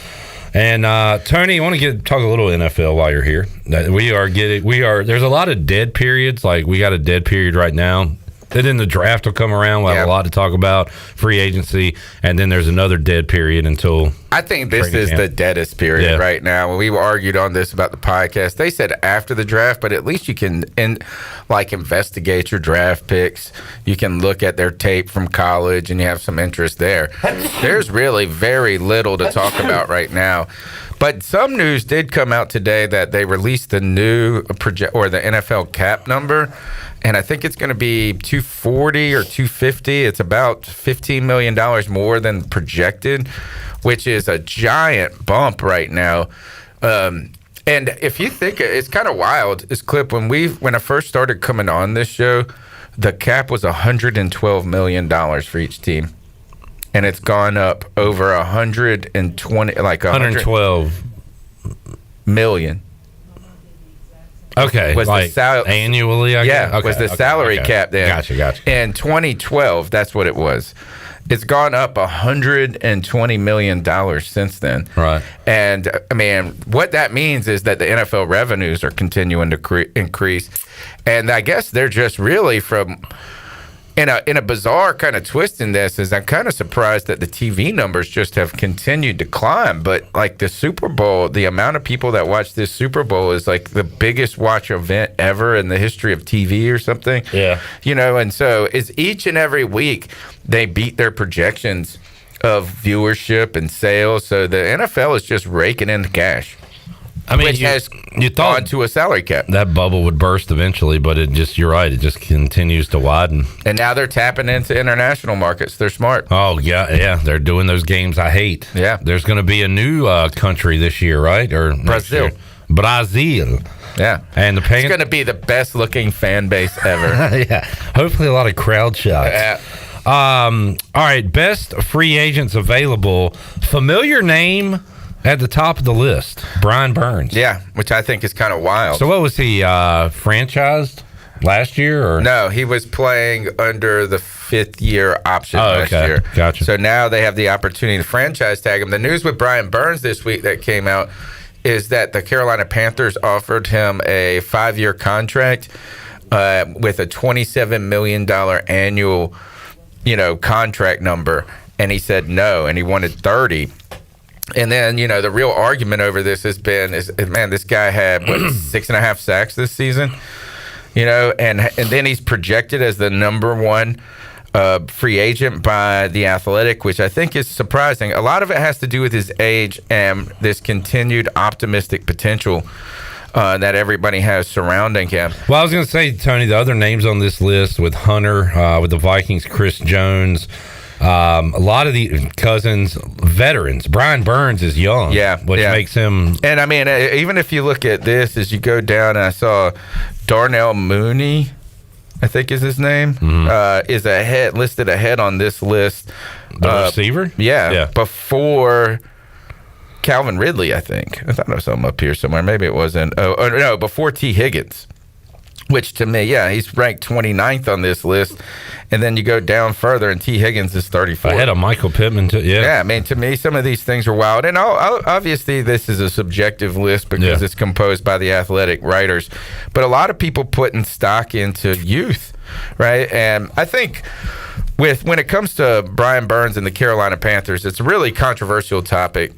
[SPEAKER 20] And Tony, I want to talk a little NFL while you're here. There's a lot of dead periods. Like we got a dead period right now. And then the draft will come around. We'll have a lot to talk about, free agency, and then there's another dead period until
[SPEAKER 3] I think this is the deadest period right now. When we argued on this about the podcast, they said after the draft, but at least you can investigate your draft picks. You can look at their tape from college, and you have some interest there. There's really very little to talk about right now. But some news did come out today that they released the new the NFL cap number, and I think it's going to be 240 or 250. It's about $15 million more than projected, which is a giant bump right now. And if you think it's kind of wild, this Clip, when I first started coming on this show, the cap was $112 million for each team. And it's gone up over 112 million.
[SPEAKER 20] Okay,
[SPEAKER 3] was
[SPEAKER 20] like annually?
[SPEAKER 3] Was the salary cap then?
[SPEAKER 20] Gotcha.
[SPEAKER 3] In 2012, that's what it was. It's gone up $120 million since then.
[SPEAKER 20] Right.
[SPEAKER 3] And I mean, what that means is that the NFL revenues are continuing to increase, and I guess they're just really in a bizarre kind of twist in this is I'm kind of surprised that the TV numbers just have continued to climb. But like the Super Bowl, the amount of people that watch this Super Bowl is like the biggest watch event ever in the history of TV or something.
[SPEAKER 20] Yeah.
[SPEAKER 3] And so it's each and every week they beat their projections of viewership and sales. So the NFL is just raking in the cash.
[SPEAKER 20] I mean,
[SPEAKER 3] which has gone to a salary cap.
[SPEAKER 20] That bubble would burst eventually, but you're right, it just continues to widen.
[SPEAKER 3] And now they're tapping into international markets. They're smart.
[SPEAKER 20] Oh, yeah. They're doing those games I hate.
[SPEAKER 3] Yeah.
[SPEAKER 20] There's going to be a new country this year, right? Or
[SPEAKER 3] Brazil.
[SPEAKER 20] Brazil.
[SPEAKER 3] Yeah.
[SPEAKER 20] And it's
[SPEAKER 3] going to be the best looking fan base ever.
[SPEAKER 20] Yeah. Hopefully a lot of crowd shots.
[SPEAKER 3] Yeah.
[SPEAKER 20] All right. Best free agents available. Familiar name at the top of the list, Brian Burns.
[SPEAKER 3] Yeah, which I think is kind of wild.
[SPEAKER 20] So what was he, franchised last year? Or
[SPEAKER 3] no, he was playing under the 5th-year option last year.
[SPEAKER 20] Gotcha.
[SPEAKER 3] So now they have the opportunity to franchise tag him. The news with Brian Burns this week that came out is that the Carolina Panthers offered him a 5-year contract with a $27 million annual, contract number, and he said no, and he wanted 30. And then, the real argument over this has been, this guy had 6.5 sacks this season, and then he's projected as the number 1 free agent by The Athletic, which I think is surprising. A lot of it has to do with his age and this continued optimistic potential that everybody has surrounding him.
[SPEAKER 20] Well, I was going to say, Tony, the other names on this list with Hunter, with the Vikings, Chris Jones, a lot of the Cousins, veterans. Brian Burns is young, which makes him.
[SPEAKER 3] And I mean, even if you look at this as you go down, and I saw Darnell Mooney, I think is his name, is listed ahead on this list.
[SPEAKER 20] The receiver,
[SPEAKER 3] before Calvin Ridley, I think. I thought I saw him up here somewhere. Maybe it wasn't. No, before T. Higgins. Which to me, he's ranked 29th on this list. And then you go down further, and T. Higgins is 34th.
[SPEAKER 20] Ahead of Michael Pittman, too.
[SPEAKER 3] Yeah, I mean, to me, some of these things are wild. And obviously, this is a subjective list because it's composed by the Athletic writers. But a lot of people putting stock into youth, right? And I think when it comes to Brian Burns and the Carolina Panthers, it's a really controversial topic.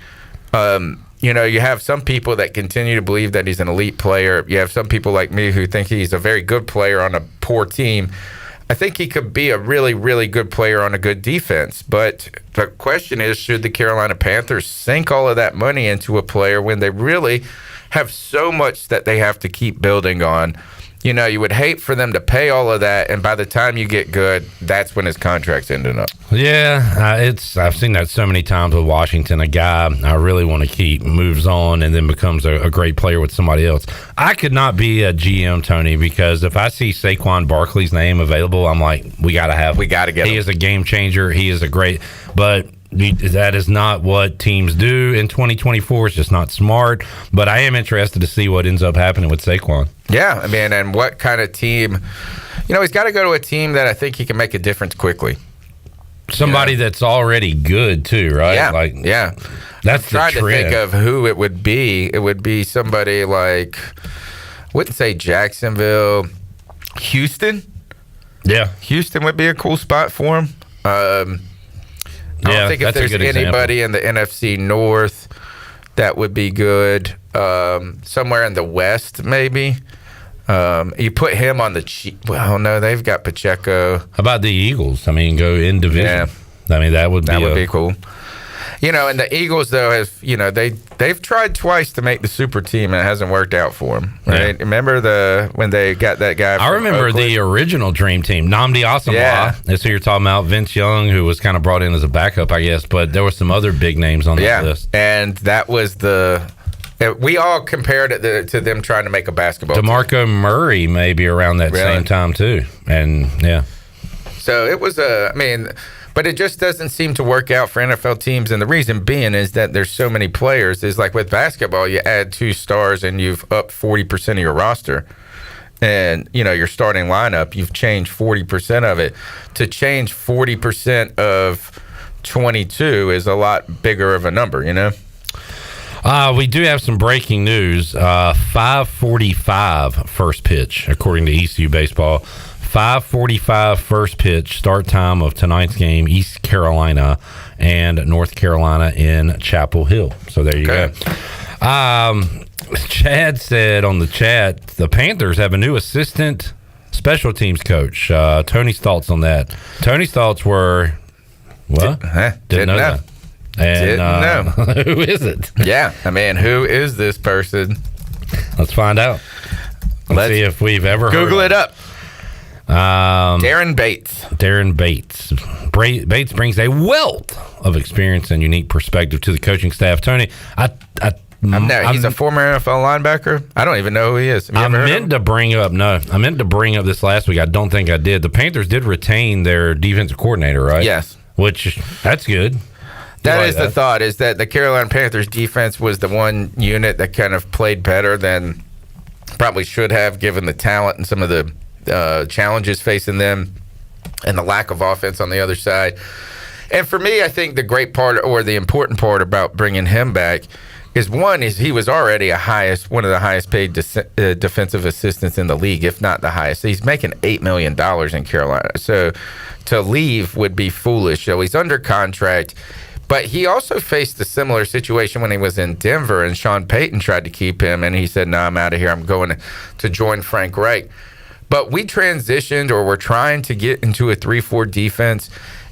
[SPEAKER 3] You have some people that continue to believe that he's an elite player. You have some people like me who think he's a very good player on a poor team. I think he could be a really, really good player on a good defense. But the question is, should the Carolina Panthers sink all of that money into a player when they really have so much that they have to keep building on? You know, you would hate for them to pay all of that, and by the time you get good, that's when his contract's ending up.
[SPEAKER 20] Yeah, I've seen that so many times with Washington. A guy I really want to keep moves on and then becomes a great player with somebody else. I could not be a GM, Tony, because if I see Saquon Barkley's name available, I'm like, we got to get him. He is a game changer. He is a great, but that is not what teams do in 2024. It's just not smart. But I am interested to see what ends up happening with Saquon.
[SPEAKER 3] Yeah, I mean, and what kind of team? You know, he's got to go to a team that I think he can make a difference quickly.
[SPEAKER 20] Somebody that's already good too, right?
[SPEAKER 3] Yeah,
[SPEAKER 20] That's
[SPEAKER 3] I'm trying
[SPEAKER 20] the
[SPEAKER 3] to think
[SPEAKER 20] trend.
[SPEAKER 3] of who it would be. It would be somebody like, I wouldn't say Jacksonville, Houston.
[SPEAKER 20] Yeah,
[SPEAKER 3] Houston would be a cool spot for him. I don't think if there's anybody in the NFC North that would be good. Somewhere in the West, maybe. You put him on the cheap. Well, no, they've got Pacheco.
[SPEAKER 20] How about the Eagles? I mean, go in division.
[SPEAKER 3] Yeah.
[SPEAKER 20] I mean, that would
[SPEAKER 3] be cool. You know, and the Eagles, though, they've tried twice to make the super team, and it hasn't worked out for them. Right? Yeah. Remember when they got that guy?
[SPEAKER 20] I remember
[SPEAKER 3] Oakland?
[SPEAKER 20] the original dream team, Nnamdi Asomugha.
[SPEAKER 3] Yeah.
[SPEAKER 20] That's who you're talking about. Vince Young, who was kind of brought in as a backup, I guess. But there were some other big names on that list.
[SPEAKER 3] And that was we all compared it to them trying to make a basketball
[SPEAKER 20] DeMarco
[SPEAKER 3] team.
[SPEAKER 20] Murray maybe around that same time, too. And, yeah.
[SPEAKER 3] So it was but it just doesn't seem to work out for NFL teams. And the reason being is that there's so many players. Is like with basketball, you add 2 stars and you've upped 40% of your roster. And, you know, your starting lineup, you've changed 40% of it. To change 40% of 22 is a lot bigger of a number, you know?
[SPEAKER 20] We do have some breaking news. 5:45 first pitch, according to ECU Baseball. 5:45 first pitch, start time of tonight's game, East Carolina and North Carolina in Chapel Hill. So there you go. Chad said on the chat, the Panthers have a new assistant special teams coach. Tony's thoughts on that. Tony's thoughts were, what? Didn't know that. And
[SPEAKER 3] Didn't know.
[SPEAKER 20] Who is it?
[SPEAKER 3] Yeah, I mean, who is this person?
[SPEAKER 20] Let's find out. Let's see if we've ever
[SPEAKER 3] Google
[SPEAKER 20] heard
[SPEAKER 3] it up. Darren Bates.
[SPEAKER 20] Darren Bates. Bates brings a wealth of experience and unique perspective to the coaching staff. Tony,
[SPEAKER 3] he's a former NFL linebacker. I don't even know who he is.
[SPEAKER 20] I meant to bring up this last week. I don't think I did. The Panthers did retain their defensive coordinator, right?
[SPEAKER 3] Yes.
[SPEAKER 20] Which, that's good.
[SPEAKER 3] That is the thought, is that the Carolina Panthers defense was the one unit that kind of played better than probably should have, given the talent and some of the challenges facing them and the lack of offense on the other side. And for me, I think the great part, or the important part about bringing him back is he was already one of the highest paid defensive assistants in the league, if not the highest. He's making $8 million in Carolina. So to leave would be foolish. So he's under contract. But he also faced a similar situation when he was in Denver, and Sean Payton tried to keep him, and he said, no, I'm out of here. I'm going to join Frank Reich. But we transitioned, or we're trying to get into a 3-4 defense.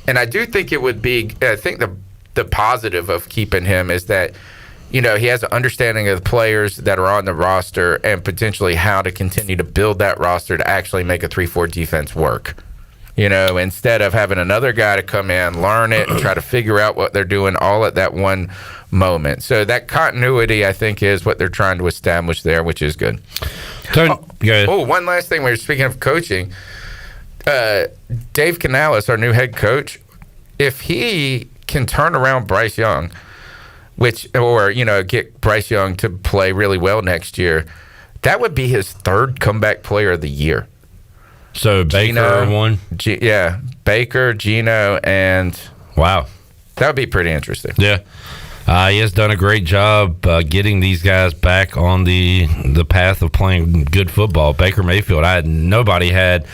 [SPEAKER 3] And I do think it would be, I think the positive of keeping him is that, you know, he has an understanding of the players that are on the roster and potentially how to continue to build that roster to actually make a 3-4 defense work. You know, instead of having another guy to come in, learn it, and try to figure out what they're doing all at that one moment. So that continuity, I think, is what they're trying to establish there, which is good. One last thing. We were speaking of coaching. Dave Canales, our new head coach, if he can turn around Bryce Young, get Bryce Young to play really well next year, that would be his 3rd comeback player of the year.
[SPEAKER 20] So Baker won?
[SPEAKER 3] Baker, Geno, and...
[SPEAKER 20] Wow.
[SPEAKER 3] That would be pretty interesting.
[SPEAKER 20] Yeah. He has done a great job getting these guys back on the path of playing good football. Baker Mayfield, nobody had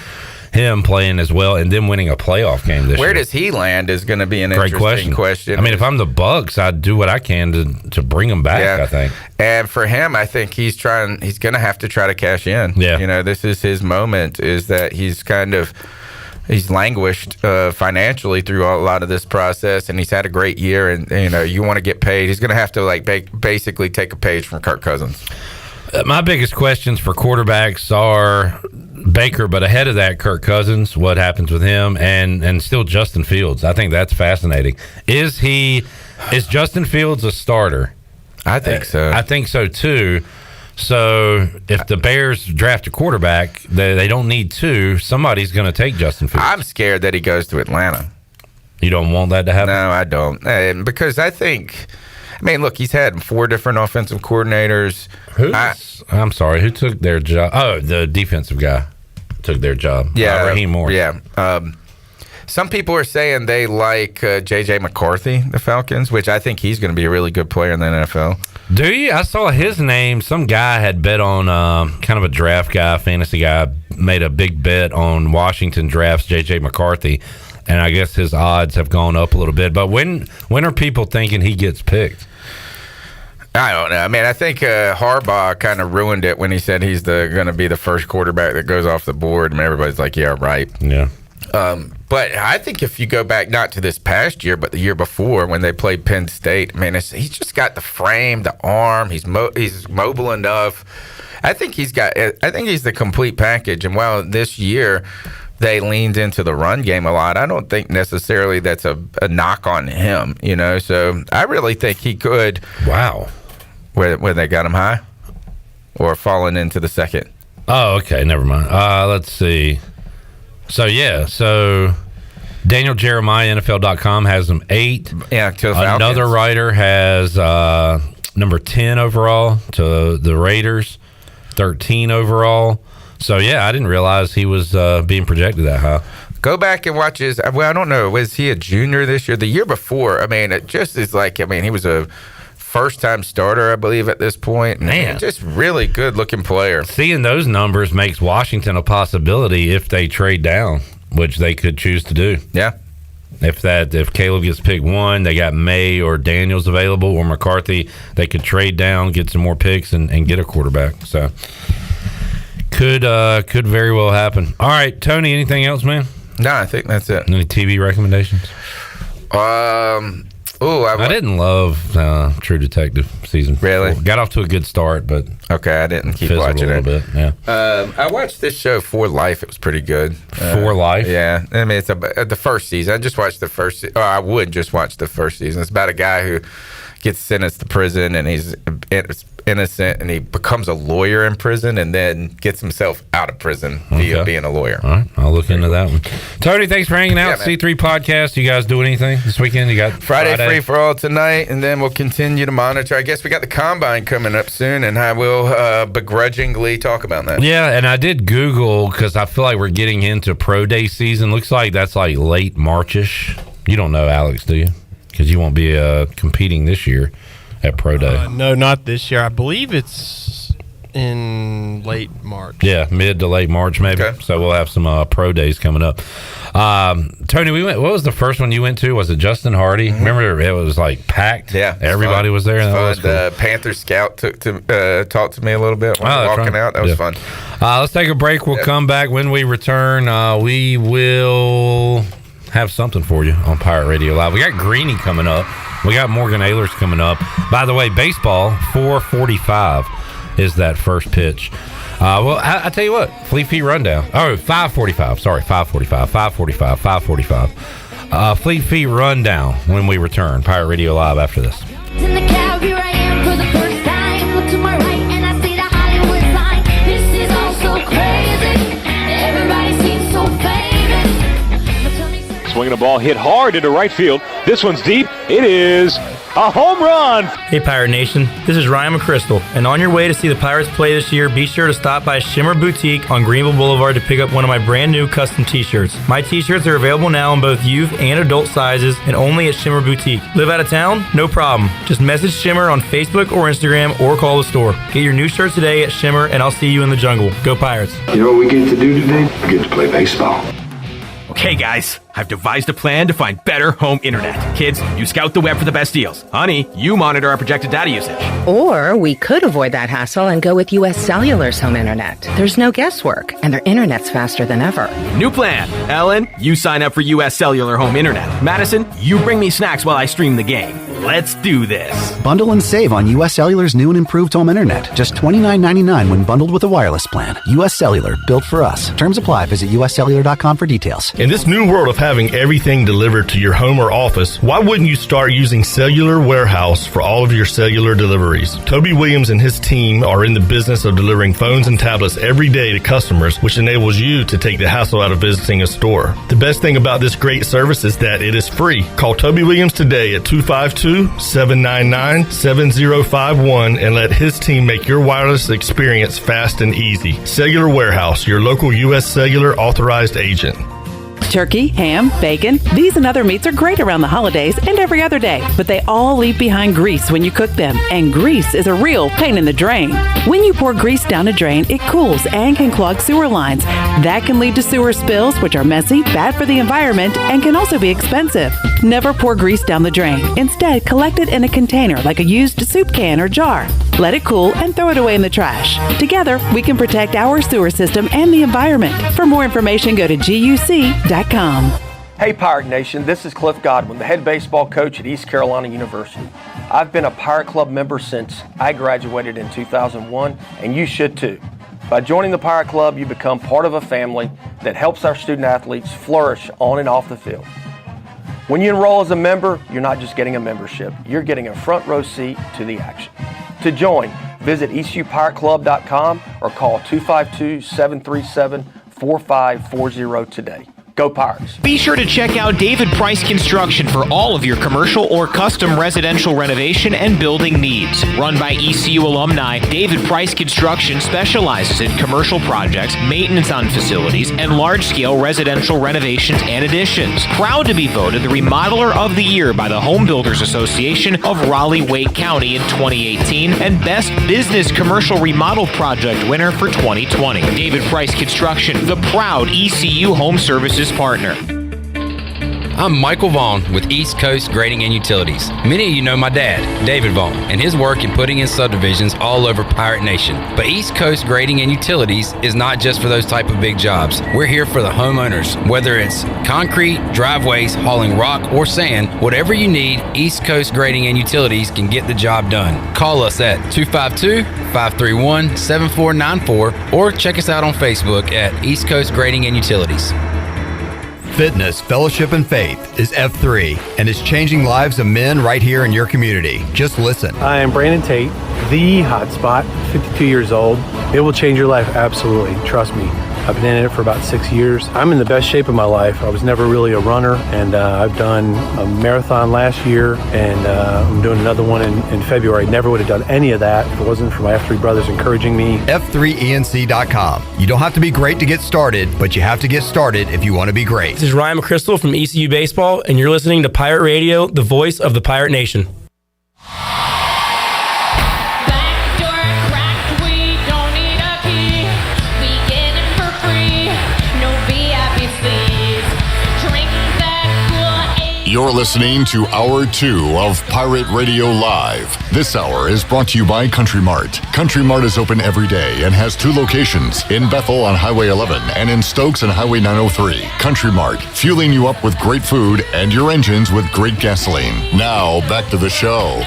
[SPEAKER 20] him playing as well and then winning a playoff game this year.
[SPEAKER 3] Where does he land is going to be an interesting question.
[SPEAKER 20] I mean, if I'm the Bucs, I'd do what I can to bring him back, I think.
[SPEAKER 3] And for him, I think he's going to have to try to cash in.
[SPEAKER 20] Yeah.
[SPEAKER 3] You know, this is his moment, is that he's kind of he's languished financially through a lot of this process, and he's had a great year. And you want to get paid, he's going to have to basically take a page from Kirk Cousins.
[SPEAKER 20] My biggest questions for quarterbacks are Baker, but ahead of that, Kirk Cousins. What happens with him, and still Justin Fields? I think that's fascinating. Is Justin Fields a starter?
[SPEAKER 3] I think so.
[SPEAKER 20] I think so too. So if the Bears draft a quarterback, they don't need two. Somebody's going to take Justin Fields.
[SPEAKER 3] I'm scared that he goes to Atlanta.
[SPEAKER 20] You don't want that to happen?
[SPEAKER 3] No, I don't. Because I think, look, he's had 4 different offensive coordinators.
[SPEAKER 20] I'm sorry, who took their job? Oh, the defensive guy took their job.
[SPEAKER 3] Yeah,
[SPEAKER 20] Raheem Morris.
[SPEAKER 3] Yeah. Some people are saying they like J.J. McCarthy, the Falcons, which I think he's going to be a really good player in the NFL.
[SPEAKER 20] Do you? I saw his name. Some guy had bet on kind of a draft guy, fantasy guy, made a big bet on Washington drafts J.J. McCarthy, and I guess his odds have gone up a little bit. But when are people thinking he gets picked?
[SPEAKER 3] I don't know. I think Harbaugh kind of ruined it when he said he's going to be the first quarterback that goes off the board, and everybody's like, yeah, right.
[SPEAKER 20] Yeah.
[SPEAKER 3] But I think if you go back, not to this past year, but the year before when they played Penn State, he's just got the frame, the arm. He's mobile enough. I think he's the complete package. And while this year they leaned into the run game a lot, I don't think necessarily that's a knock on him. So I really think he could.
[SPEAKER 20] Wow.
[SPEAKER 3] Where they got him high, or falling into the second.
[SPEAKER 20] Oh, okay. Never mind. Let's see. So Daniel Jeremiah, NFL.com, has them 8.
[SPEAKER 3] Yeah, to the Falcons.
[SPEAKER 20] Another writer has number 10 overall to the Raiders, 13 overall. So, yeah, I didn't realize he was being projected that high.
[SPEAKER 3] Go back and watch his. Well, I don't know. Was he a junior this year? The year before, it just is like, he was a first-time starter, I believe, at this point.
[SPEAKER 20] Man.
[SPEAKER 3] Just really good-looking player.
[SPEAKER 20] Seeing those numbers makes Washington a possibility if they trade down, which they could choose to do.
[SPEAKER 3] Yeah.
[SPEAKER 20] If Caleb gets picked 1, they got May or Daniels available, or McCarthy, they could trade down, get some more picks, and get a quarterback. So could very well happen. All right, Tony, anything else, man?
[SPEAKER 3] No, I think that's it.
[SPEAKER 20] Any TV recommendations? I didn't love True Detective season 4.
[SPEAKER 3] Really?
[SPEAKER 20] Got off to a good start, but
[SPEAKER 3] okay, I didn't keep watching it.
[SPEAKER 20] Bit, yeah.
[SPEAKER 3] I watched this show For Life. It was pretty good.
[SPEAKER 20] For Life?
[SPEAKER 3] Yeah. It's the first season. I just watched the first. I would just watch the first season. It's about a guy who gets sentenced to prison, and he's innocent, and he becomes a lawyer in prison, and then gets himself out of prison via being a lawyer.
[SPEAKER 20] All right, I'll look into that one. Tony, thanks for hanging out. C3 Podcast. You guys do anything this weekend? You got
[SPEAKER 3] Friday free for all tonight, and then we'll continue to monitor. I guess we got the Combine coming up soon, and I will begrudgingly talk about that.
[SPEAKER 20] Yeah, and I did Google because I feel like we're getting into Pro Day season. Looks like that's like late March-ish. You don't know, Alex, do you? Because you won't be competing this year at Pro Day.
[SPEAKER 6] No, not this year. I believe it's in late March.
[SPEAKER 20] Yeah, mid to late March maybe. Okay. So we'll have some Pro Days coming up. Tony, what was the first one you went to? Was it Justin Hardy? Mm-hmm. Remember, it was like packed.
[SPEAKER 3] Yeah,
[SPEAKER 20] everybody was there.
[SPEAKER 3] That
[SPEAKER 20] was
[SPEAKER 3] cool. The Panther Scout talked to me a little bit when walking out. That was fun.
[SPEAKER 20] Let's take a break. We'll come back. When we return, we will have something for you on Pirate Radio Live. We got Greeny coming up. We got Morgan Ahlers coming up. By the way, baseball, 4:45 is that first pitch. Well, I tell you what, Fleet Feet Rundown. Oh, 5:45. Sorry, 5:45. Fleet Feet Rundown when we return. Pirate Radio Live after this.
[SPEAKER 4] In the cab, here I am for the first time. Look to my right and I see the Hollywood sign. This is all so crazy. Everybody seems so famous.
[SPEAKER 14] Swinging a ball hit hard into right field. This one's deep. It is a home run.
[SPEAKER 7] Hey, Pirate Nation. This is Ryan McChrystal. And on your way to see the Pirates play this year, be sure to stop by Shimmer Boutique on Greenville Boulevard to pick up one of my brand new custom t-shirts. My t-shirts are available now in both youth and adult sizes and only at Shimmer Boutique. Live out of town? No problem. Just message Shimmer on Facebook or Instagram or call the store. Get your new shirts today at Shimmer and I'll see you in the jungle. Go Pirates.
[SPEAKER 8] You know what we get to do today? We get to play baseball. Okay, guys, I've devised a plan to find better home internet. Kids, you scout the web for the best deals. Honey, you monitor our projected data usage.
[SPEAKER 10] Or we could avoid that hassle and go with U.S. Cellular's home internet. There's no guesswork, and their internet's faster than ever.
[SPEAKER 8] New plan. Ellen, you sign up for U.S. Cellular home internet. Madison, you bring me snacks while I stream the game. Let's do this.
[SPEAKER 12] Bundle and save on U.S. Cellular's new and improved home internet. Just $29.99 when bundled with a wireless plan. U.S. Cellular, built for us. Terms apply. Visit uscellular.com for details.
[SPEAKER 13] In this new world of having everything delivered to your home or office, why wouldn't you start using Cellular Warehouse for all of your cellular deliveries? Toby Williams and his team are in the business of delivering phones and tablets every day to customers, which enables you to take the hassle out of visiting a store. The best thing about this great service is that it is free. Call Toby Williams today at 252-799-7051 and let his team make your wireless experience fast and easy. Cellular Warehouse, your local U.S. Cellular authorized agent.
[SPEAKER 18] Turkey, ham, bacon, these and other meats are great around the holidays and every other day, but they all leave behind grease when you cook them, and grease is a real pain in the drain. When you pour grease down a drain, it cools and can clog sewer lines. That can lead to sewer spills, which are messy, bad for the environment, and can also be expensive. Never pour grease down the drain. Instead, collect it in a container like a used soup can or jar. Let it cool and throw it away in the trash. Together, we can protect our sewer system and the environment. For more information, go to GUC.com.
[SPEAKER 21] Hey Pirate Nation, this is Cliff Godwin, the head baseball coach at East Carolina University. I've been a Pirate Club member since I graduated in 2001, and you should too. By joining the Pirate Club, you become part of a family that helps our student athletes flourish on and off the field. When you enroll as a member, you're not just getting a membership, you're getting a front row seat to the action. To join, visit ECUPirateClub.com or call 252-737-4540 today. Go Pirates.
[SPEAKER 23] Be sure to check out David Price Construction for all of your commercial or custom residential renovation and building needs. Run by ECU alumni, David Price Construction specializes in commercial projects, maintenance on facilities, and large-scale residential renovations and additions. Proud to be voted the Remodeler of the Year by the Home Builders Association of Raleigh-Wake County in 2018 and Best Business Commercial Remodel Project winner for 2020. David Price Construction, the proud ECU Home Services partner.
[SPEAKER 24] I'm Michael Vaughn with East Coast Grading and Utilities. Many of you know my dad, David Vaughn, and his work in putting in subdivisions all over Pirate Nation. But East Coast Grading and Utilities is not just for those type of big jobs. We're here for the homeowners. Whether it's concrete, driveways, hauling rock, or sand, whatever you need, East Coast Grading and Utilities can get the job done. Call us at 252-531-7494 or check us out on Facebook at East Coast Grading and Utilities.
[SPEAKER 27] Fitness, fellowship, and faith is F3 and is changing lives of men right here in your community. Just listen.
[SPEAKER 30] I am Brandon Tate, the hot spot, 52 years old. It will change your life, absolutely. Trust me. I've been in it for about 6 years. I'm in the best shape of my life. I was never really a runner, and I've done a marathon last year, and I'm doing another one in February. Never would have done any of that if it wasn't for my F3 brothers encouraging me.
[SPEAKER 27] F3ENC.com. You don't have to be great to get started, but you have to get started if you want to be great.
[SPEAKER 7] This is Ryan McChrystal from ECU Baseball, and you're listening to Pirate Radio, the voice of the Pirate Nation.
[SPEAKER 1] You're listening to Hour 2 of Pirate Radio Live. This hour is brought to you by Country Mart. Country Mart is open every day and has 2 locations, in Bethel on Highway 11 and in Stokes on Highway 903. Country Mart, fueling you up with great food and your engines with great gasoline. Now, back to the show.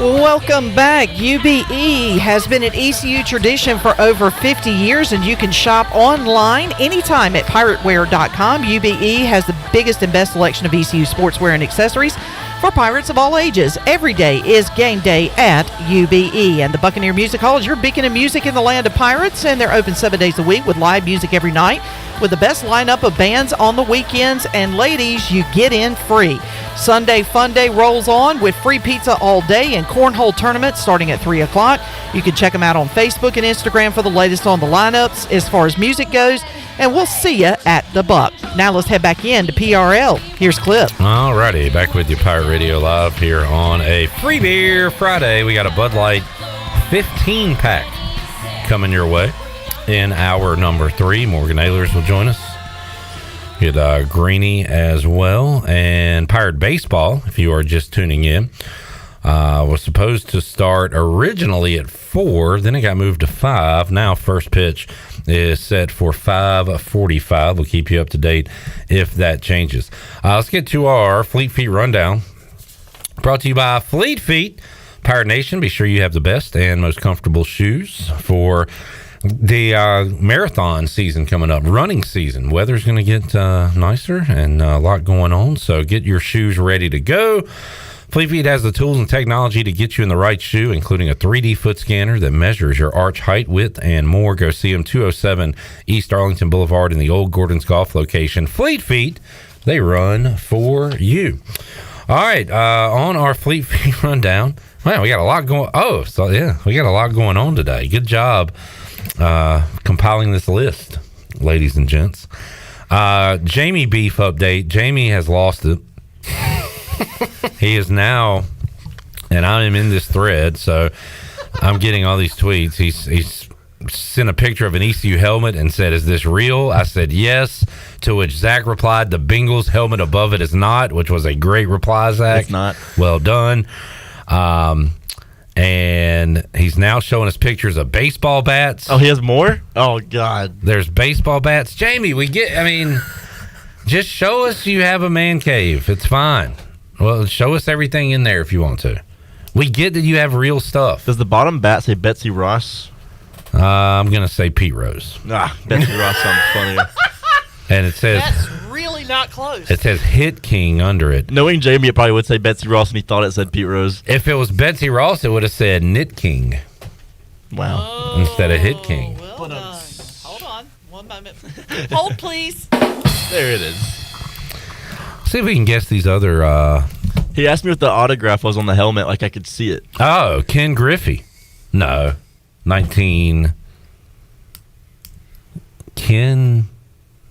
[SPEAKER 15] Welcome back. UBE has been an ECU tradition for over 50 years, and you can shop online anytime at pirateware.com. UBE has the biggest and best selection of ECU sportswear and accessories for Pirates of all ages. Every day is game day at UBE. And the Buccaneer Music Hall is your beacon of music in the land of Pirates, and they're open 7 days a week with live music every night, with the best lineup of bands on the weekends. And ladies, you get in free. Sunday Fun Day rolls on with free pizza all day and cornhole tournaments starting at 3 o'clock. You can check them out on Facebook and Instagram for the latest on the lineups as far as music goes. And we'll see you at the Buck. Now let's head back in to PRL. Here's Cliff.
[SPEAKER 20] All righty, back with you, Pirate Radio Live here on a Free Beer Friday. We got a Bud Light 15-pack coming your way in hour number 3. Morgan Ahlers will join us Get Greeny as well. And Pirate Baseball, if you are just tuning in, was supposed to start originally at 4, then it got moved to 5. Now first pitch is set for 5:45. We'll keep you up to date if that changes. Let's get to our Fleet Feet rundown. Brought to you by Fleet Feet. Pirate Nation, be sure you have the best and most comfortable shoes for the marathon season coming up, running season. Weather's going to get nicer and a lot going on, so get your shoes ready to go. Fleet Feet has the tools and technology to get you in the right shoe, including a 3D foot scanner that measures your arch height, width, and more. Go see them 207 East Arlington Boulevard in the old Gordon's Golf location. Fleet Feet, they run for you. All right, on our Fleet Feet rundown, man, we got a lot going. We got a lot going on today. Good job compiling this list, ladies and gents. Jamie Beef update. Jamie has lost it. He is now, and I am in this thread, so I'm getting all these tweets. He's sent a picture of an ECU helmet and said, "Is this real?" I said yes, to which Zach replied, "The Bengals helmet above it is not," which was a great reply, Zach.
[SPEAKER 6] It's not.
[SPEAKER 20] Well done. And he's now showing us pictures of baseball bats.
[SPEAKER 6] Oh, he has more? Oh, God.
[SPEAKER 20] There's baseball bats. Jamie, just show us you have a man cave. It's fine. Well, show us everything in there if you want to. We get that you have real stuff.
[SPEAKER 6] Does the bottom bat say Betsy Ross?
[SPEAKER 20] I'm going to say Pete Rose.
[SPEAKER 6] Betsy Ross sounds funnier.
[SPEAKER 20] And it says...
[SPEAKER 15] That's really not close.
[SPEAKER 20] It says Hit King under it.
[SPEAKER 6] Knowing Jamie, it probably would say Betsy Ross, and he thought it said Pete Rose.
[SPEAKER 20] If it was Betsy Ross, it would have said Knit King.
[SPEAKER 6] Wow.
[SPEAKER 20] Instead of Hit King.
[SPEAKER 15] Well done. Hold on. One moment. Hold, please.
[SPEAKER 6] There it is.
[SPEAKER 20] See if we can guess these other...
[SPEAKER 6] He asked me what the autograph was on the helmet, like I could see it.
[SPEAKER 20] Oh, Ken Griffey. No. Ken...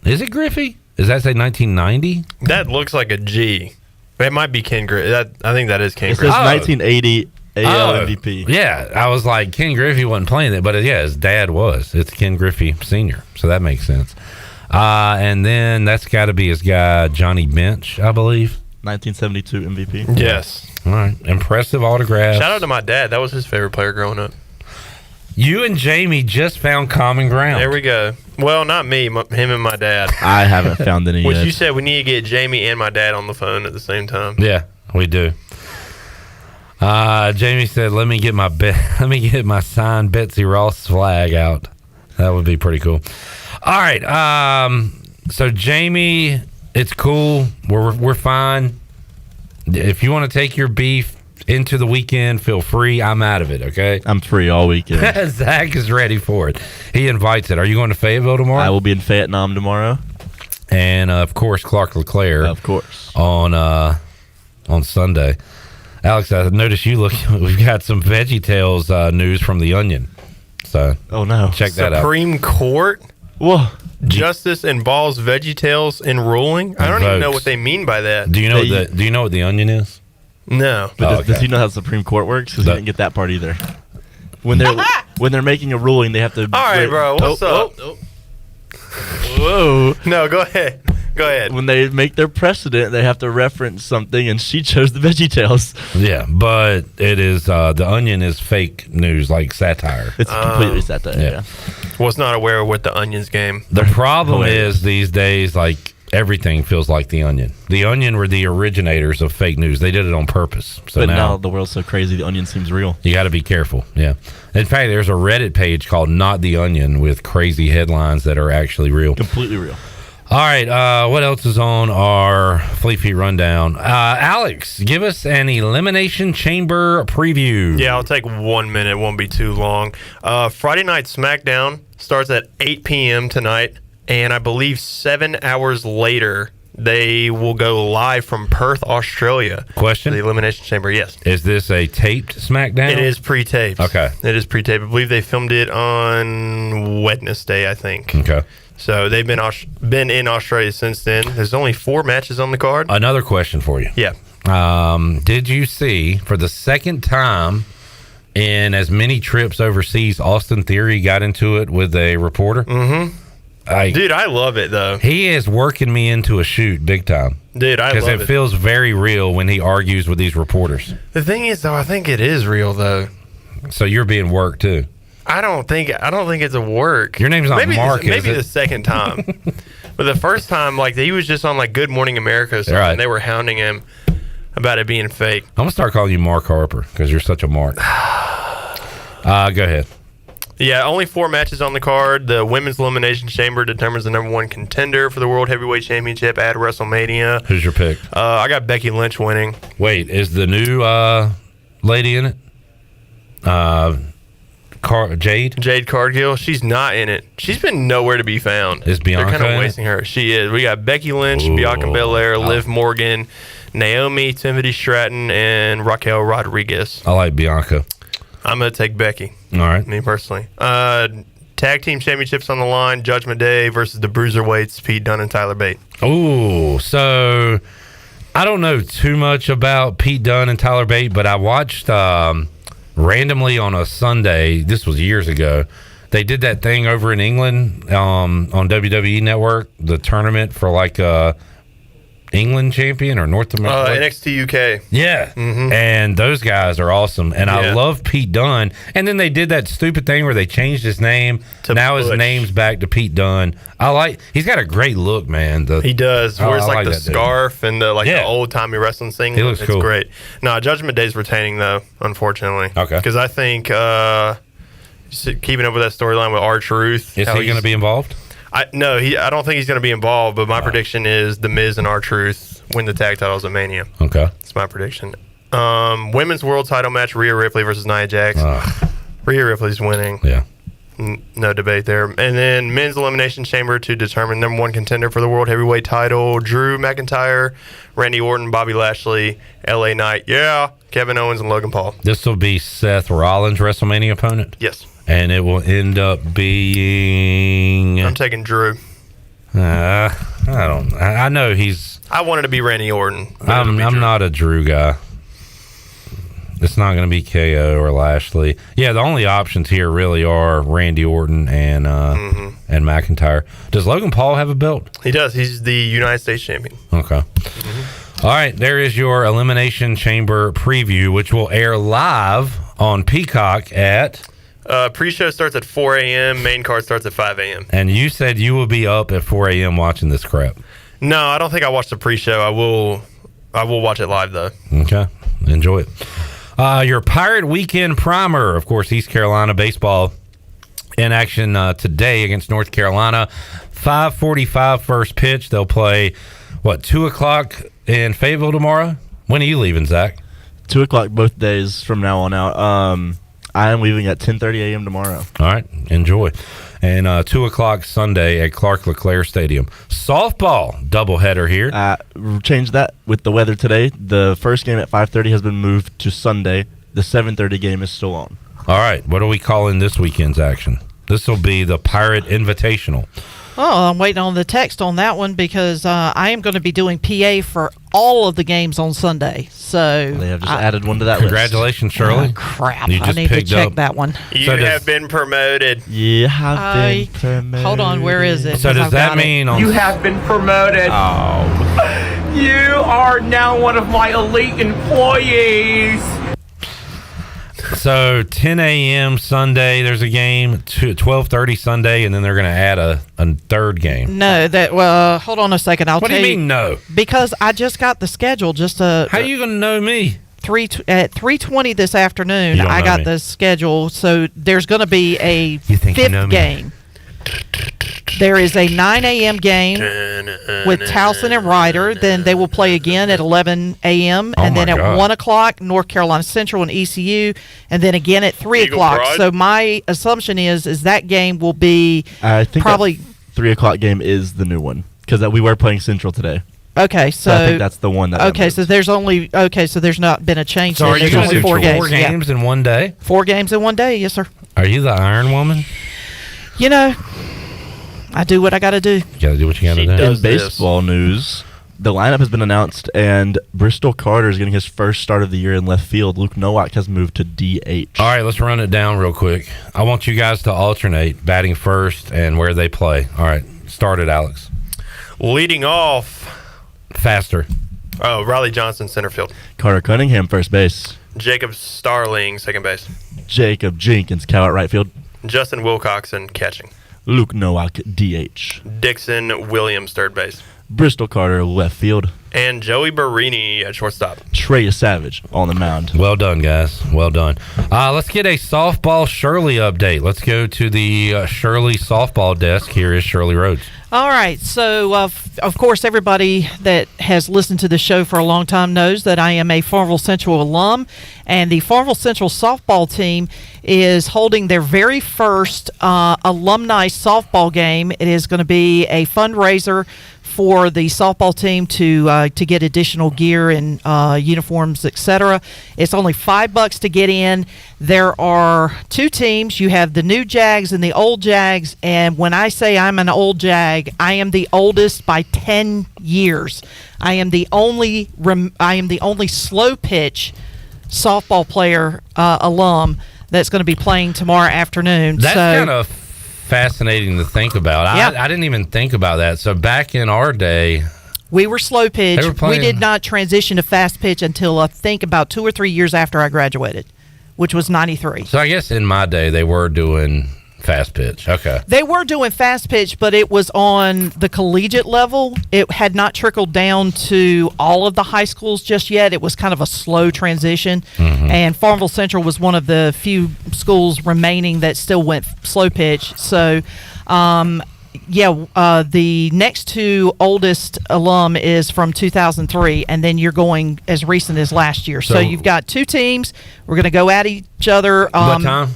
[SPEAKER 20] Is it Griffey? Does that say 1990?
[SPEAKER 2] That looks like a G. It might be Ken Griffey. I think that is Ken
[SPEAKER 6] It
[SPEAKER 2] Griffey.
[SPEAKER 6] says 1980 AL MVP.
[SPEAKER 20] Yeah, I was like, Ken Griffey wasn't playing it, but his dad was. It's Ken Griffey Sr., so that makes sense. And then that's got to be his guy, Johnny Bench, I believe.
[SPEAKER 6] 1972 MVP.
[SPEAKER 2] Yes.
[SPEAKER 20] All right. Impressive autograph.
[SPEAKER 2] Shout out to my dad. That was his favorite player growing up.
[SPEAKER 20] You and Jamie just found common ground.
[SPEAKER 2] There we go. Well, not me. Him and my dad.
[SPEAKER 6] I haven't found any
[SPEAKER 2] Which
[SPEAKER 6] yet.
[SPEAKER 2] you said we need to get Jamie and my dad on the phone at the same time.
[SPEAKER 20] Yeah, we do. Jamie said, "Let me get my signed Betsy Ross flag out." That would be pretty cool. All right. So Jamie, it's cool. We're fine. If you want to take your beef into the weekend, feel free. I'm out of it. Okay.
[SPEAKER 6] I'm free all weekend.
[SPEAKER 20] Zach is ready for it. He invites it. Are you going to Fayetteville tomorrow?
[SPEAKER 6] I will be in Vietnam tomorrow.
[SPEAKER 20] And of course, Clark LeClaire.
[SPEAKER 6] Of course.
[SPEAKER 20] On Sunday. Alex, I noticed you look. We've got some VeggieTales news from the Onion. So,
[SPEAKER 6] oh no,
[SPEAKER 20] check that out.
[SPEAKER 2] Supreme Court.
[SPEAKER 6] Whoa.
[SPEAKER 2] Justice involves VeggieTales in ruling. I don't even know what they mean by that.
[SPEAKER 20] Do you know what the Onion is?
[SPEAKER 2] No.
[SPEAKER 6] But does he know how the Supreme Court works? Because he didn't get that part either. When they're making a ruling, they have to.
[SPEAKER 2] All right, bro. What's up?
[SPEAKER 6] Whoa.
[SPEAKER 2] No, go ahead. Go ahead.
[SPEAKER 6] When they make their precedent, they have to reference something, and she chose the VeggieTales.
[SPEAKER 20] Yeah, but it is the Onion is fake news, like satire.
[SPEAKER 6] It's completely satire. Yeah.
[SPEAKER 2] Was not aware of what the Onion's game.
[SPEAKER 20] The problem is these days, like everything feels like the Onion. The Onion were the originators of fake news. They did it on purpose. So
[SPEAKER 6] but now the world's so crazy, the Onion seems real.
[SPEAKER 20] You got to be careful. Yeah. In fact, there's a Reddit page called Not the Onion with crazy headlines that are actually real.
[SPEAKER 6] Completely real.
[SPEAKER 20] All right, what else is on our Fleet Feet rundown? Alex, give us an Elimination Chamber preview.
[SPEAKER 2] Yeah, I'll take 1 minute. It won't be too long. Friday Night SmackDown starts at 8 p.m. tonight, and I believe 7 hours later, they will go live from Perth, Australia.
[SPEAKER 20] Question?
[SPEAKER 2] The Elimination Chamber, yes.
[SPEAKER 20] Is this a taped SmackDown?
[SPEAKER 2] It is pre-taped.
[SPEAKER 20] Okay.
[SPEAKER 2] It is pre-taped. I believe they filmed it on Wednesday, I think.
[SPEAKER 20] Okay.
[SPEAKER 2] So they've been in Australia since then. There's only 4 matches on the card.
[SPEAKER 20] Another question for you.
[SPEAKER 2] Yeah.
[SPEAKER 20] Did you see, for the second time in as many trips overseas, Austin Theory got into it with a reporter?
[SPEAKER 2] Mm-hmm. Dude, I love it, though.
[SPEAKER 20] He is working me into a shoot big time.
[SPEAKER 2] Dude, I love it.
[SPEAKER 20] Because it feels very real when he argues with these reporters.
[SPEAKER 2] The thing is, though, I think it is real, though.
[SPEAKER 20] So you're being worked, too.
[SPEAKER 2] I don't think it's a work.
[SPEAKER 20] Your name's not Mark, is
[SPEAKER 2] maybe
[SPEAKER 20] it?
[SPEAKER 2] the second time. But the first time, like, he was just on, like, Good Morning America or something.
[SPEAKER 20] Right.
[SPEAKER 2] And they were hounding him about it being fake.
[SPEAKER 20] I'm going to start calling you Mark Harper because you're such a Mark. Go ahead.
[SPEAKER 2] Yeah, only 4 matches on the card. The Women's Elimination Chamber determines the number 1 contender for the World Heavyweight Championship at WrestleMania.
[SPEAKER 20] Who's your pick?
[SPEAKER 2] I got Becky Lynch winning.
[SPEAKER 20] Wait, is the new lady in it? Jade
[SPEAKER 2] Cargill. She's not in it. She's been nowhere to be found.
[SPEAKER 20] Is Bianca
[SPEAKER 2] They're kind
[SPEAKER 20] in
[SPEAKER 2] of
[SPEAKER 20] it?
[SPEAKER 2] wasting her. She is. We got Becky Lynch,
[SPEAKER 20] Ooh.
[SPEAKER 2] Bianca Belair, Liv Morgan, Naomi, Timothy Stratton, and Raquel Rodriguez.
[SPEAKER 20] I like Bianca.
[SPEAKER 2] I'm going to take Becky.
[SPEAKER 20] All right.
[SPEAKER 2] Me personally. Tag team championships on the line. Judgment Day versus the Bruiserweights, Pete Dunne and Tyler Bate.
[SPEAKER 20] Oh, so I don't know too much about Pete Dunne and Tyler Bate, but I watched randomly on a Sunday, this was years ago, they did that thing over in England on WWE Network, the tournament for like England champion or North America.
[SPEAKER 2] NXT UK.
[SPEAKER 20] Yeah.
[SPEAKER 2] Mm-hmm.
[SPEAKER 20] And those guys are awesome. And I love Pete Dunne. And then they did that stupid thing where they changed his name. Now his name's back to Pete Dunne. He's got a great look, man.
[SPEAKER 2] He does. Wears like the
[SPEAKER 20] that dude.
[SPEAKER 2] scarf and the old timey wrestling thing.
[SPEAKER 20] He looks
[SPEAKER 2] it's
[SPEAKER 20] cool.
[SPEAKER 2] great. No, Judgment Day's retaining though, unfortunately.
[SPEAKER 20] Okay.
[SPEAKER 2] Because I think keeping up with that storyline with R-Truth.
[SPEAKER 20] Is he going to be involved?
[SPEAKER 2] I don't think he's going to be involved, but my prediction is The Miz and R-Truth win the tag titles at Mania.
[SPEAKER 20] Okay.
[SPEAKER 2] That's my prediction. Women's world title match, Rhea Ripley versus Nia Jax. Rhea Ripley's winning.
[SPEAKER 20] Yeah.
[SPEAKER 2] No debate there. And then men's elimination chamber to determine number 1 contender for the world heavyweight title, Drew McIntyre, Randy Orton, Bobby Lashley, LA Knight, Kevin Owens, and Logan Paul.
[SPEAKER 20] This will be Seth Rollins' WrestleMania opponent?
[SPEAKER 2] Yes.
[SPEAKER 20] And it will end up being...
[SPEAKER 2] I'm taking Drew.
[SPEAKER 20] I know he's...
[SPEAKER 2] I wanted to be Randy Orton.
[SPEAKER 20] I'm not a Drew guy. It's not going to be KO or Lashley. Yeah, the only options here really are Randy Orton and McIntyre. Does Logan Paul have a belt?
[SPEAKER 2] He does. He's the United States champion.
[SPEAKER 20] Okay. All right, there is your Elimination Chamber preview, which will air live on Peacock at...
[SPEAKER 2] pre-show starts at 4 a.m. Main card starts at 5 a.m.
[SPEAKER 20] And you said you will be up at 4 a.m. watching this crap.
[SPEAKER 2] No, I don't think I watched the pre-show. I will watch it live, though.
[SPEAKER 20] Okay. Enjoy it. Your Pirate Weekend Primer, of course, East Carolina baseball in action today against North Carolina. 5:45 first pitch. They'll play, 2 o'clock in Fayetteville tomorrow? When are you leaving, Zach?
[SPEAKER 5] 2 o'clock both days from now on out. I am leaving at 10:30 a.m. tomorrow.
[SPEAKER 20] All right. Enjoy. And 2 o'clock Sunday at Clark LeClaire Stadium. Softball doubleheader here.
[SPEAKER 5] Changed that with the weather today. The first game at 5:30 has been moved to Sunday. The 7:30 game is still on.
[SPEAKER 20] All right. What are we calling this weekend's action? This will be the Pirate Invitational.
[SPEAKER 15] Oh, I'm waiting on the text on that one because I am going to be doing PA for all of the games on Sunday. So
[SPEAKER 5] they have just added one to that
[SPEAKER 20] Congratulations,
[SPEAKER 5] list.
[SPEAKER 20] Shirley.
[SPEAKER 15] Oh, crap.
[SPEAKER 20] You
[SPEAKER 15] I
[SPEAKER 20] just
[SPEAKER 15] need to
[SPEAKER 20] picked
[SPEAKER 15] check
[SPEAKER 20] up-
[SPEAKER 15] that one.
[SPEAKER 2] You have been promoted.
[SPEAKER 5] You have been promoted.
[SPEAKER 15] Hold on, where is it?
[SPEAKER 20] So
[SPEAKER 15] 'Cause
[SPEAKER 20] does
[SPEAKER 15] I've
[SPEAKER 20] that
[SPEAKER 15] got it.
[SPEAKER 20] mean on...
[SPEAKER 9] You have been promoted.
[SPEAKER 20] Oh.
[SPEAKER 9] You are now one of my elite employees.
[SPEAKER 20] So 10 a.m. Sunday, there's a game. 12:30 Sunday, and then they're going to add a third game.
[SPEAKER 15] No, hold on a second. I'll
[SPEAKER 20] What
[SPEAKER 15] tell
[SPEAKER 20] do you mean no?
[SPEAKER 15] Because I just got the schedule. How
[SPEAKER 20] are you going to know me?
[SPEAKER 15] At 3:20 this afternoon,
[SPEAKER 20] You don't
[SPEAKER 15] I
[SPEAKER 20] know
[SPEAKER 15] got
[SPEAKER 20] me.
[SPEAKER 15] the schedule. So there's going to be a
[SPEAKER 20] think you know
[SPEAKER 15] fifth
[SPEAKER 20] me?
[SPEAKER 15] game. There is a 9 a.m. game with Towson and Ryder. Then they will play again at 11 a.m.
[SPEAKER 20] Oh
[SPEAKER 15] and then
[SPEAKER 20] my
[SPEAKER 15] at
[SPEAKER 20] God.
[SPEAKER 15] 1 o'clock, North Carolina Central and ECU. And then again at 3
[SPEAKER 5] Eagle
[SPEAKER 15] o'clock.
[SPEAKER 5] Pride?
[SPEAKER 15] So my assumption is that game will be
[SPEAKER 5] I think
[SPEAKER 15] probably...
[SPEAKER 5] that 3 o'clock game is the new one because we were playing Central today.
[SPEAKER 15] Okay, so
[SPEAKER 5] I think that's the one that.
[SPEAKER 15] Okay, so there's not been a change.
[SPEAKER 20] So are you
[SPEAKER 15] There's
[SPEAKER 20] going to
[SPEAKER 15] only
[SPEAKER 20] do
[SPEAKER 15] 4 games.
[SPEAKER 20] four games in one day?
[SPEAKER 15] 4 games in one day, yes, sir.
[SPEAKER 20] Are you the Iron Woman?
[SPEAKER 15] You know, I do what I got to do.
[SPEAKER 20] You got to do what you got to do.
[SPEAKER 5] In baseball news, the lineup has been announced, and Bristol Carter is getting his first start of the year in left field. Luke Nowak has moved to DH.
[SPEAKER 20] All right, let's run it down real quick. I want you guys to alternate batting first and where they play. All right, started, Alex?
[SPEAKER 2] Leading off,
[SPEAKER 20] Faster.
[SPEAKER 2] oh, Riley Johnson, center field.
[SPEAKER 5] Carter Cunningham, first base.
[SPEAKER 2] Jacob Starling, second base.
[SPEAKER 5] Jacob Jenkins, cow at right field.
[SPEAKER 2] Justin Wilcoxon, catching.
[SPEAKER 5] Luke Nowak, DH.
[SPEAKER 2] Dixon Williams, third base.
[SPEAKER 5] Bristol Carter, left field.
[SPEAKER 2] And Joey Barini at shortstop.
[SPEAKER 5] Trey Savage on the mound.
[SPEAKER 20] Well done, guys. Well done. Let's get a softball Shirley update. Let's go to the Shirley softball desk. Here is Shirley Rhodes.
[SPEAKER 15] All right. So, of course, everybody that has listened to the show for a long time knows that I am a Farmville Central alum, and the Farmville Central softball team is holding their very first alumni softball game. It is going to be a fundraiser for the softball team to get additional gear and uniforms, etc. It's only $5 to get in. There are two teams. You have the new Jags and the old Jags. And when I say I'm an old Jag, I am the oldest by 10 years. I am the only slow pitch softball player alum that's going to be playing tomorrow afternoon.
[SPEAKER 20] That's kind of fascinating to think about.
[SPEAKER 15] Yeah.
[SPEAKER 20] I didn't even think about that. So back in our day,
[SPEAKER 15] we were slow pitch.
[SPEAKER 20] We
[SPEAKER 15] did not transition to fast pitch until I think about 2 or 3 years after I graduated, which was 93.
[SPEAKER 20] so I guess in my day they were doing fast pitch. Okay.
[SPEAKER 15] They were doing fast pitch, but it was on the collegiate level. It had not trickled down to all of the high schools just yet. It was kind of a slow transition. And Farmville Central was one of the few schools remaining that still went slow pitch. So, the next two oldest alum is from 2003, and then you're going as recent as last year. So you've got two teams. We're going to go at each other.
[SPEAKER 20] What time?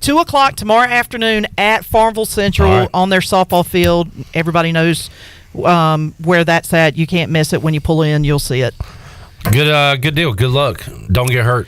[SPEAKER 15] 2 o'clock tomorrow afternoon at Farmville Central on their softball field. Everybody knows where that's at. You can't miss it. When you pull in, you'll see it.
[SPEAKER 20] Good deal. Good luck. Don't get hurt.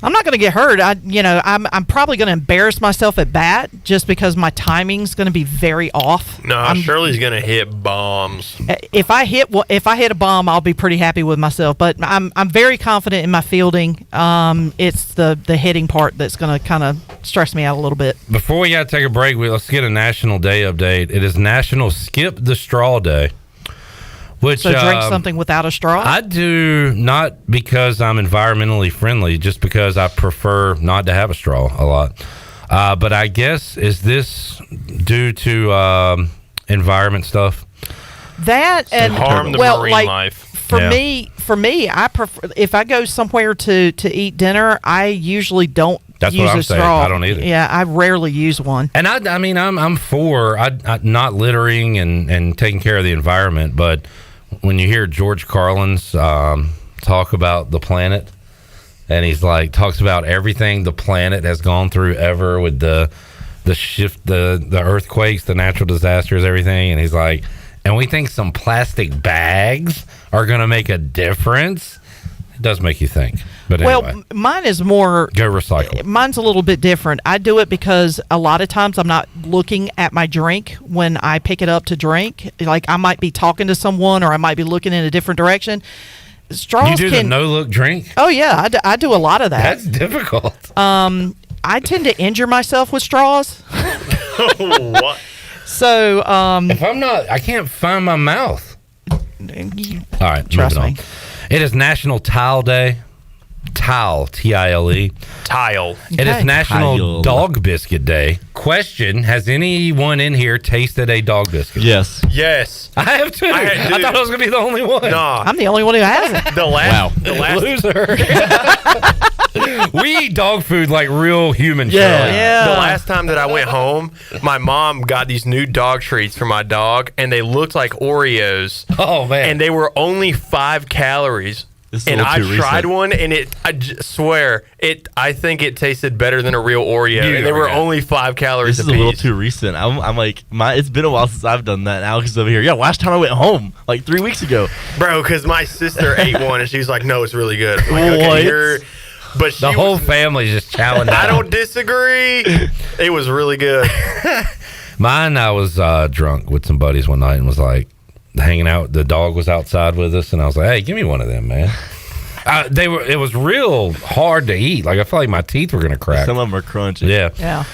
[SPEAKER 15] I'm not going to get hurt. I'm probably going to embarrass myself at bat just because my timing's going to be very off.
[SPEAKER 2] No, Shirley's going to hit bombs.
[SPEAKER 15] If I hit a bomb, I'll be pretty happy with myself. But I'm very confident in my fielding. It's the hitting part that's going to kind of stress me out a little bit.
[SPEAKER 20] Before we got to take a break, let's get a National Day update. It is National Skip the Straw Day.
[SPEAKER 15] So drink something without a straw?
[SPEAKER 20] I do, not because I'm environmentally friendly, just because I prefer not to have a straw a lot. But I guess, is this due to environment stuff?
[SPEAKER 15] That and
[SPEAKER 2] harm the marine life.
[SPEAKER 15] For me, I prefer if I go somewhere to eat dinner, I usually don't
[SPEAKER 20] That's
[SPEAKER 15] use
[SPEAKER 20] what I'm
[SPEAKER 15] a
[SPEAKER 20] saying.
[SPEAKER 15] straw.
[SPEAKER 20] I don't either.
[SPEAKER 15] Yeah, I rarely use one.
[SPEAKER 20] And I mean, I'm for not littering and taking care of the environment, but when you hear George Carlin's talk about the planet, and he's like talks about everything the planet has gone through ever with the shift, the earthquakes, the natural disasters, everything, and he's like, and we think some plastic bags are going to make a difference. It does make you think. But anyway,
[SPEAKER 15] well, mine is more
[SPEAKER 20] go recycle.
[SPEAKER 15] Mine's a little bit different. I do it because a lot of times I'm not looking at my drink when I pick it up to drink. Like I might be talking to someone or I might be looking in a different direction. Straws
[SPEAKER 20] You do the no-look drink?
[SPEAKER 15] Oh, yeah. I do a lot of that.
[SPEAKER 20] That's difficult.
[SPEAKER 15] I tend to injure myself with straws.
[SPEAKER 2] What?
[SPEAKER 15] So,
[SPEAKER 20] if I'm not, I can't find my mouth. All right,
[SPEAKER 15] trust
[SPEAKER 20] moving
[SPEAKER 15] me.
[SPEAKER 20] on. It is National Tile Day. Tile, T-I-L-E.
[SPEAKER 2] Tile.
[SPEAKER 20] It is National
[SPEAKER 5] Tile.
[SPEAKER 20] Dog Biscuit Day. Question, has anyone in here tasted a dog biscuit?
[SPEAKER 5] Yes.
[SPEAKER 2] Yes.
[SPEAKER 20] I have too. I thought I was going to be the only one.
[SPEAKER 2] Nah.
[SPEAKER 15] I'm the only one who hasn't.
[SPEAKER 2] The last
[SPEAKER 20] Loser. We eat dog food like real human.
[SPEAKER 15] Yeah.
[SPEAKER 2] The last time that I went home, my mom got these new dog treats for my dog, and they looked like Oreos.
[SPEAKER 20] Oh, man.
[SPEAKER 2] And they were only 5 calories.
[SPEAKER 5] This is a
[SPEAKER 2] And
[SPEAKER 5] little
[SPEAKER 2] I
[SPEAKER 5] too
[SPEAKER 2] tried
[SPEAKER 5] recent.
[SPEAKER 2] one, and swear, I think it tasted better than a real Oreo. And they were only 5 calories
[SPEAKER 5] This is
[SPEAKER 2] apiece.
[SPEAKER 5] a little too recent. I'm like, it's been a while since I've done that. And Alex is over here. Yeah, last time I went home, like 3 weeks ago.
[SPEAKER 2] Bro, because my sister ate one, and she was like, no, it's really good. I'm like,
[SPEAKER 5] What?
[SPEAKER 2] okay, but
[SPEAKER 20] The whole family's just chowing down.
[SPEAKER 2] I don't disagree. It was really good.
[SPEAKER 20] Mine, I was drunk with some buddies one night and was like hanging out. The dog was outside with us, and I was like, hey, give me one of them, man. It was real hard to eat. Like I felt like my teeth were gonna crack.
[SPEAKER 5] Some of them are crunchy.
[SPEAKER 20] Yeah.
[SPEAKER 15] Yeah.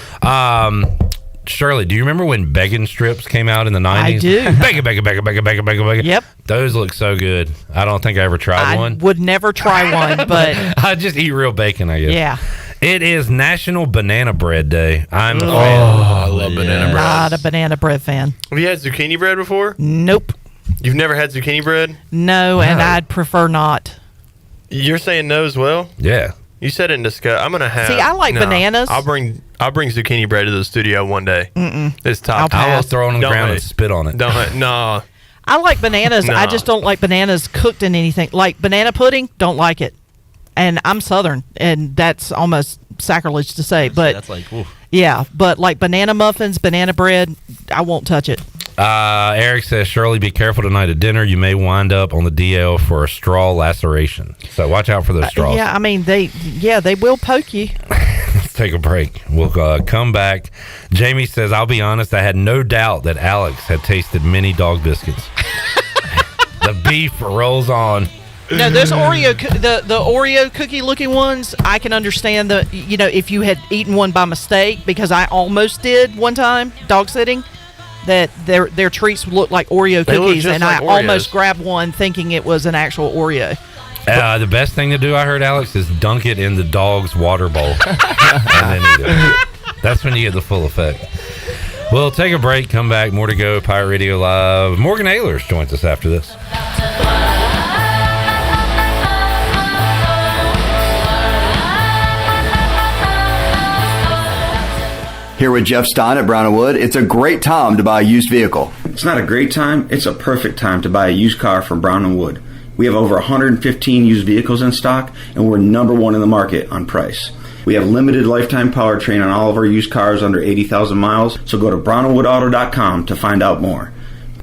[SPEAKER 20] Shirley, do you remember when bacon strips came out in the 90s?
[SPEAKER 15] I do.
[SPEAKER 20] Bacon.
[SPEAKER 15] Yep.
[SPEAKER 20] Those look so good. I don't think I ever tried one.
[SPEAKER 15] I would never try one, but
[SPEAKER 20] I just eat real bacon, I guess.
[SPEAKER 15] yeah.
[SPEAKER 20] It is National Banana Bread Day. I'm a fan.
[SPEAKER 2] I love banana bread.
[SPEAKER 15] Not a banana bread fan.
[SPEAKER 2] Have you had zucchini bread before?
[SPEAKER 15] Nope.
[SPEAKER 2] You've never had zucchini bread?
[SPEAKER 15] No, and I'd prefer not.
[SPEAKER 2] You're saying no as well?
[SPEAKER 20] Yeah.
[SPEAKER 2] You said it in disgust. I'm gonna have.
[SPEAKER 15] See, I like bananas.
[SPEAKER 2] I'll bring zucchini bread to the studio one day. It's top.
[SPEAKER 15] I'll pass.
[SPEAKER 20] I will throw it on the
[SPEAKER 2] Don't
[SPEAKER 20] ground
[SPEAKER 2] hate.
[SPEAKER 20] and spit on it.
[SPEAKER 2] No.
[SPEAKER 15] I like bananas. I
[SPEAKER 2] No.
[SPEAKER 15] just don't like bananas cooked in anything. Like banana pudding, don't like it. And I'm Southern, and that's almost sacrilege to say. But
[SPEAKER 5] That's like, oof.
[SPEAKER 15] yeah, but like banana muffins, banana bread, I won't touch it.
[SPEAKER 20] Eric says, Shirley, be careful tonight at dinner. You may wind up on the DL for a straw laceration. So watch out for those straws.
[SPEAKER 15] Yeah, I mean they will poke you.
[SPEAKER 20] Let's take a break. We'll come back. Jamie says, I'll be honest, I had no doubt that Alex had tasted many dog biscuits. The beef rolls on.
[SPEAKER 15] No, those Oreo, the Oreo cookie looking ones, I can understand if you had eaten one by mistake, because I almost did one time dog sitting, that their treats looked like Oreo
[SPEAKER 2] They look
[SPEAKER 15] cookies,
[SPEAKER 2] just
[SPEAKER 15] and
[SPEAKER 2] like
[SPEAKER 15] I
[SPEAKER 2] Oreos.
[SPEAKER 15] almost grabbed one thinking it was an actual Oreo.
[SPEAKER 20] The best thing to do, I heard, Alex, is dunk it in the dog's water bowl. And then eat it. That's when you get the full effect. We'll take a break, come back, more to go. Pirate Radio Live. Morgan Ahlers joins us after this.
[SPEAKER 3] Here with Jeff Stein at Brown & Wood. It's a great time to buy a used vehicle.
[SPEAKER 11] It's not a great time, it's a perfect time to buy a used car from Brown & Wood. We have over 115 used vehicles in stock, and we're number one in the market on price. We have limited lifetime powertrain on all of our used cars under 80,000 miles, so go to brownandwoodauto.com to find out more.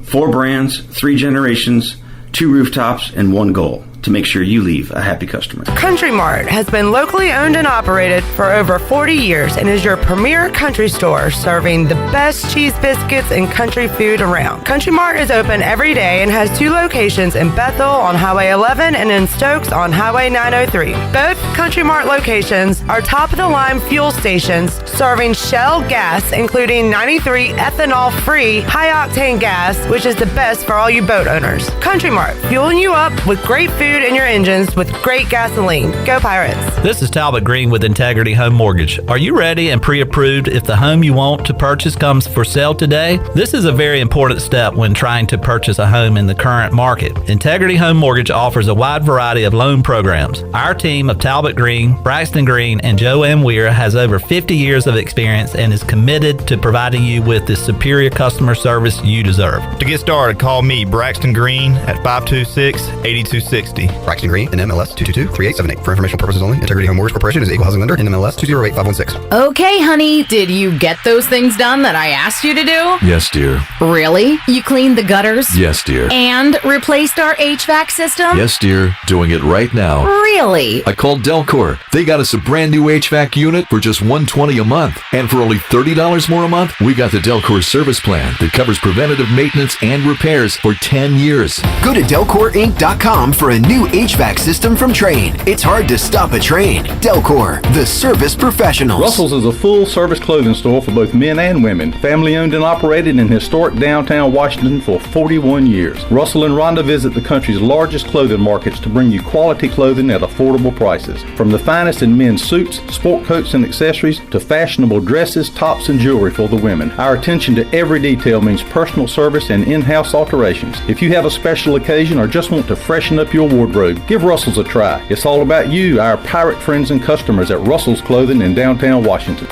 [SPEAKER 11] 4 brands, 3 generations, 2 rooftops, and 1 goal: to make sure you leave a happy customer.
[SPEAKER 16] Country Mart has been locally owned and operated for over 40 years and is your premier country store, serving the best cheese biscuits and country food around. Country Mart is open every day and has 2 locations in Bethel on Highway 11 and in Stokes on Highway 903. Both Country Mart locations are top-of-the-line fuel stations serving Shell gas, including 93 ethanol-free high-octane gas, which is the best for all you boat owners. Country Mart, fueling you up with great food in your engines with great gasoline. Go Pirates.
[SPEAKER 17] This is Talbot Green with Integrity Home Mortgage. Are you ready and pre-approved if the home you want to purchase comes for sale today? This is a very important step when trying to purchase a home in the current market. Integrity Home Mortgage offers a wide variety of loan programs. Our team of Talbot Green, Braxton Green, and Joe M. Weir has over 50 years of experience and is committed to providing you with the superior customer service you deserve.
[SPEAKER 19] To get started, call me, Braxton Green, at 526-8260.
[SPEAKER 27] Braxton Green, NMLS 2223878. For informational purposes only, Integrity Home Mortgage Corporation is an equal housing lender, NMLS 208516.
[SPEAKER 22] Okay, honey, did you get those things done that I asked you to do?
[SPEAKER 25] Yes, dear.
[SPEAKER 22] Really? You cleaned the gutters?
[SPEAKER 25] Yes, dear.
[SPEAKER 22] And replaced our HVAC system?
[SPEAKER 25] Yes, dear. Doing it right now.
[SPEAKER 22] Really?
[SPEAKER 25] I called Delcor. They got us a brand new HVAC unit for just $120 a month. And for only $30 more a month, we got the Delcor service plan that covers preventative maintenance and repairs for 10 years.
[SPEAKER 26] Go to DelcorInc.com for a new HVAC system from Trane. It's hard to stop a Trane. Delcor, the service professionals.
[SPEAKER 28] Russell's is a full-service clothing store for both men and women. Family-owned and operated in historic downtown Washington for 41 years. Russell and Rhonda visit the country's largest clothing markets to bring you quality clothing at affordable prices. From the finest in men's suits, sport coats and accessories, to fashionable dresses, tops, and jewelry for the women. Our attention to every detail means personal service and in-house alterations. If you have a special occasion or just want to freshen up your wardrobe, give Russell's a try. It's all about you, our pirate friends and customers at Russell's Clothing in downtown Washington.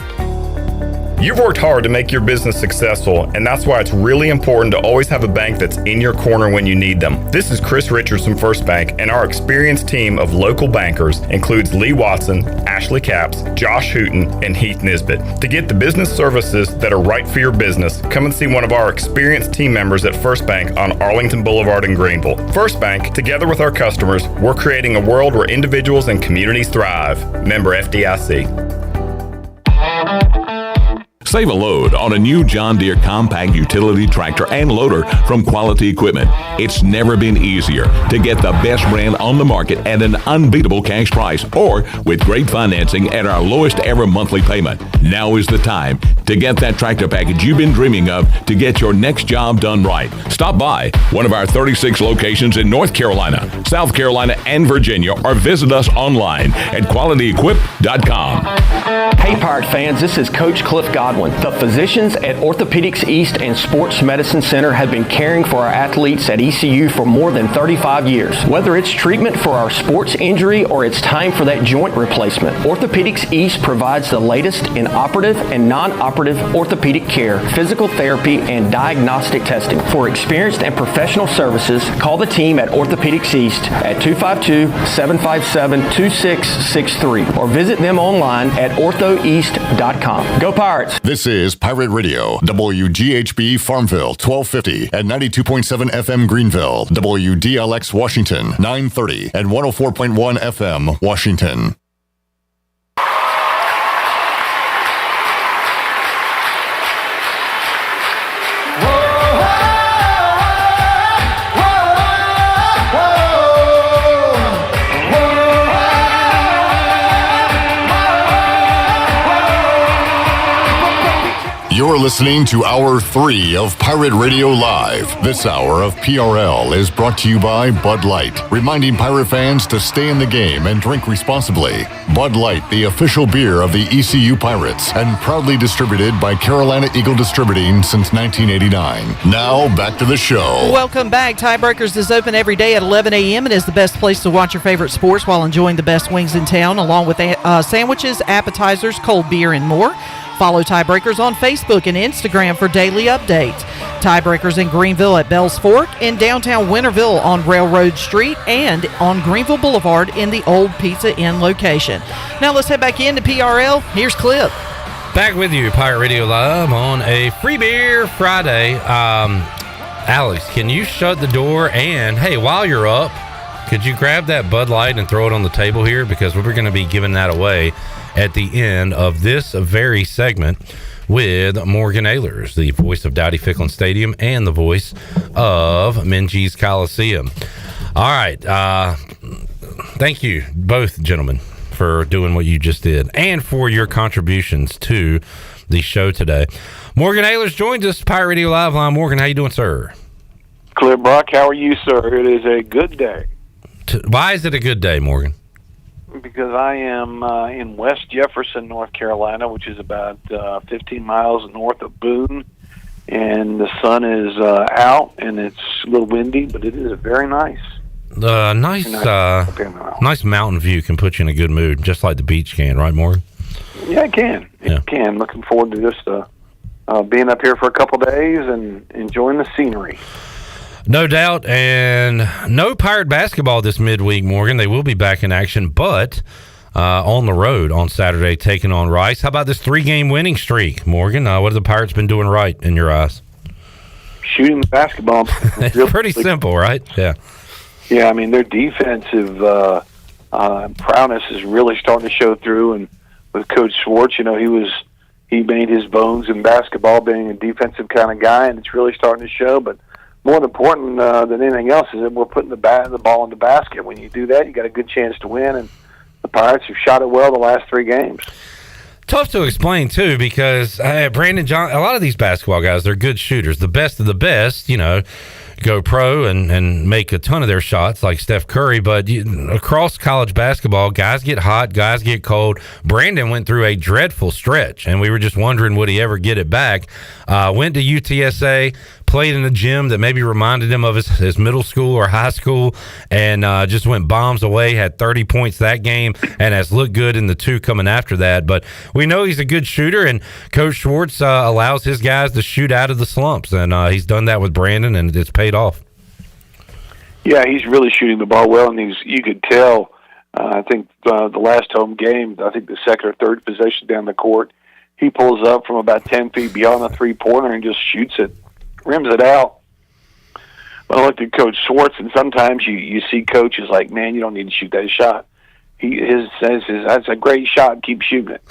[SPEAKER 29] You've worked hard to make your business successful, and that's why it's really important to always have a bank that's in your corner when you need them. This is Chris Richards from First Bank, and our experienced team of local bankers includes Lee Watson, Ashley Capps, Josh Hooten, and Heath Nisbet. To get the business services that are right for your business, come and see one of our experienced team members at First Bank on Arlington Boulevard in Greenville. First Bank, together with our customers, we're creating a world where individuals and communities thrive. Member FDIC.
[SPEAKER 31] Save a load on a new John Deere compact utility tractor and loader from Quality Equipment. It's never been easier to get the best brand on the market at an unbeatable cash price or with great financing at our lowest ever monthly payment. Now is the time to get that tractor package you've been dreaming of to get your next job done right. Stop by one of our 36 locations in North Carolina, South Carolina, and Virginia, or visit us online at qualityequip.com.
[SPEAKER 4] Hey Pirate fans, this is Coach Cliff Godwin. The physicians at Orthopedics East and Sports Medicine Center have been caring for our athletes at ECU for more than 35 years. Whether it's treatment for our sports injury or it's time for that joint replacement, Orthopedics East provides the latest in operative and non-operative orthopedic care, physical therapy, and diagnostic testing. For experienced and professional services, call the team at Orthopedics East at 252-757-2663 or visit them online at orthoeast.com. Go Pirates!
[SPEAKER 1] This is Pirate Radio, WGHB Farmville, 1250 and 92.7 FM Greenville, WDLX Washington, 930 and 104.1 FM Washington. You're listening to Hour 3 of Pirate Radio Live. This hour of PRL is brought to you by Bud Light, reminding Pirate fans to stay in the game and drink responsibly. Bud Light, the official beer of the ECU Pirates, and proudly distributed by Carolina Eagle Distributing since 1989. Now, back to the show.
[SPEAKER 15] Welcome back. Tiebreakers is open every day at 11 a.m. and is the best place to watch your favorite sports while enjoying the best wings in town, along with sandwiches, appetizers, cold beer, and more. Follow Tiebreakers on Facebook and Instagram for daily updates. Tiebreakers in Greenville at Bells Fork, in downtown Winterville on Railroad Street, and on Greenville Boulevard in the old Pizza Inn location. Now let's head back into PRL. Here's Clip.
[SPEAKER 20] Back with you, Pirate Radio Live on a Free Beer Friday. Alex, can you shut the door? And, hey, while you're up, could you grab that Bud Light and throw it on the table here? Because we're going to be giving that away at the end of this very segment with Morgan Ahlers, the voice of Dowdy Ficklin Stadium and the voice of Minges Coliseum. All right. Thank you, both gentlemen, for doing what you just did and for your contributions to the show today. Morgan Ahlers joins us, Pirate Radio Live line. Morgan, how you doing, sir?
[SPEAKER 8] Clear Brock, how are you, sir? It is a good day.
[SPEAKER 20] Why is it a good day, Morgan?
[SPEAKER 8] Because I am in West Jefferson, North Carolina, which is about 15 miles north of Boone, and the sun is out, and it's a little windy, but it is very nice.
[SPEAKER 20] Nice mountain view can put you in a good mood, just like the beach can, right, Morgan?
[SPEAKER 8] Yeah, it can. It can. Looking forward to just being up here for a couple days and enjoying the scenery.
[SPEAKER 20] No doubt, and no Pirate basketball this midweek, Morgan. They will be back in action, but on the road on Saturday, taking on Rice. How about this 3-game winning streak, Morgan? What have the Pirates been doing right in your eyes?
[SPEAKER 8] Shooting the basketball.
[SPEAKER 20] It's pretty simple, right? Yeah.
[SPEAKER 8] Yeah, I mean, their defensive prowess is really starting to show through, and with Coach Schwartz, you know, he made his bones in basketball being a defensive kind of guy, and it's really starting to show, but more important than anything else is that we're putting the ball in the basket. When you do that, you got a good chance to win, and the Pirates have shot it well the last 3 games.
[SPEAKER 20] Tough to explain, too, because Brandon John, a lot of these basketball guys, they're good shooters. The best of the best, you know, go pro and make a ton of their shots like Steph Curry. But across college basketball, guys get hot, guys get cold. Brandon went through a dreadful stretch, and we were just wondering, would he ever get it back? Went to UTSA, played in a gym that maybe reminded him of his middle school or high school, and just went bombs away, had 30 points that game, and has looked good in the 2 coming after that. But we know he's a good shooter, and Coach Schwartz allows his guys to shoot out of the slumps, and he's done that with Brandon, and it's paid off.
[SPEAKER 8] Yeah, he's really shooting the ball well, and you could tell, I think the last home game, I think the second or third possession down the court, he pulls up from about 10 feet beyond the three-pointer and just shoots it, rims it out. I looked at Coach Schwartz, and sometimes you see coaches like, man, you don't need to shoot that shot. He says, that's a great shot, keep shooting it.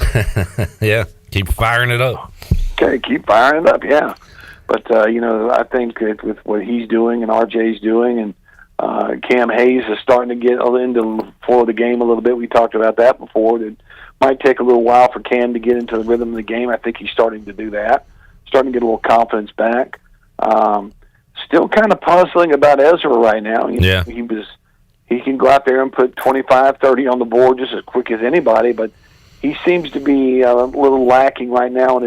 [SPEAKER 20] Yeah, keep firing it up.
[SPEAKER 8] Okay, keep firing it up, yeah. But, you know, I think with what he's doing and RJ's doing, and Cam Hayes is starting to get into the flow of the game a little bit. We talked about that before, that Might take a little while for Cam to get into the rhythm of the game. I think he's starting to do that, starting to get a little confidence back. Still kind of puzzling about Ezra right now.
[SPEAKER 20] Yeah.
[SPEAKER 8] He can go out there and put 25, 30 on the board just as quick as anybody, but he seems to be a little lacking right now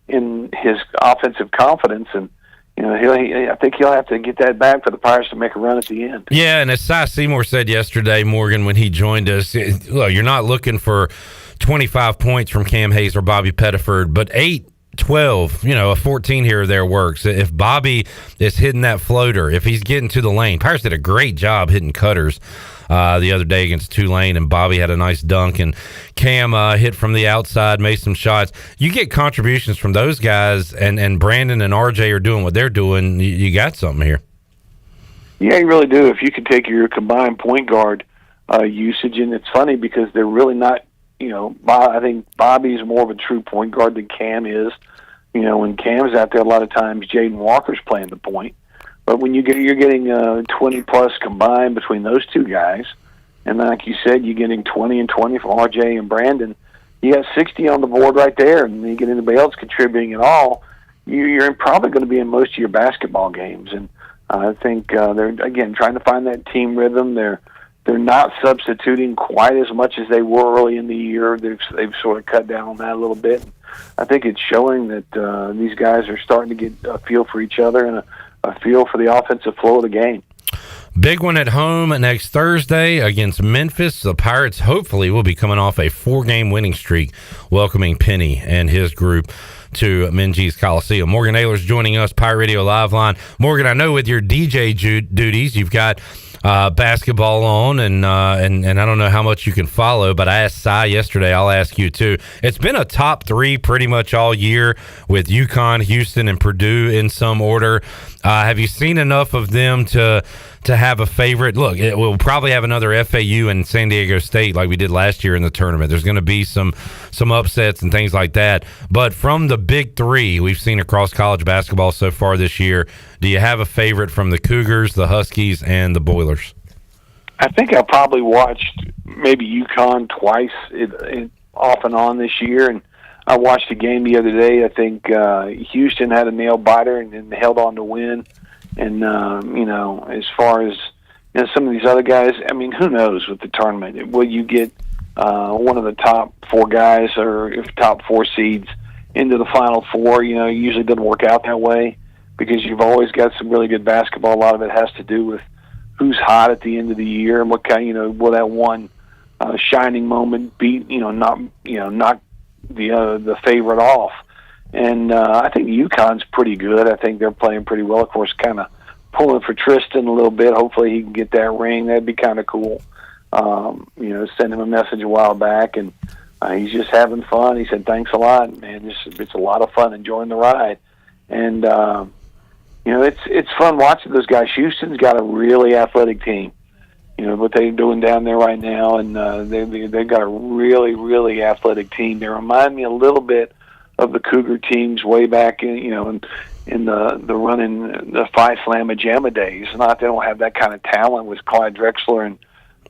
[SPEAKER 8] in his offensive confidence, and I think he'll have to get that back for the Pirates to make a run at the end.
[SPEAKER 20] Yeah, and as Cy Seymour said yesterday, Morgan, when he joined us, look, you're not looking for 25 points from Cam Hayes or Bobby Pettiford, but 8, 12, a 14 here or there works. If Bobby is hitting that floater, if he's getting to the lane, Pirates did a great job hitting cutters the other day against Tulane, and Bobby had a nice dunk, and Cam hit from the outside, made some shots. You get contributions from those guys, and Brandon and RJ are doing what they're doing. You got something here.
[SPEAKER 8] Yeah, you really do. If you could take your combined point guard usage, and it's funny because they're really not, I think Bobby's more of a true point guard than Cam is. When Cam's out there, a lot of times Jaden Walker's playing the point. But when you're getting 20-plus combined between those two guys, and like you said, you're getting 20 and 20 from RJ and Brandon, you got 60 on the board right there, and you get anybody else contributing at all, you're probably going to be in most of your basketball games. And I think they're, again, trying to find that team rhythm. They're not substituting quite as much as they were early in the year. They've sort of cut down on that a little bit. I think it's showing that these guys are starting to get a feel for each other and a feel for the offensive flow of the game.
[SPEAKER 20] Big one at home next Thursday against Memphis. The Pirates hopefully will be coming off a 4-game winning streak, welcoming Penny and his group to Minges Coliseum. Morgan Ahlers joining us, Pirate Radio Live Line. Morgan, I know with your DJ duties, you've got basketball on, and I don't know how much you can follow, but I asked Cy yesterday, I'll ask you too. It's been a top 3 pretty much all year with UConn, Houston, and Purdue in some order. Have you seen enough of them to have a favorite? Look, we'll probably have another FAU and San Diego State like we did last year in the tournament. There's going to be some upsets and things like that. But from the big 3 we've seen across college basketball so far this year, do you have a favorite from the Cougars, the Huskies, and the Boilers?
[SPEAKER 8] I think I probably watched maybe UConn twice off and on this year, and I watched a game the other day. I think Houston had a nail biter and held on to win. And, as far as some of these other guys, I mean, who knows with the tournament? Will you get one of the top 4 guys or top 4 seeds into the Final Four? It usually doesn't work out that way because you've always got some really good basketball. A lot of it has to do with who's hot at the end of the year and what kind, will that one shining moment beat, knock the favorite off. And I think UConn's pretty good. I think they're playing pretty well. Of course, kind of pulling for Tristan a little bit. Hopefully he can get that ring. That'd be kind of cool. Sent him a message a while back, and he's just having fun. He said, thanks a lot, man. It's a lot of fun enjoying the ride. And, it's fun watching those guys. Houston's got a really athletic team. What they're doing down there right now, and they've got a really, really athletic team. They remind me a little bit of the Cougar teams way back in the running the Phi Slamma Jamma days. Not they don't have that kind of talent with Clyde Drexler and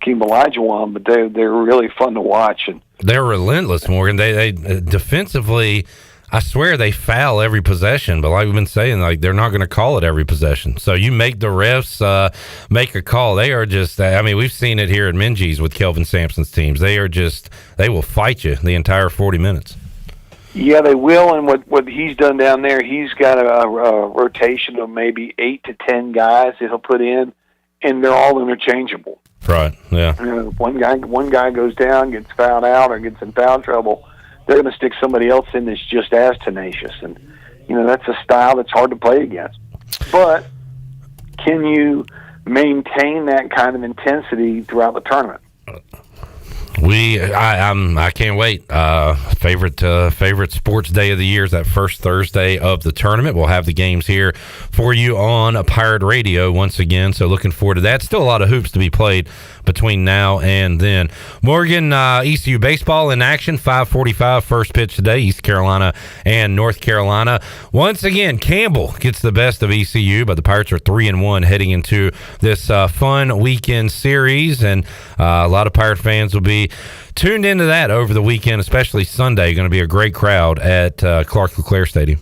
[SPEAKER 8] Keem Olajuwon, but they're really fun to watch. And
[SPEAKER 20] they're relentless, Morgan. They defensively, I swear they foul every possession, but like we've been saying, like they're not going to call it every possession. So you make the refs make a call. They are just, we've seen it here at Minges with Kelvin Sampson's teams. They will fight you the entire 40 minutes.
[SPEAKER 8] Yeah, they will, and what he's done down there, he's got a rotation of maybe 8 to 10 guys that he'll put in, and they're all interchangeable.
[SPEAKER 20] Right, yeah.
[SPEAKER 8] One guy goes down, gets fouled out, or gets in foul trouble, they're going to stick somebody else in that's just as tenacious, and that's a style that's hard to play against. But can you maintain that kind of intensity throughout the tournament?
[SPEAKER 20] I can't wait. Favorite sports day of the year is that first Thursday of the tournament. We'll have the games here for you on Pirate Radio once again. So looking forward to that. Still a lot of hoops to be played between now and then. Morgan, ECU baseball in action. 5:45 first pitch today. East Carolina and North Carolina. Once again, Campbell gets the best of ECU, but the Pirates are 3-1 heading into this fun weekend series, and a lot of Pirate fans will be be tuned into that over the weekend, especially Sunday. Going to be a great crowd at Clark LeClaire Stadium.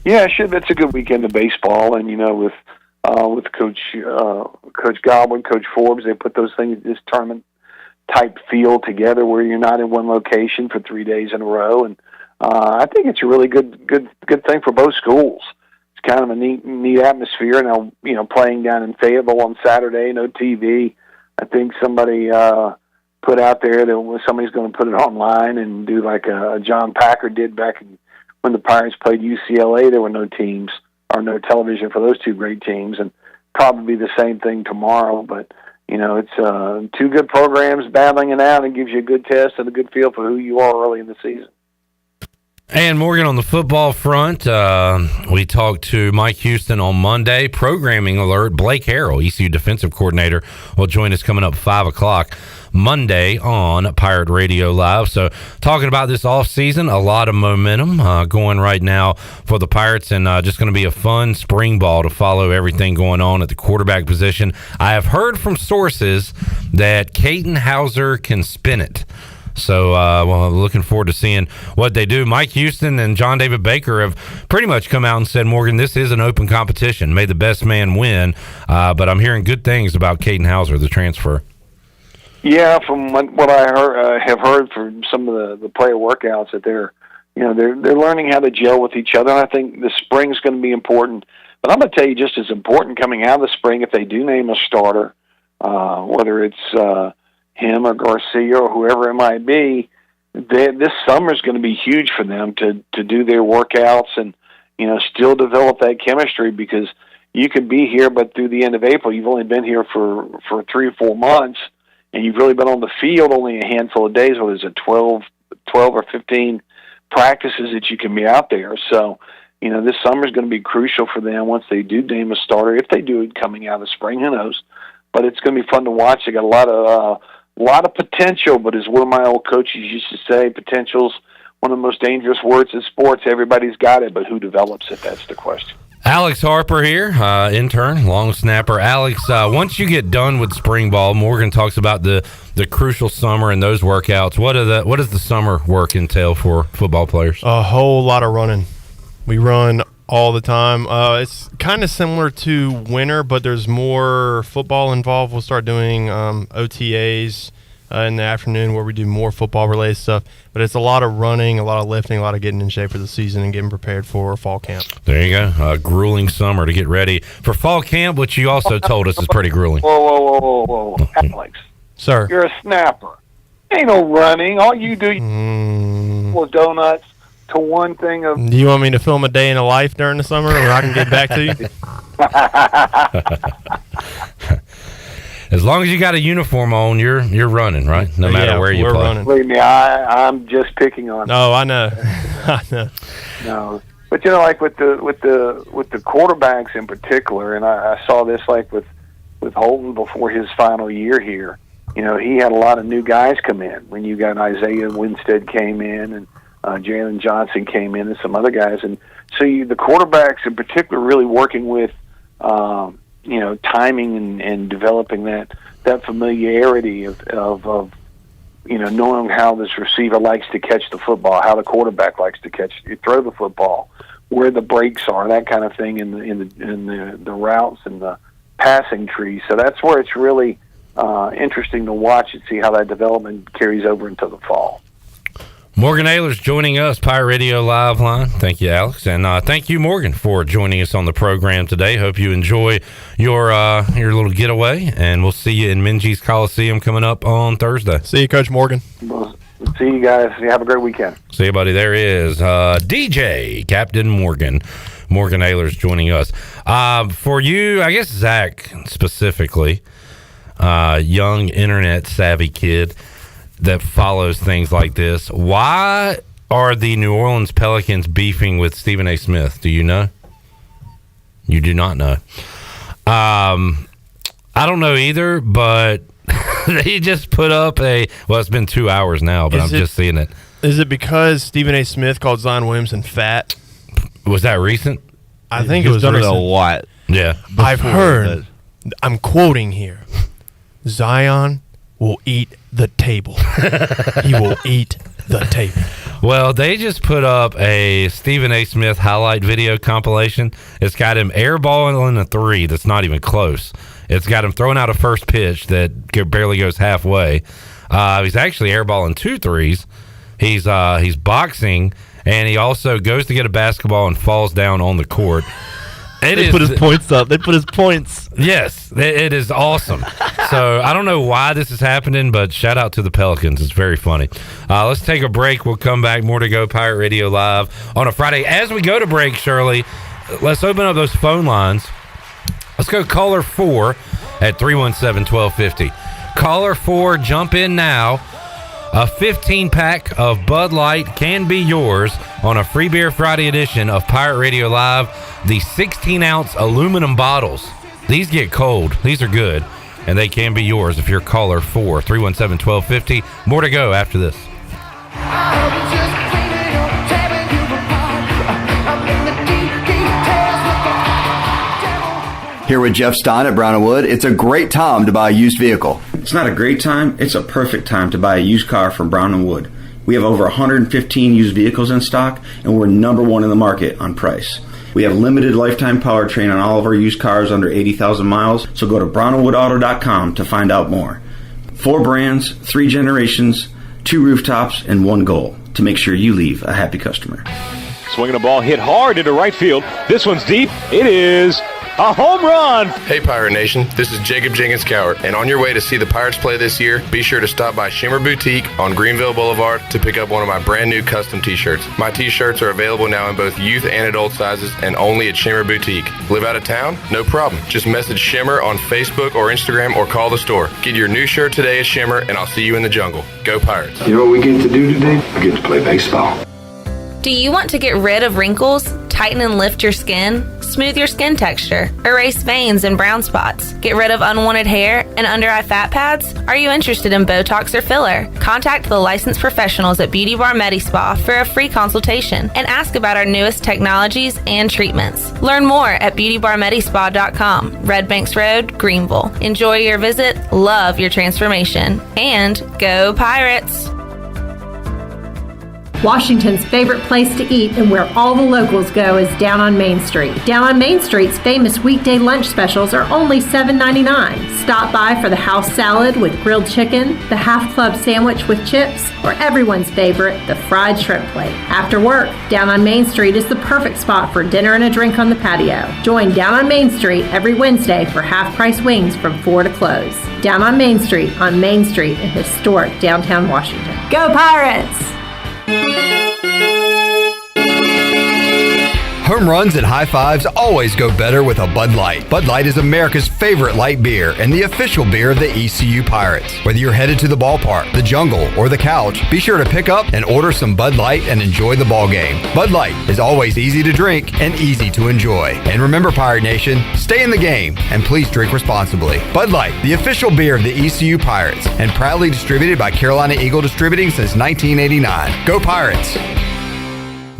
[SPEAKER 8] Yeah, sure. That's a good weekend of baseball, and with Coach Godwin, Coach Forbes, they put those things, this tournament type feel together where you're not in one location for 3 days in a row, and I think it's a really good thing for both schools. It's kind of a neat atmosphere. Now, playing down in Fayetteville on Saturday, no TV. I think somebody put out there that somebody's going to put it online and do like a John Packer did back when the Pirates played UCLA. There were no teams or no television for those two great teams, and probably the same thing tomorrow. But it's two good programs battling it out, and gives you a good test and a good feel for who you are early in the season.
[SPEAKER 20] And Morgan, on the football front, we talked to Mike Houston on Monday. Programming alert, Blake Harrell, ECU defensive coordinator, will join us coming up 5 o'clock Monday on Pirate Radio Live. So talking about this offseason, a lot of momentum going right now for the Pirates, and just going to be a fun spring ball to follow everything going on at the quarterback position. I have heard from sources that Caden Hauser can spin it. So, looking forward to seeing what they do. Mike Houston and John David Baker have pretty much come out and said, Morgan, this is an open competition. May the best man win. But I'm hearing good things about Caden Hauser, the transfer.
[SPEAKER 8] Yeah, from what I have heard from some of the player workouts, that they're learning how to gel with each other. And I think the spring's going to be important. But I'm going to tell you, just as important coming out of the spring, if they do name a starter, whether it's him or Garcia or whoever it might be, this summer is going to be huge for them to do their workouts and still develop that chemistry, because you could be here, but through the end of April, you've only been here for 3 or 4 months, and you've really been on the field only a handful of days. Well, there's 12 or 15 practices that you can be out there. So, this summer is going to be crucial for them once they do name a starter. If they do it coming out of spring, who knows? But it's going to be fun to watch. They got a lot of potential, but as one of my old coaches used to say, potential's one of the most dangerous words in sports. Everybody's got it, but who develops it? That's the question.
[SPEAKER 20] Alex Harper here, intern, long snapper. Alex, once you get done with spring ball, Morgan talks about the crucial summer and those workouts. What does the summer work entail for football players?
[SPEAKER 2] A whole lot of running. We run all the time. It's kind of similar to winter, but there's more football involved. We'll start doing OTAs in the afternoon where we do more football-related stuff. But it's a lot of running, a lot of lifting, a lot of getting in shape for the season and getting prepared for fall camp.
[SPEAKER 20] There you go. A grueling summer to get ready for fall camp, which you also told us is pretty grueling.
[SPEAKER 8] Whoa. Alex.
[SPEAKER 2] Sir.
[SPEAKER 8] You're a snapper. Ain't no running. All you do is donuts to one thing of...
[SPEAKER 2] Do you want me to film a day in a life during the summer or I can get back to you?
[SPEAKER 20] As long as you got a uniform on, you're running, right? No matter where you play.
[SPEAKER 2] Running.
[SPEAKER 8] Believe me, I'm just picking on.
[SPEAKER 2] No, I know. I know.
[SPEAKER 8] No, but like with the quarterbacks in particular, and I saw this like with Holton before his final year here. He had a lot of new guys come in. When you got Isaiah Winstead came in, and Jalen Johnson came in, and some other guys, and so the quarterbacks in particular really working with. Timing and developing that familiarity of knowing how this receiver likes to catch the football, how the quarterback likes to throw the football, where the breaks are, that kind of thing in the routes and the passing tree. So that's where it's really interesting to watch and see how that development carries over into the fall.
[SPEAKER 20] Morgan Ahlers joining us, Pirate Radio Live Line. Thank you, Alex. And thank you, Morgan, for joining us on the program today. Hope you enjoy your little getaway, and we'll see you in Minges Coliseum coming up on Thursday.
[SPEAKER 2] See you, Coach Morgan.
[SPEAKER 8] Well, see you guys. Have a great weekend.
[SPEAKER 20] See you, buddy. There is DJ Captain Morgan Ahlers joining us. For you, I guess Zach specifically, young internet-savvy kid that follows things like this. Why are the New Orleans Pelicans beefing with Stephen A. Smith? Do you know? You do not know. I don't know either, but they just put up it's been 2 hours now, but I'm just seeing it.
[SPEAKER 2] Is it because Stephen A. Smith called Zion Williamson fat?
[SPEAKER 20] Was that recent?
[SPEAKER 2] I think it was
[SPEAKER 5] done
[SPEAKER 2] recent.
[SPEAKER 5] it a lot.
[SPEAKER 20] Yeah.
[SPEAKER 2] I've heard, I'm quoting here, Zion
[SPEAKER 5] will eat the table. He will eat the table.
[SPEAKER 20] Well, they just put up a Stephen A. Smith highlight video compilation. It's got him airballing a 3 that's not even close. It's got him throwing out a first pitch that barely goes halfway. He's actually airballing 2 3s. He's boxing, and he also goes to get a basketball and falls down on the court.
[SPEAKER 5] They put his points up. They put his points.
[SPEAKER 20] Yes, it is awesome. So I don't know why this is happening, but shout out to the Pelicans. It's very funny. Let's take a break. We'll come back. More to go. Pirate Radio Live on a Friday. As we go to break, Shirley, let's open up those phone lines. Let's go caller 4 at 317-1250. Caller 4, jump in now. A 15-pack of Bud Light can be yours on a Free Beer Friday edition of Pirate Radio Live. The 16-ounce aluminum bottles. These get cold. These are good, and they can be yours if you're caller 4, 317-1250. More to go after this.
[SPEAKER 3] Here with Jeff Stein at Brown & Wood, it's a great time to buy a used vehicle.
[SPEAKER 11] It's not a great time, it's a perfect time to buy a used car from Brown & Wood. We have over 115 used vehicles in stock, and we're number one in the market on price. We have limited lifetime powertrain on all of our used cars under 80,000 miles, so go to brownandwoodauto.com to find out more. 4 brands, 3 generations, 2 rooftops, and 1 goal, to make sure you leave a happy customer.
[SPEAKER 6] Swinging a ball hit hard into right field. This one's deep. It is a home run.
[SPEAKER 7] Hey, Pirate Nation. This is Jacob Jenkins Cowart, and on your way to see the Pirates play this year, be sure to stop by Shimmer Boutique on Greenville Boulevard to pick up one of my brand new custom t-shirts. My t-shirts are available now in both youth and adult sizes and only at Shimmer Boutique. Live out of town? No problem. Just message Shimmer on Facebook or Instagram or call the store. Get your new shirt today at Shimmer, and I'll see you in the jungle. Go Pirates.
[SPEAKER 10] You know what we get to do today? We get to play baseball.
[SPEAKER 12] Do you want to get rid of wrinkles, tighten and lift your skin, smooth your skin texture, erase veins and brown spots, get rid of unwanted hair and under-eye fat pads? Are you interested in Botox or filler? Contact the licensed professionals at Beauty Bar Medi Spa for a free consultation and ask about our newest technologies and treatments. Learn more at beautybarmedispa.com, Red Banks Road, Greenville. Enjoy your visit, love your transformation, and go Pirates!
[SPEAKER 13] Washington's favorite place to eat and where all the locals go is down on Main Street. Down on Main Street's famous weekday lunch specials are only $7.99. Stop by for the house salad with grilled chicken, the half club sandwich with chips, or everyone's favorite, the fried shrimp plate. After work, Down on Main Street is the perfect spot for dinner and a drink on the patio. Join Down on Main Street every Wednesday for half-price wings from 4 to close. Down on Main Street in historic downtown Washington. Go Pirates!
[SPEAKER 27] Home runs and high fives always go better with a Bud Light. Bud Light is America's favorite light beer and the official beer of the ECU Pirates. Whether you're headed to the ballpark, the jungle, or the couch, be sure to pick up and order some Bud Light and enjoy the ball game. Bud Light is always easy to drink and easy to enjoy. And remember, Pirate Nation, stay in the game and please drink responsibly. Bud Light, the official beer of the ECU Pirates, and proudly distributed by Carolina Eagle Distributing since 1989. Go Pirates!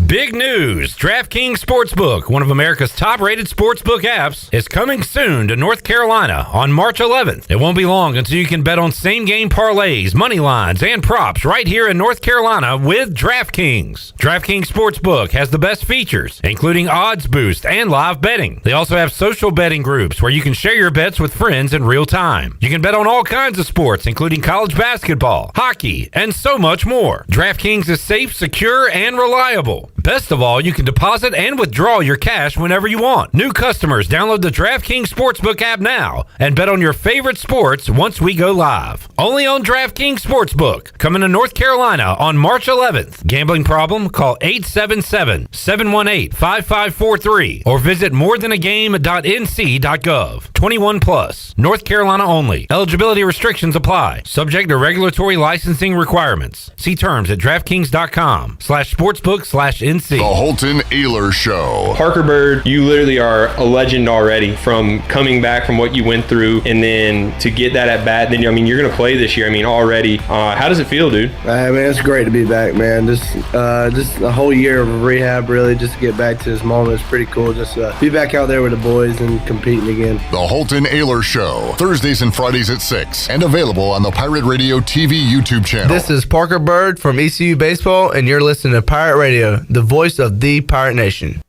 [SPEAKER 20] Big news! DraftKings Sportsbook, one of America's top-rated sportsbook apps, is coming soon to North Carolina on March 11th. It won't be long until you can bet on same-game parlays, money lines, and props right here in North Carolina with DraftKings. DraftKings Sportsbook has the best features, including odds boost and live betting. They also have social betting groups where you can share your bets with friends in real time. You can bet on all kinds of sports, including college basketball, hockey, and so much more. DraftKings is safe, secure, and reliable. Best of all, you can deposit and withdraw your cash whenever you want. New customers, download the DraftKings Sportsbook app now and bet on your favorite sports once we go live. Only on DraftKings Sportsbook. Coming to North Carolina on March 11th. Gambling problem? Call 877-718-5543 or visit morethanagame.nc.gov. 21 plus. North Carolina only. Eligibility restrictions apply. Subject to regulatory licensing requirements. See terms at DraftKings.com/sportsbook/NC. NC.
[SPEAKER 1] The Holton Ahlers Show.
[SPEAKER 9] Parker Bird, you literally are a legend already from coming back from what you went through and then to get that at bat. Then, I mean, you're going to play this year. I mean, already. How does it feel, dude?
[SPEAKER 14] Man, it's great to be back, man. Just a whole year of rehab, really, just to get back to this moment. It's pretty cool. Just be back out there with the boys and competing again.
[SPEAKER 1] The Holton Ahlers Show, Thursdays and Fridays at 6, and available on the Pirate Radio TV YouTube channel.
[SPEAKER 16] This is Parker Bird from ECU Baseball, and you're listening to Pirate Radio, the voice of the Pirate Nation.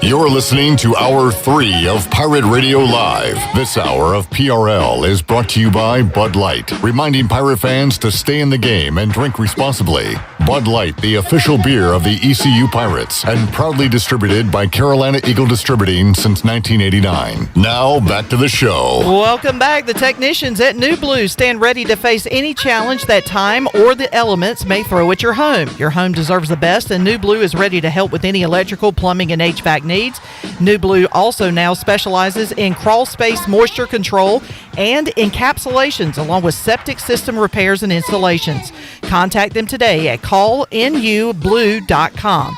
[SPEAKER 1] You're listening to Hour 3 of Pirate Radio Live. This hour of PRL is brought to you by Bud Light, reminding Pirate fans to stay in the game and drink responsibly. Bud Light, the official beer of the ECU Pirates, and proudly distributed by Carolina Eagle Distributing since 1989. Now, back to the show.
[SPEAKER 15] Welcome back. The technicians at New Blue stand ready to face any challenge that time or the elements may throw at your home. Your home deserves the best, and New Blue is ready to help with any electrical, plumbing, and HVAC needs. New Blue also now specializes in crawl space moisture control and encapsulations, along with septic system repairs and installations. Contact them today at callnublue.com.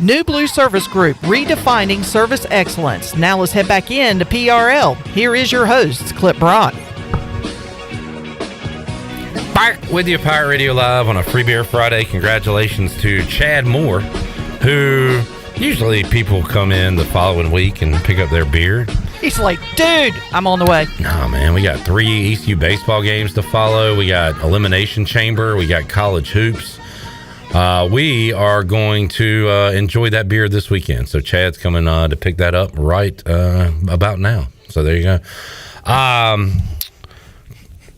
[SPEAKER 15] New Blue Service Group, redefining service excellence. Now let's head back in to PRL. Here is your host, Clip Brock.
[SPEAKER 20] Back with you, Pirate Radio Live on a Free Beer Friday. Congratulations to Chad Moore, who usually people come in the following week and pick up their beer.
[SPEAKER 15] He's like, dude, I'm on the way.
[SPEAKER 20] No, man, we got 3 ECU baseball games to follow. We got Elimination Chamber. We got college hoops. We are going to enjoy that beer this weekend. So Chad's coming to pick that up right about now. So there you go. I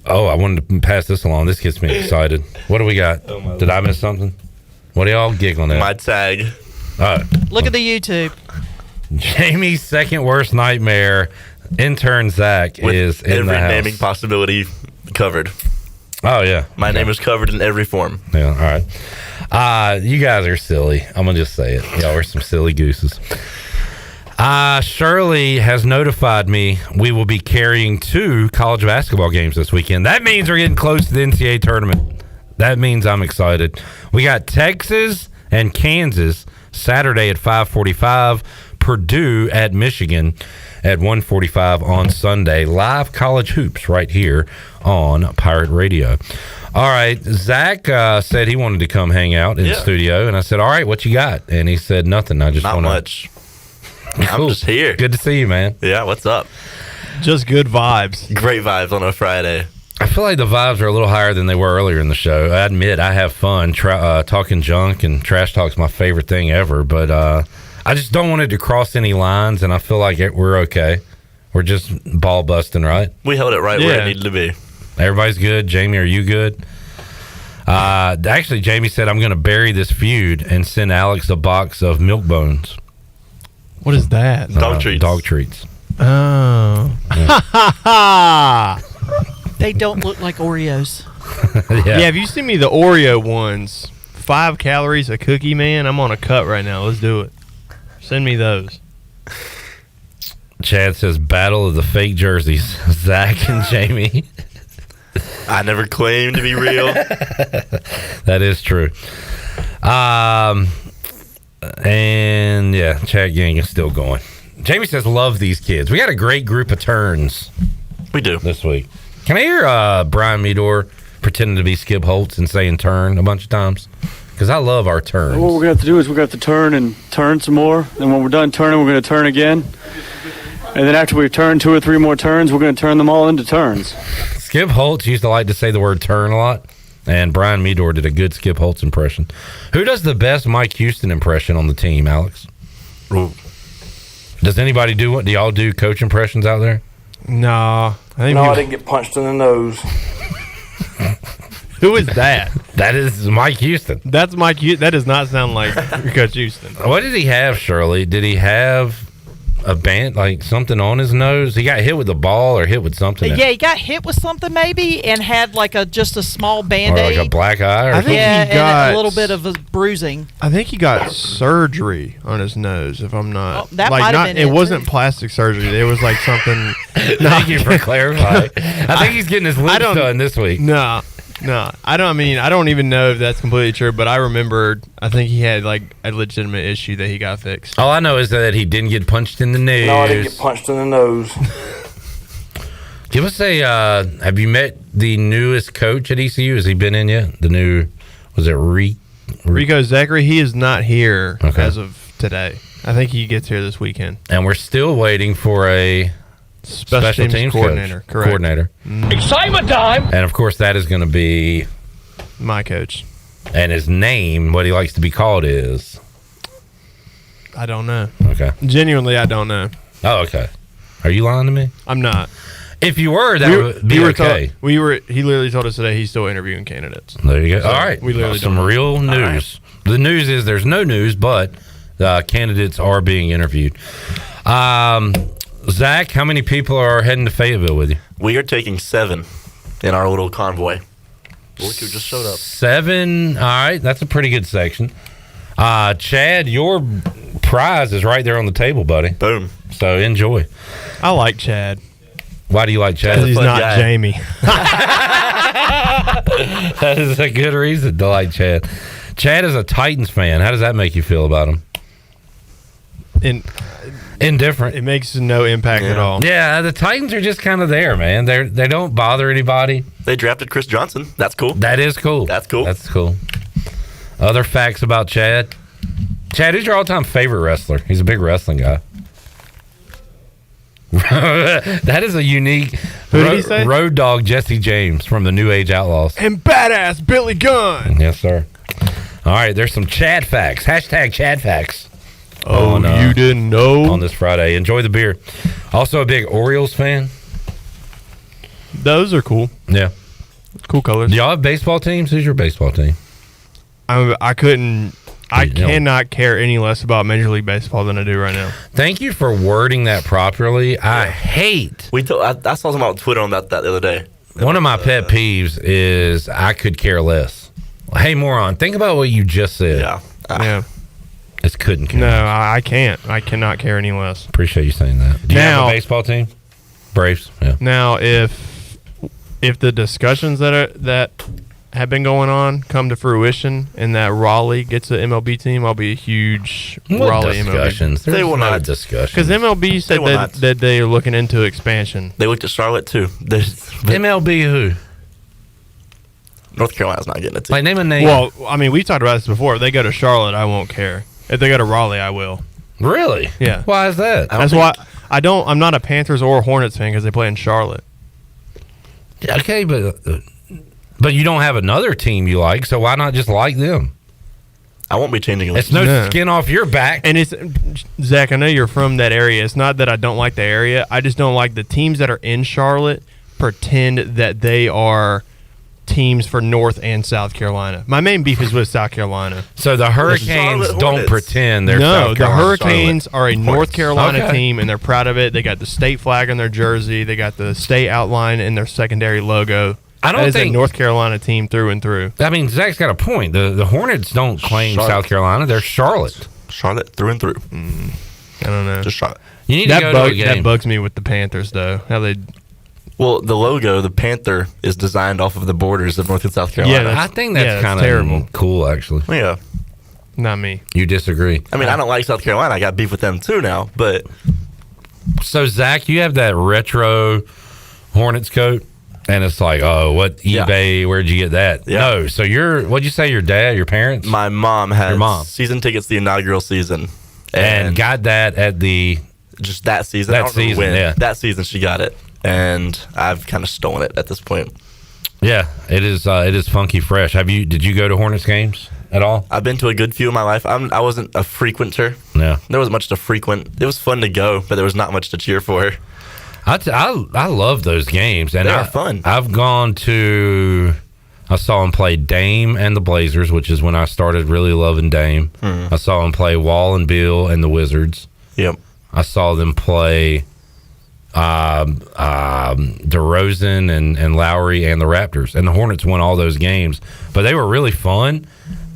[SPEAKER 20] wanted to pass this along. This gets me excited. What do we got? Did I miss something? What are y'all giggling at?
[SPEAKER 17] My tag.
[SPEAKER 15] Look at the YouTube.
[SPEAKER 20] Jamie's second worst nightmare, intern Zach, is in the house.
[SPEAKER 17] Every naming possibility covered.
[SPEAKER 20] Oh, yeah.
[SPEAKER 17] My name is covered in every form.
[SPEAKER 20] Yeah, all right. You guys are silly. I'm going to just say it. Y'all are some silly gooses. Shirley has notified me we will be carrying 2 college basketball games this weekend. That means we're getting close to the NCAA tournament. That means I'm excited. We got Texas and Kansas Saturday at 5:45, Purdue at Michigan at 1:45 on Sunday. Live college hoops right here on Pirate Radio. All right, Zach said he wanted to come hang out in the studio, and I said, all right, what you got? And he said, nothing. I just
[SPEAKER 17] Not much.
[SPEAKER 20] Cool.
[SPEAKER 17] I'm just here.
[SPEAKER 20] Good to see you, man.
[SPEAKER 17] Yeah, what's up?
[SPEAKER 5] Just good vibes.
[SPEAKER 17] Great vibes on a Friday.
[SPEAKER 20] I feel like the vibes are a little higher than they were earlier in the show. I admit I have fun. Talking junk and trash talk's my favorite thing ever, but I just don't want it to cross any lines, and I feel like we're okay. We're just ball busting, right?
[SPEAKER 17] We held it right where it needed to be.
[SPEAKER 20] Everybody's good. Jamie, are you good? Actually, Jamie said I'm going to bury this feud and send Alex a box of Milk Bones.
[SPEAKER 5] What is that?
[SPEAKER 17] Dog treats.
[SPEAKER 20] Dog treats.
[SPEAKER 5] Oh.
[SPEAKER 20] Yeah.
[SPEAKER 15] They don't look like Oreos.
[SPEAKER 5] Yeah, if you send me the Oreo ones, 5 calories a cookie, man, I'm on a cut right now. Let's do it. Send me those.
[SPEAKER 20] Chad says, battle of the fake jerseys. Zach and Jamie.
[SPEAKER 17] I never claimed to be real.
[SPEAKER 20] That is true. And yeah, Chad Gang is still going. Jamie says, love these kids. We got a great group of turns.
[SPEAKER 17] We do.
[SPEAKER 20] This week. Can I hear Brian Meador pretending to be Skip Holtz and saying turn a bunch of times? Because I love our turns.
[SPEAKER 18] What we're going to have to do is we're going to have to turn and turn some more. And when we're done turning, we're going to turn again. And then after we turn 2 or 3 more turns, we're going to turn them all into turns.
[SPEAKER 20] Skip Holtz used to like to say the word turn a lot. And Brian Meador did a good Skip Holtz impression. Who does the best Mike Houston impression on the team, Alex?
[SPEAKER 17] Ooh.
[SPEAKER 20] Does anybody do what? Do y'all do coach impressions out there?
[SPEAKER 5] Nah.
[SPEAKER 18] I didn't get punched in the nose.
[SPEAKER 5] Who is that?
[SPEAKER 20] That is Mike Houston.
[SPEAKER 5] That's Mike Houston. That does not sound like Coach Houston.
[SPEAKER 20] What did he have, Shirley? Did he have a band, like something on his nose? He got hit with the ball or hit with something?
[SPEAKER 15] Yeah, he got hit with something maybe and had like just a small Band-Aid.
[SPEAKER 20] Or like a black eye? Or
[SPEAKER 19] I think he got
[SPEAKER 15] and a little bit of a bruising.
[SPEAKER 19] I think he got surgery on his nose, if I'm not.
[SPEAKER 15] That might have been
[SPEAKER 19] it wasn't plastic surgery. It was like something.
[SPEAKER 20] Thank you for clarifying. I think he's getting his lips done this week.
[SPEAKER 19] No. I don't even know if that's completely true, but I remembered, I think he had like a legitimate issue that he got fixed.
[SPEAKER 20] All I know is that he didn't get punched in the nose.
[SPEAKER 21] No, I didn't get punched in the nose.
[SPEAKER 20] Give us have you met the newest coach at ECU? Has he been in yet? The new, was it
[SPEAKER 19] Rico Zachary? He is not here as of today. I think he gets here this weekend.
[SPEAKER 20] And we're still waiting for a special teams
[SPEAKER 19] coordinator.
[SPEAKER 20] Coach. Coordinator.
[SPEAKER 21] Excitement time!
[SPEAKER 20] And of course, that is going to be
[SPEAKER 19] my coach.
[SPEAKER 20] And his name, what he likes to be called, is
[SPEAKER 19] I don't know.
[SPEAKER 20] Okay.
[SPEAKER 19] Genuinely, I don't know.
[SPEAKER 20] Oh, okay. Are you lying to me?
[SPEAKER 19] I'm not.
[SPEAKER 20] If you were, that would be okay.
[SPEAKER 19] He literally told us today he's still interviewing candidates.
[SPEAKER 20] There you go.
[SPEAKER 19] So
[SPEAKER 20] all right.
[SPEAKER 19] We literally
[SPEAKER 20] some real news. Right. The news is there's no news, but candidates are being interviewed. Zach, how many people are heading to Fayetteville with you?
[SPEAKER 17] We are taking 7 in our little convoy. Look who just showed up.
[SPEAKER 20] 7. All right. That's a pretty good section. Chad, your prize is right there on the table, buddy.
[SPEAKER 17] Boom.
[SPEAKER 20] So enjoy.
[SPEAKER 19] I like Chad.
[SPEAKER 20] Why do you like Chad?
[SPEAKER 19] Because he's not guy. Jamie.
[SPEAKER 20] That is a good reason to like Chad. Chad is a Titans fan. How does that make you feel about him? Indifferent.
[SPEAKER 19] It makes no impact at all.
[SPEAKER 20] Yeah, the Titans are just kind of there, man. They don't bother anybody.
[SPEAKER 17] They drafted Chris Johnson. That's cool.
[SPEAKER 20] That is cool.
[SPEAKER 17] That's cool.
[SPEAKER 20] That's cool. Other facts about Chad. Chad, who's your all-time favorite wrestler? He's a big wrestling guy. That is a unique.
[SPEAKER 19] Who did he say?
[SPEAKER 20] Road Dogg Jesse James from the New Age Outlaws.
[SPEAKER 19] And badass Billy Gunn.
[SPEAKER 20] Yes, sir. All right, there's some Chad facts. Hashtag Chad facts.
[SPEAKER 19] Oh, you didn't know?
[SPEAKER 20] On this Friday. Enjoy the beer. Also a big Orioles fan.
[SPEAKER 19] Those are cool.
[SPEAKER 20] Yeah.
[SPEAKER 19] Cool colors.
[SPEAKER 20] Do y'all have baseball teams? Who's your baseball team?
[SPEAKER 19] I cannot care any less about Major League Baseball than I do right now.
[SPEAKER 20] Thank you for wording that properly. I hate.
[SPEAKER 17] I saw something on Twitter on that the other day.
[SPEAKER 20] One of my pet peeves is I could care less. Hey, moron, think about what you just said.
[SPEAKER 19] Yeah.
[SPEAKER 20] Just couldn't care.
[SPEAKER 19] No, I can't. I cannot care any less.
[SPEAKER 20] Appreciate you saying that. Do you have a baseball team? Braves? Yeah.
[SPEAKER 19] Now, if the discussions that have been going on come to fruition and that Raleigh gets an MLB team, I'll be a huge Raleigh
[SPEAKER 20] discussions?
[SPEAKER 19] MLB.
[SPEAKER 20] They will not discussion.
[SPEAKER 19] Because MLB said that they are looking into expansion.
[SPEAKER 17] They looked at Charlotte too.
[SPEAKER 20] MLB who?
[SPEAKER 17] North Carolina's not getting it.
[SPEAKER 20] Like, name a name.
[SPEAKER 19] Well, I mean, we talked about this before. If they go to Charlotte, I won't care. If they go to Raleigh, I will.
[SPEAKER 20] Really?
[SPEAKER 19] Yeah.
[SPEAKER 20] Why is that?
[SPEAKER 19] That's why I'm not a Panthers or Hornets fan because they play in Charlotte.
[SPEAKER 20] Yeah, okay, but you don't have another team you like, so why not just like them?
[SPEAKER 17] I won't be changing.
[SPEAKER 20] It's no skin off your back.
[SPEAKER 19] And it's Zach. I know you're from that area. It's not that I don't like the area. I just don't like the teams that are in Charlotte pretend that they are teams for North and South Carolina. My main beef is with South Carolina.
[SPEAKER 20] So the Hurricanes don't pretend they're South Carolina.
[SPEAKER 19] The Hurricanes are a North Carolina team, and they're proud of it. They got the state flag on their jersey. They got the state outline in their secondary logo.
[SPEAKER 20] I don't think
[SPEAKER 19] a North Carolina team through and through.
[SPEAKER 20] I mean, Zach's got a point. The Hornets don't claim South Carolina. They're Charlotte.
[SPEAKER 17] Charlotte through and through.
[SPEAKER 19] I don't know.
[SPEAKER 17] Just Charlotte.
[SPEAKER 20] You need to go to a game.
[SPEAKER 19] That bugs me with the Panthers, though. How they...
[SPEAKER 17] Well, the logo, the panther, is designed off of the borders of North and South Carolina.
[SPEAKER 20] Yeah, I think that's kind of
[SPEAKER 19] terrible.
[SPEAKER 20] Cool, actually.
[SPEAKER 17] Yeah.
[SPEAKER 19] Not me.
[SPEAKER 20] You disagree?
[SPEAKER 17] I mean, I don't like South Carolina. I got beef with them too now, but...
[SPEAKER 20] So, Zach, you have that retro Hornets coat, and it's like, oh, what eBay, where'd you get that?
[SPEAKER 17] Yeah.
[SPEAKER 20] No, so what'd you say, your dad, your parents?
[SPEAKER 17] My mom had season tickets the inaugural season.
[SPEAKER 20] And got that at the...
[SPEAKER 17] Just that season.
[SPEAKER 20] That season, yeah.
[SPEAKER 17] That season she got it. And I've kind of stolen it at this point.
[SPEAKER 20] Yeah, it is funky fresh. Did you go to Hornets games at all?
[SPEAKER 17] I've been to a good few in my life. I wasn't a frequenter.
[SPEAKER 20] Yeah.
[SPEAKER 17] There wasn't much to frequent. It was fun to go, but there was not much to cheer for.
[SPEAKER 20] I love those games. And
[SPEAKER 17] they are fun.
[SPEAKER 20] I saw him play Dame and the Blazers, which is when I started really loving Dame. I saw him play Wall and Bill and the Wizards.
[SPEAKER 17] Yep.
[SPEAKER 20] I saw them play DeRozan and Lowry and the Raptors, and the Hornets won all those games. But they were really fun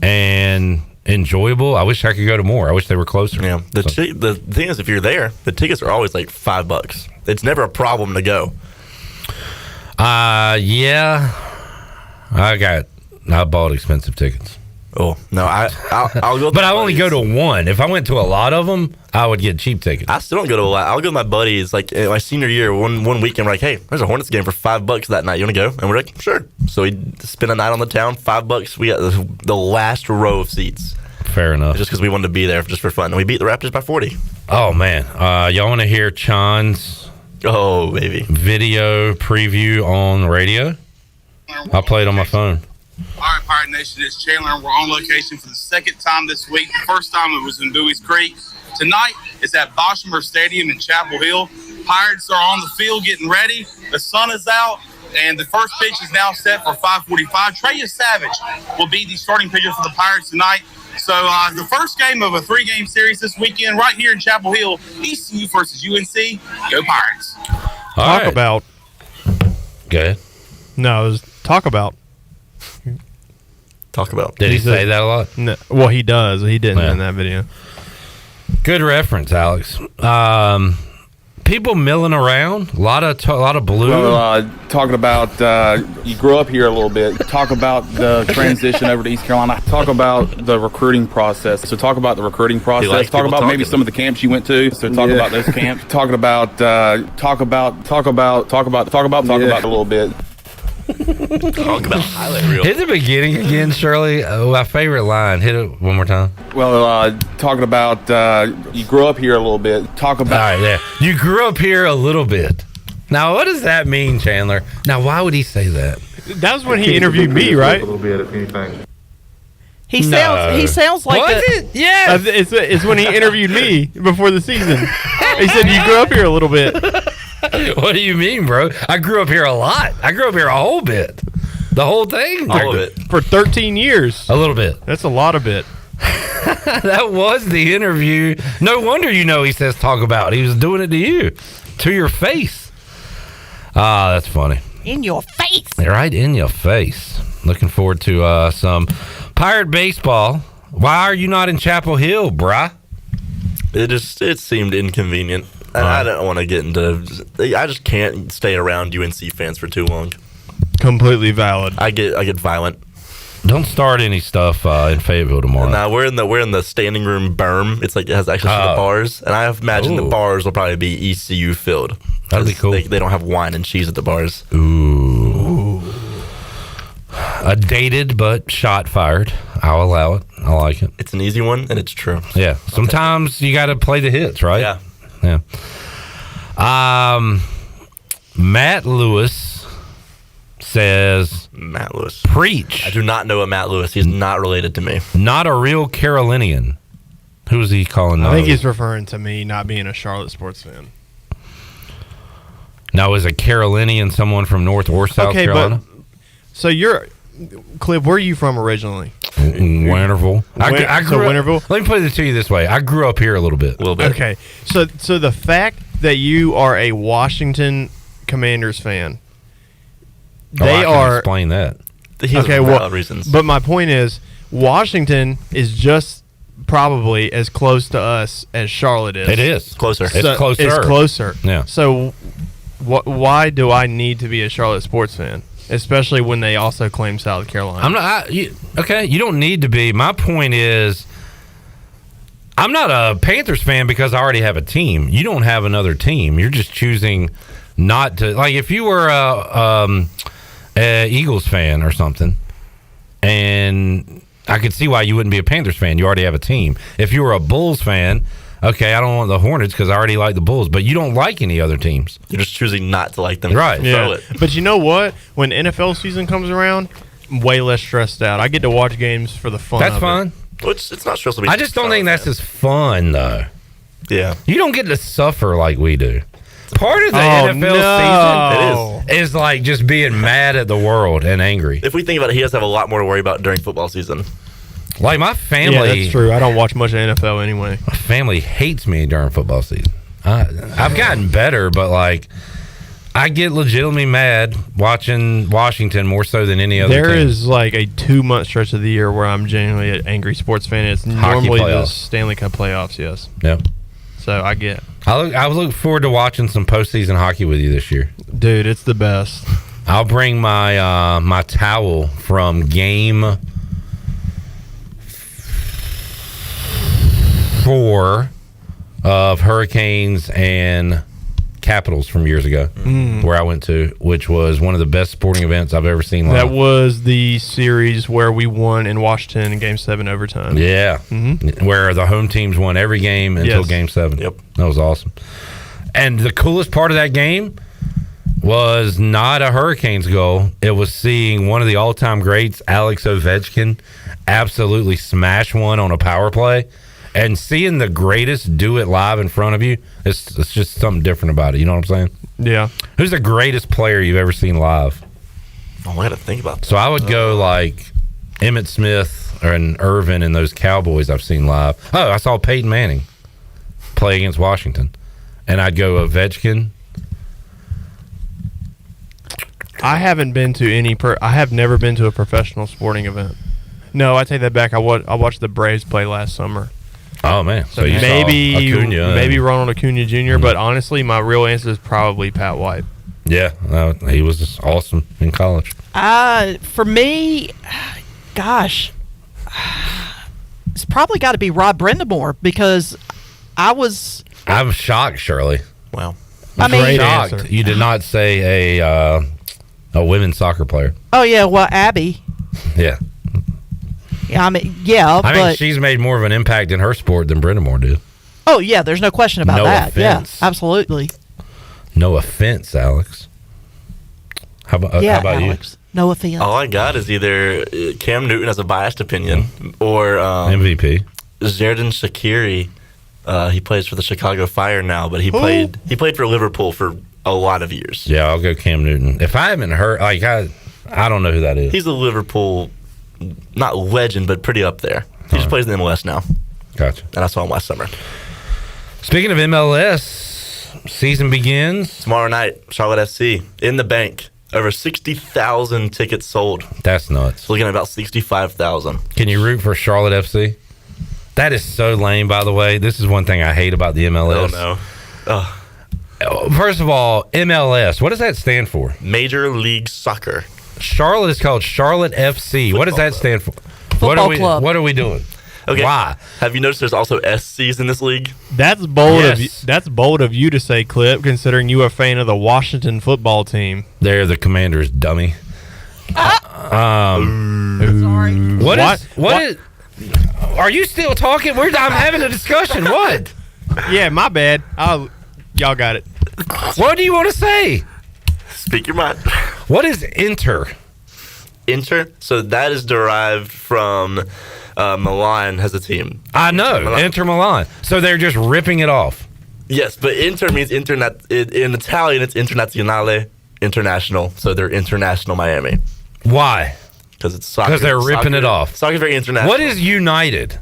[SPEAKER 20] and enjoyable. I wish I could go to more. I wish they were closer.
[SPEAKER 5] Yeah. The thing is, if you're there, the tickets are always like $5. It's never a problem to go.
[SPEAKER 20] Yeah. I bought expensive tickets.
[SPEAKER 5] Oh no, I'll go.
[SPEAKER 20] But I only go to one. If I went to a lot of them, I would get cheap tickets.
[SPEAKER 5] I still don't go to a lot. I'll go with my buddies. Like in my senior year, one weekend, we're like, hey, there's a Hornets game for $5 that night. You want to go? And we're like, sure. So we spend a night on the town, $5. We got the last row of seats.
[SPEAKER 20] Fair enough.
[SPEAKER 5] Just because we wanted to be there just for fun. And we beat the Raptors by 40.
[SPEAKER 20] Oh man, y'all want to hear Chan's video preview on radio? I played on my phone.
[SPEAKER 4] All right, Pirate Nation, it's Chandler, and we're on location for the second time this week. The first time it was in Dewey's Creek. Tonight it's at Boshamer Stadium in Chapel Hill. Pirates are on the field getting ready. The sun is out, and the first pitch is now set for 5:45. Trey Savage will be the starting pitcher for the Pirates tonight. So the first game of a 3-game series this weekend right here in Chapel Hill, ECU versus UNC. Go Pirates.
[SPEAKER 19] Talk about.
[SPEAKER 20] Go ahead.
[SPEAKER 19] No, it was talk about.
[SPEAKER 5] Talk about.
[SPEAKER 20] Did he say that a lot?
[SPEAKER 19] No, well, he does. He didn't in that video.
[SPEAKER 20] Good reference, Alex. People milling around. A lot of blue.
[SPEAKER 4] Well, talking about you grew up here a little bit. Talk about the transition over to East Carolina. Talk about the recruiting process. So talk about the recruiting process. Talk about maybe some of the camps you went to. So talk about those camps. Talking about talk about a little bit.
[SPEAKER 5] Talk about highlight reel.
[SPEAKER 20] Hit the beginning again, Shirley. My favorite line. Hit it one more time.
[SPEAKER 4] Well, talking about you grew up here a little bit. Talk about.
[SPEAKER 20] All right, there. You grew up here a little bit. Now, what does that mean, Chandler? Now, why would he say that?
[SPEAKER 19] That was when he interviewed me, right?
[SPEAKER 4] A little bit of anything.
[SPEAKER 15] He sounds like
[SPEAKER 20] was it? Yes.
[SPEAKER 19] It's when he interviewed me before the season. He said you grew up here a little bit.
[SPEAKER 20] What do you mean, bro? I grew up here a lot. I grew up here a whole bit. The whole thing?
[SPEAKER 5] All of it.
[SPEAKER 19] For 13 years.
[SPEAKER 20] A little bit.
[SPEAKER 19] That's a lot of it.
[SPEAKER 20] That was the interview. No wonder he says talk about. He was doing it to you. To your face. That's funny.
[SPEAKER 15] In your face.
[SPEAKER 20] Right in your face. Looking forward to some Pirate baseball. Why are you not in Chapel Hill, bruh?
[SPEAKER 5] It seemed inconvenient. And I don't want to get into. I just can't stay around UNC fans for too long.
[SPEAKER 19] Completely valid.
[SPEAKER 5] I get violent.
[SPEAKER 20] Don't start any stuff in Fayetteville tomorrow.
[SPEAKER 5] Now we're in the standing room berm. It's like it has access to the bars, and I imagine the bars will probably be ECU filled.
[SPEAKER 20] That'd be cool.
[SPEAKER 5] They don't have wine and cheese at the bars.
[SPEAKER 20] Ooh. A dated but shot fired. I'll allow it. I like it.
[SPEAKER 5] It's an easy one, and it's true.
[SPEAKER 20] Yeah. Sometimes you got to play the hits, right?
[SPEAKER 5] Yeah.
[SPEAKER 20] Yeah. Matt Lewis says.
[SPEAKER 5] Matt Lewis.
[SPEAKER 20] Preach.
[SPEAKER 5] I do not know a Matt Lewis. He's not related to me.
[SPEAKER 20] Not a real Carolinian. Who is he calling?
[SPEAKER 19] I think he's referring to me not being a Charlotte sports fan.
[SPEAKER 20] Now, is a Carolinian someone from North or South Carolina?
[SPEAKER 19] But, so Cliff, where are you from originally?
[SPEAKER 20] Winterville.
[SPEAKER 19] Winterville?
[SPEAKER 20] Let me put it to you this way. I grew up here a little bit.
[SPEAKER 19] Okay. So the fact that you are a Washington Commanders fan,
[SPEAKER 20] I can explain that.
[SPEAKER 5] Reasons.
[SPEAKER 19] But my point is, Washington is just probably as close to us as Charlotte is.
[SPEAKER 20] It is.
[SPEAKER 5] Closer.
[SPEAKER 20] It's closer.
[SPEAKER 19] It's closer.
[SPEAKER 20] Yeah.
[SPEAKER 19] So why do I need to be a Charlotte sports fan? Especially when they also claim South Carolina.
[SPEAKER 20] I'm not. You don't need to be. My point is, I'm not a Panthers fan because I already have a team. You don't have another team. You're just choosing not to. Like if you were a Eagles fan or something, and I could see why you wouldn't be a Panthers fan. You already have a team. If you were a Bulls fan, okay, I don't want the Hornets because I already like the Bulls, but you don't like any other teams.
[SPEAKER 5] You're just choosing not to like them.
[SPEAKER 20] Right.
[SPEAKER 19] Yeah. But you know what? When NFL season comes around, I'm way less stressed out. I get to watch games for the fun.
[SPEAKER 20] That's fine.
[SPEAKER 5] Well, it's not stressful.
[SPEAKER 20] I just don't think that's as fun, though.
[SPEAKER 5] Yeah.
[SPEAKER 20] You don't get to suffer like we do. Part of the NFL season is like just being mad at the world and angry.
[SPEAKER 5] If we think about it, he does have a lot more to worry about during football season.
[SPEAKER 20] Like my family.
[SPEAKER 19] Yeah, that's true. I don't watch much NFL anyway.
[SPEAKER 20] My family hates me during football season. I've gotten better, but like I get legitimately mad watching Washington more so than any other
[SPEAKER 19] There
[SPEAKER 20] team.
[SPEAKER 19] is like a 2-month stretch of the year where I'm genuinely an angry sports fan. It's
[SPEAKER 20] Hockey
[SPEAKER 19] normally the
[SPEAKER 20] playoffs.
[SPEAKER 19] Stanley Cup playoffs, yes.
[SPEAKER 20] Yep.
[SPEAKER 19] So I get.
[SPEAKER 20] I look forward to watching some postseason hockey with you this year.
[SPEAKER 19] Dude, it's the best.
[SPEAKER 20] I'll bring my my towel from Game 4 of Hurricanes and Capitals from years ago, where I went to, which was one of the best sporting events I've ever seen live.
[SPEAKER 19] That was the series where we won in Washington in Game 7 overtime.
[SPEAKER 20] Yeah. Where the home teams won every game until
[SPEAKER 19] Yes.
[SPEAKER 20] Game 7.
[SPEAKER 5] Yep.
[SPEAKER 20] That was awesome. And the coolest part of that game was not a Hurricanes goal. It was seeing one of the all-time greats, Alex Ovechkin, absolutely smash one on a power play. And seeing the greatest do it live in front of you, it's just something different about it. You know what I'm saying?
[SPEAKER 19] Yeah.
[SPEAKER 20] Who's the greatest player you've ever seen live?
[SPEAKER 5] Oh, I got to think about that.
[SPEAKER 20] So I would go like Emmitt Smith and Irvin and those Cowboys I've seen live. Oh, I saw Peyton Manning play against Washington. And I'd go Ovechkin.
[SPEAKER 19] I haven't been to any. I have never been to a professional sporting event. No, I take that back. I watched the Braves play last summer.
[SPEAKER 20] Oh man! So you
[SPEAKER 19] maybe
[SPEAKER 20] saw Acuna
[SPEAKER 19] maybe Ronald Acuna Jr. But honestly, my real answer is probably Pat White.
[SPEAKER 20] Yeah, he was just awesome in college.
[SPEAKER 15] For me, gosh, it's probably got to be Rob Brindamore because
[SPEAKER 20] I'm shocked, Shirley.
[SPEAKER 5] Wow.
[SPEAKER 15] I'm
[SPEAKER 20] shocked
[SPEAKER 19] answer.
[SPEAKER 20] you did not say a women's soccer player.
[SPEAKER 15] Oh yeah, well Abby.
[SPEAKER 20] Yeah.
[SPEAKER 15] Yeah, I mean,
[SPEAKER 20] she's made more of an impact in her sport than Brindamore did.
[SPEAKER 15] Oh yeah, there's no question about
[SPEAKER 20] No
[SPEAKER 15] that.
[SPEAKER 20] offense.
[SPEAKER 15] Yeah, absolutely.
[SPEAKER 20] No offense, Alex. How about
[SPEAKER 15] Alex. No offense.
[SPEAKER 5] All I got is either Cam Newton as a biased opinion or
[SPEAKER 20] MVP.
[SPEAKER 5] Xherdan Shaqiri. He plays for the Chicago Fire now, but he played for Liverpool for a lot of years.
[SPEAKER 20] Yeah, I'll go Cam Newton. If I haven't heard, like I don't know who that is.
[SPEAKER 5] He's a Liverpool, not legend, but pretty up there. He just plays in the MLS now.
[SPEAKER 20] Gotcha.
[SPEAKER 5] And I saw him last summer.
[SPEAKER 20] Speaking of MLS, season begins
[SPEAKER 5] tomorrow night. Charlotte FC in the bank. Over 60,000 tickets sold.
[SPEAKER 20] That's nuts.
[SPEAKER 5] Looking at about 65,000.
[SPEAKER 20] Can you root for Charlotte FC? That is so lame, by the way. This is one thing I hate about the MLS.
[SPEAKER 5] Oh, no.
[SPEAKER 20] First of all, MLS, what does that stand for?
[SPEAKER 5] Major League Soccer.
[SPEAKER 20] Charlotte is called Charlotte FC. What does that stand for?
[SPEAKER 15] Football club.
[SPEAKER 20] What are we doing?
[SPEAKER 5] Okay.
[SPEAKER 20] Why?
[SPEAKER 5] Have you noticed there's also SCs in this league?
[SPEAKER 19] That's bold of you. That's bold of you to say, Clip, considering you are a fan of the Washington football team.
[SPEAKER 20] They're the Commanders, dummy.
[SPEAKER 15] Sorry.
[SPEAKER 20] What is? Are you still talking? I'm having a discussion. What?
[SPEAKER 19] Yeah, my bad. Y'all got it.
[SPEAKER 20] What do you want to say?
[SPEAKER 5] Speak your mind.
[SPEAKER 20] What is Inter?
[SPEAKER 5] Inter? So that is derived from Milan as a team.
[SPEAKER 20] I know, Inter Milan. So they're just ripping it off.
[SPEAKER 5] Yes, but Inter means in Italian it's Internazionale, international. So they're International Miami.
[SPEAKER 20] Why?
[SPEAKER 5] Because it's soccer.
[SPEAKER 20] Because they're ripping it off.
[SPEAKER 5] Soccer's very international.
[SPEAKER 20] What is United?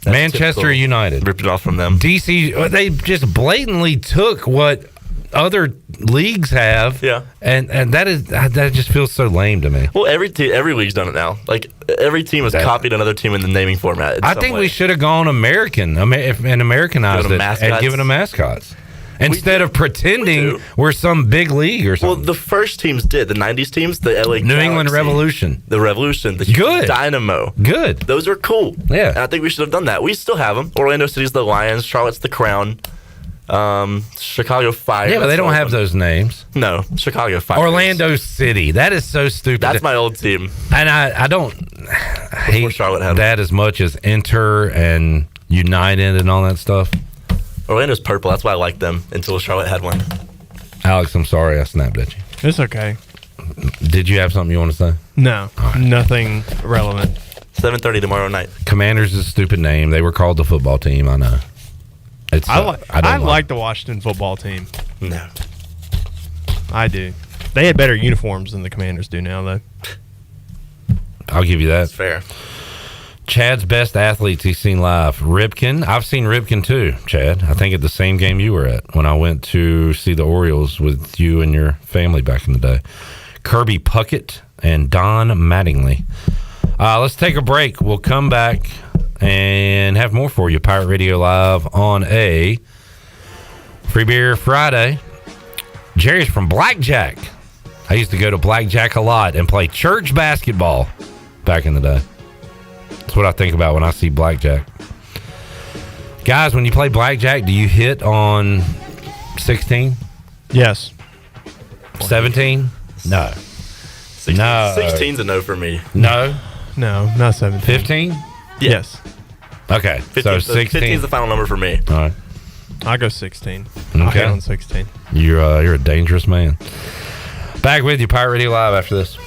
[SPEAKER 5] That's
[SPEAKER 20] Manchester
[SPEAKER 5] typical.
[SPEAKER 20] United.
[SPEAKER 5] Ripped it off from them.
[SPEAKER 20] DC, they just blatantly took what other leagues have.
[SPEAKER 5] Yeah.
[SPEAKER 20] And that just feels so lame to me.
[SPEAKER 5] Well, every league's done it now. Like every team has copied another team in the naming format.
[SPEAKER 20] I think we should have gone American and Americanized it and given them mascots. Instead of pretending we're some big league or something.
[SPEAKER 5] Well, the first teams did. The 90s teams, the LA
[SPEAKER 20] New England
[SPEAKER 5] Galaxy,
[SPEAKER 20] Revolution.
[SPEAKER 5] The Revolution. The
[SPEAKER 20] Good.
[SPEAKER 5] Dynamo.
[SPEAKER 20] Good.
[SPEAKER 5] Those are cool.
[SPEAKER 20] Yeah.
[SPEAKER 5] And I think we should have done that. We still have them. Orlando City's the Lions. Charlotte's the Crown. Chicago Fire.
[SPEAKER 20] Yeah, but they don't have those names.
[SPEAKER 5] No, Chicago Fire.
[SPEAKER 20] Orlando City. That is so stupid.
[SPEAKER 5] That's my old team.
[SPEAKER 20] And I don't hate
[SPEAKER 5] Charlotte had
[SPEAKER 20] that as much as Inter and United and all that stuff.
[SPEAKER 5] Orlando's purple. That's why I like them until Charlotte had one.
[SPEAKER 20] Alex, I'm sorry I snapped at you.
[SPEAKER 19] It's okay.
[SPEAKER 20] Did you have something you want to say?
[SPEAKER 19] No, nothing relevant.
[SPEAKER 5] 7:30 tomorrow night.
[SPEAKER 20] Commanders is a stupid name. They were called the football team. I know.
[SPEAKER 19] I like the Washington football team.
[SPEAKER 5] No.
[SPEAKER 19] I do. They had better uniforms than the Commanders do now, though.
[SPEAKER 20] I'll give you that.
[SPEAKER 5] That's fair.
[SPEAKER 20] Chad's best athletes he's seen live. Ripken. I've seen Ripken too, Chad. I think at the same game you were at when I went to see the Orioles with you and your family back in the day. Kirby Puckett and Don Mattingly. Let's take a break. We'll come back and have more for you. Pirate Radio Live on a Free Beer Friday. Jerry's from Blackjack. I used to go to Blackjack a lot and play church basketball back in the day. That's what I think about when I see Blackjack. Guys, when you play Blackjack, do you hit on 16?
[SPEAKER 19] Yes.
[SPEAKER 20] 17? No.
[SPEAKER 5] 16,
[SPEAKER 20] No.
[SPEAKER 5] 16's a no for me.
[SPEAKER 20] No?
[SPEAKER 19] No, not 17.
[SPEAKER 20] 15?
[SPEAKER 19] Yes.
[SPEAKER 20] Okay,
[SPEAKER 5] 15,
[SPEAKER 20] so 16.
[SPEAKER 5] 15's the final number for me.
[SPEAKER 20] All right.
[SPEAKER 19] I go 16. I
[SPEAKER 20] Okay.
[SPEAKER 19] hit on 16.
[SPEAKER 20] You're a dangerous man. Back with you, Pirate Radio Live after this.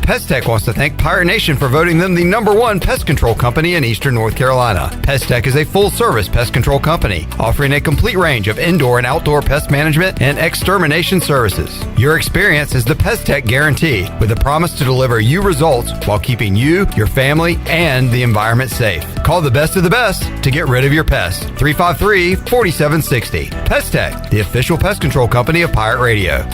[SPEAKER 27] Pest Tech wants to thank Pirate Nation for voting them the #1 pest control company in Eastern North Carolina. Pest Tech is a full-service pest control company offering a complete range of indoor and outdoor pest management and extermination services. Your experience is the Pest Tech guarantee, with a promise to deliver you results while keeping you, your family, and the environment safe. Call the best of the best to get rid of your pests. 353-4760. Pest Tech, the official pest control company of Pirate Radio.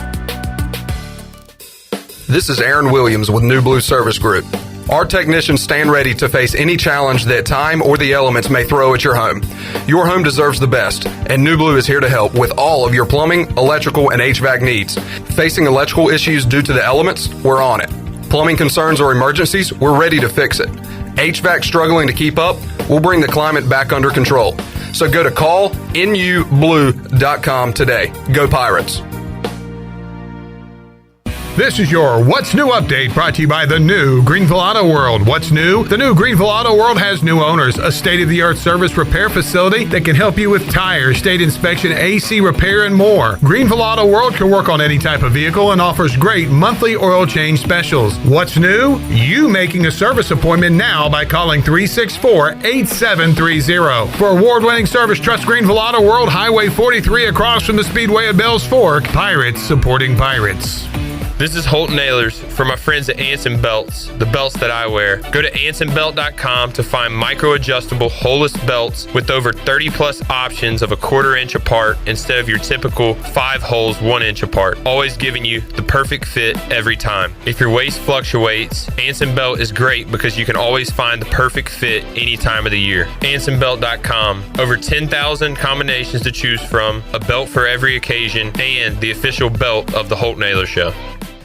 [SPEAKER 7] This is Aaron Williams with New Blue Service Group. Our technicians stand ready to face any challenge that time or the elements may throw at your home. Your home deserves the best, and New Blue is here to help with all of your plumbing, electrical, and HVAC needs. Facing electrical issues due to the elements? We're on it. Plumbing concerns or emergencies? We're ready to fix it. HVAC struggling to keep up? We'll bring the climate back under control. So go to callnublue.com today. Go Pirates.
[SPEAKER 2] This is your What's New update brought to you by the new Greenville Auto World. What's new? The new Greenville Auto World has new owners, a state-of-the-art service repair facility that can help you with tires, state inspection, AC repair, and more. Greenville Auto World can work on any type of vehicle and offers great monthly oil change specials. What's new? You making a service appointment now by calling 364-8730. For award-winning service, trust Greenville Auto World, Highway 43 across from the Speedway of Bells Fork. Pirates supporting pirates.
[SPEAKER 8] This is Holton Ahlers for my friends at Anson Belts, the belts that I wear. Go to ansonbelt.com to find micro-adjustable holeless belts with over 30 plus options of a 1/4 inch apart instead of your typical 5 holes 1 inch apart, always giving you the perfect fit every time. If your waist fluctuates, Anson Belt is great because you can always find the perfect fit any time of the year. ansonbelt.com, over 10,000 combinations to choose from, a belt for every occasion, and the official belt of the Holton Ahlers Show.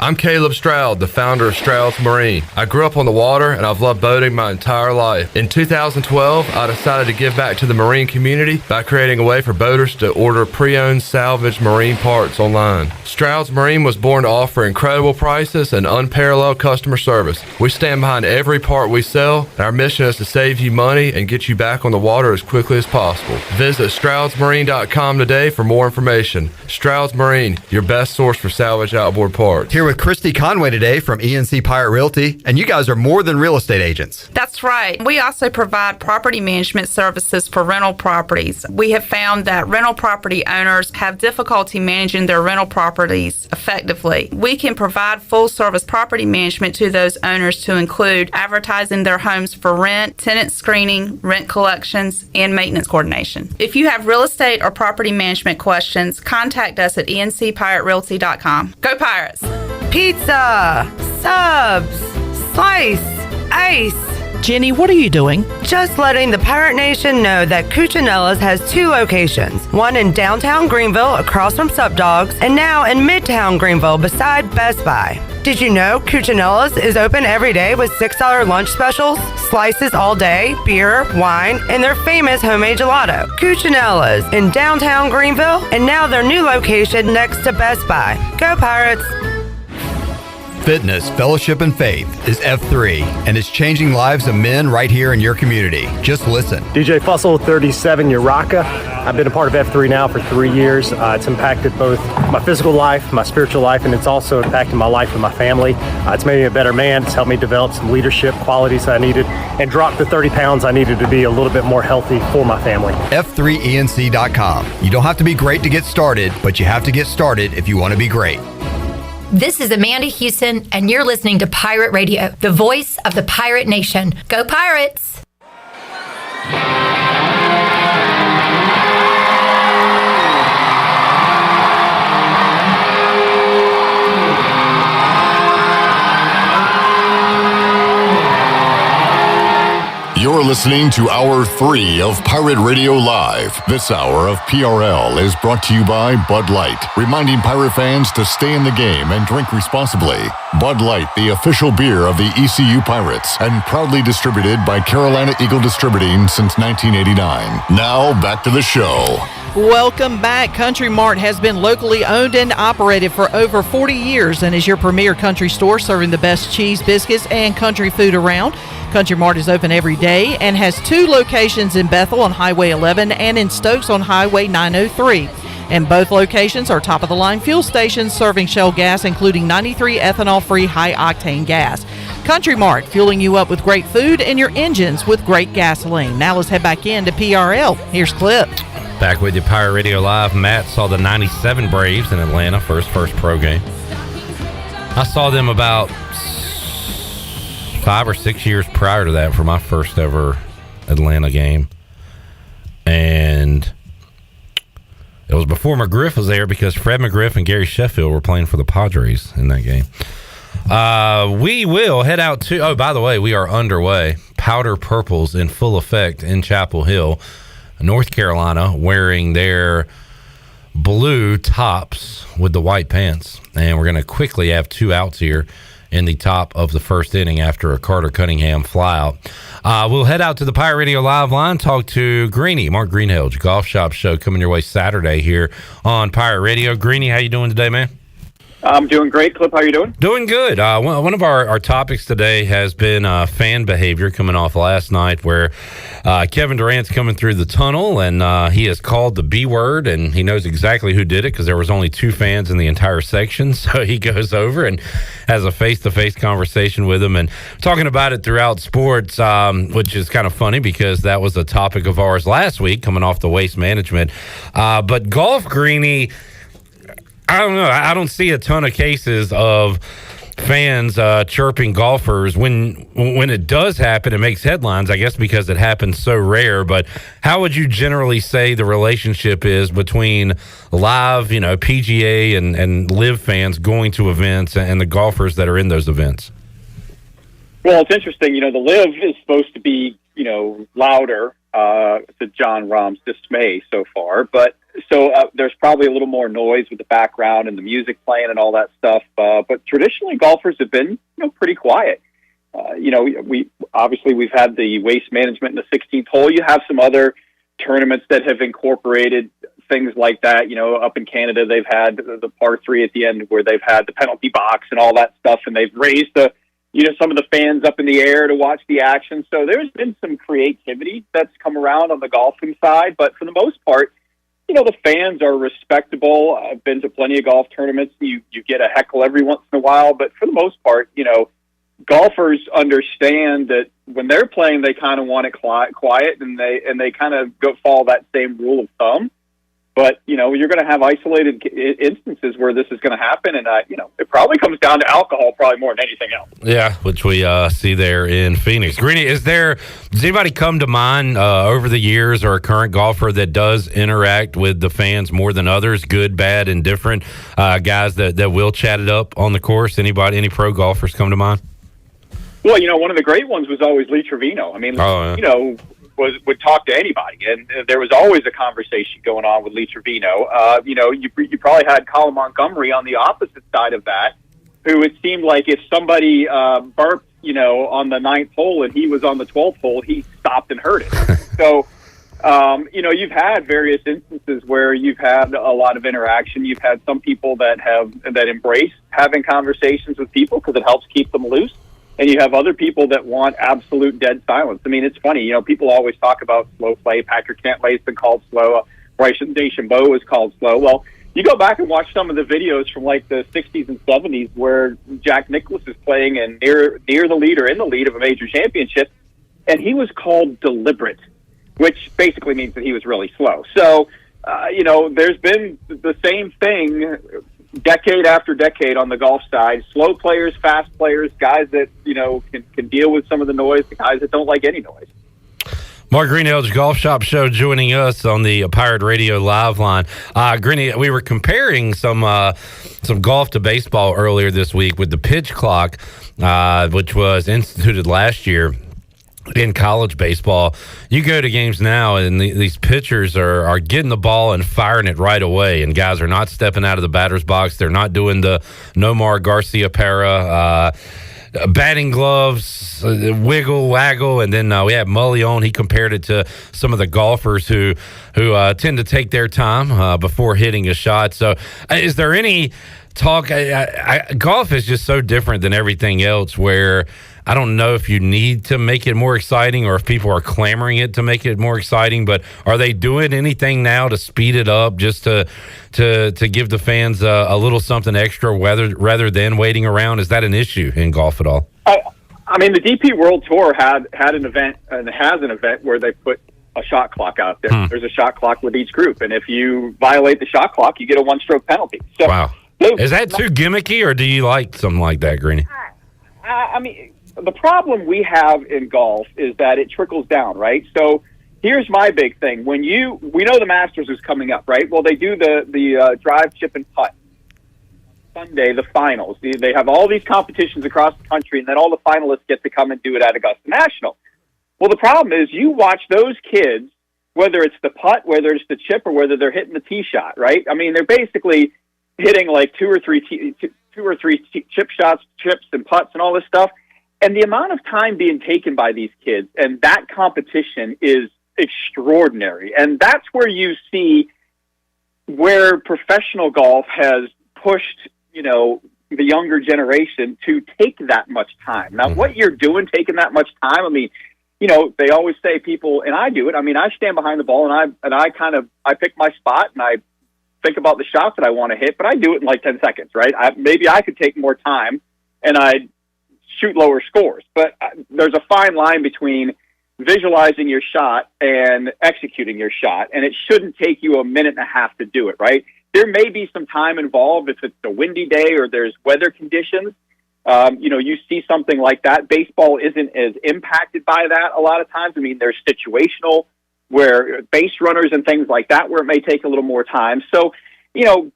[SPEAKER 7] I'm Caleb Stroud, the founder of Stroud's Marine. I grew up on the water and I've loved boating my entire life. In 2012, I decided to give back to the marine community by creating a way for boaters to order pre-owned salvage marine parts online. Stroud's Marine was born to offer incredible prices and unparalleled customer service. We stand behind every part we sell, and our mission is to save you money and get you back on the water as quickly as possible. Visit StroudsMarine.com today for more information. Stroud's Marine, your best source for salvage outboard parts.
[SPEAKER 27] Here with Christy Conway today from ENC Pirate Realty, and you guys are more than real estate agents.
[SPEAKER 22] That's right. We also provide property management services for rental properties. We have found that rental property owners have difficulty managing their rental properties effectively. We can provide full-service property management to those owners to include advertising their homes for rent, tenant screening, rent collections, and maintenance coordination. If you have real estate or property management questions, contact us at encpiraterealty.com. Go Pirates!
[SPEAKER 23] Pizza, subs, slice, ice.
[SPEAKER 15] Jenny, what are you doing?
[SPEAKER 23] Just letting the Pirate Nation know that Cuccinella's has 2 locations. One in downtown Greenville across from Sup Dogs, and now in Midtown Greenville beside Best Buy. Did you know Cuccinella's is open every day with $6 lunch specials, slices all day, beer, wine, and their famous homemade gelato? Cuccinella's in downtown Greenville, and now their new location next to Best Buy. Go Pirates!
[SPEAKER 27] fitness, fellowship, and faith is F3, and it's changing lives of men right here in your community. Just listen.
[SPEAKER 3] DJ Fussell, 37, Uraka. I've been a part of F3 now for 3 years. It's impacted both my physical life, my spiritual life, and it's also impacted my life with my family. It's made me a better man. It's helped me develop some leadership qualities I needed and drop the 30 pounds I needed to be a little bit more healthy for my family.
[SPEAKER 27] F3ENC.com. You don't have to be great to get started, but you have to get started if you want to be great.
[SPEAKER 6] This is Amanda Houston, and you're listening to Pirate Radio, the voice of the Pirate Nation. Go Pirates!
[SPEAKER 1] You're listening to Hour 3 of Pirate Radio Live. This hour of PRL is brought to you by Bud Light, reminding Pirate fans to stay in the game and drink responsibly. Bud Light, the official beer of the ECU Pirates, and proudly distributed by Carolina Eagle Distributing since 1989. Now, back to the show.
[SPEAKER 15] Welcome back. Country Mart has been locally owned and operated for over 40 years and is your premier country store serving the best cheese, biscuits, and country food around. Country Mart is open every day and has 2 locations in Bethel on Highway 11 and in Stokes on Highway 903. And both locations are top-of-the-line fuel stations serving Shell gas, including 93 ethanol-free high-octane gas. Country Mart, fueling you up with great food and your engines with great gasoline. Now let's head back into PRL. Here's Clip.
[SPEAKER 20] Back with you, Pirate Radio Live. Matt saw the 97 Braves in Atlanta for his first pro game. I saw them about 5 or 6 years prior to that for my first ever Atlanta game. And it was before McGriff was there because Fred McGriff and Gary Sheffield were playing for the Padres in that game. We will head out to, oh, by the way, we are underway. Powder Purples in full effect in Chapel Hill, North Carolina, wearing their blue tops with the white pants. And we're going to quickly have 2 outs here in the top of the first inning after a Carter Cunningham flyout. We'll head out to the Pirate Radio Live line, talk to Greeny, Mark Greenhill's Golf Shop Show coming your way Saturday here on Pirate Radio. Greeny, how you doing today, man?
[SPEAKER 10] I'm doing great. Clip, how you doing?
[SPEAKER 20] Doing good. One of our topics today has been fan behavior coming off last night where Kevin Durant's coming through the tunnel and he has called the B word and he knows exactly who did it because there was only 2 fans in the entire section. So he goes over and has a face-to-face conversation with them and talking about it throughout sports, which is kind of funny because that was a topic of ours last week coming off the Waste Management. But golf, Greeny, I don't know. I don't see a ton of cases of fans chirping golfers. When it does happen, it makes headlines, I guess, because it happens so rare. But how would you generally say the relationship is between live, PGA and live fans going to events and the golfers that are in those events?
[SPEAKER 10] Well, it's interesting. The live is supposed to be, louder to John Rahm's dismay so far, but there's probably a little more noise with the background and the music playing and all that stuff. But traditionally, golfers have been, pretty quiet. We've had the Waste Management in the 16th hole. You have some other tournaments that have incorporated things like that. Up in Canada, they've had the par 3 at the end where they've had the penalty box and all that stuff, and they've raised some of the fans up in the air to watch the action. So there's been some creativity that's come around on the golfing side, but for the most part, the fans are respectable. I've been to plenty of golf tournaments. You get a heckle every once in a while, but for the most part, golfers understand that when they're playing, they kind of want it quiet, and they kind of follow that same rule of thumb. But you're going to have isolated instances where this is going to happen, and it probably comes down to alcohol, probably more than anything else.
[SPEAKER 20] Yeah, which we see there in Phoenix. Greeny, does anybody come to mind over the years or a current golfer that does interact with the fans more than others, good, bad, and different guys that will chat it up on the course? Any pro golfers come to mind?
[SPEAKER 10] Well, one of the great ones was always Lee Trevino. I mean, would talk to anybody, and there was always a conversation going on with Lee Trevino. You probably had Colin Montgomery on the opposite side of that, who it seemed like if somebody burped, on the 9th hole and he was on the 12th hole, he stopped and heard it. So, You've had various instances where you've had a lot of interaction. You've had some people that embrace having conversations with people because it helps keep them loose. And you have other people that want absolute dead silence. I mean, it's funny, people always talk about slow play. Patrick Cantlay's been called slow. Bryce DeChambeau was called slow. Well, you go back and watch some of the videos from like the 60s and 70s where Jack Nicklaus is playing and near the lead or in the lead of a major championship, and he was called deliberate, which basically means that he was really slow. So, there's been the same thing decade after decade on the golf side. Slow players, fast players, guys that, can deal with some of the noise, the guys that don't like any noise.
[SPEAKER 20] Mark Greenhill's Golf Shop Show joining us on the Pirate Radio Live line. Greeny, we were comparing some golf to baseball earlier this week with the pitch clock, which was instituted last year in college baseball. You go to games now, and these pitchers are getting the ball and firing it right away, and guys are not stepping out of the batter's box. They're not doing the Nomar Garcia-Para batting gloves, wiggle, waggle, and then we have Mully on. He compared it to some of the golfers who tend to take their time before hitting a shot. So is there any talk? Golf is just so different than everything else, where I don't know if you need to make it more exciting or if people are clamoring it to make it more exciting, but are they doing anything now to speed it up, just to give the fans a little something extra rather than waiting around? Is that an issue in golf at all?
[SPEAKER 10] I mean, the DP World Tour had an event and has an event where they put a shot clock out there. There's a shot clock with each group, and if you violate the shot clock, you get a one-stroke penalty. So,
[SPEAKER 20] wow. Is that too gimmicky, or do you like something like that, Greeny?
[SPEAKER 10] I mean, the problem we have in golf is that it trickles down, right? So here's my big thing. We know the Masters is coming up, right? Well, they do the drive, chip, and putt. Sunday, the finals. They have all these competitions across the country, and then all the finalists get to come and do it at Augusta National. Well, the problem is you watch those kids, whether it's the putt, whether it's the chip, or whether they're hitting the tee shot, right? I mean, they're basically hitting like two or three chip shots, chips, and putts, and all this stuff. And the amount of time being taken by these kids and that competition is extraordinary. And that's where you see where professional golf has pushed, the younger generation to take that much time. Now, what you're doing, taking that much time, I mean, they always say people, and I do it. I mean, I stand behind the ball and I pick my spot and I think about the shots that I want to hit, but I do it in like 10 seconds, right? Maybe I could take more time and I'd shoot lower scores. But there's a fine line between visualizing your shot and executing your shot, and it shouldn't take you a minute and a half to do it, right? There may be some time involved if it's a windy day or there's weather conditions. You see something like that. Baseball isn't as impacted by that a lot of times. I mean, there's situational where base runners and things like that where it may take a little more time. So,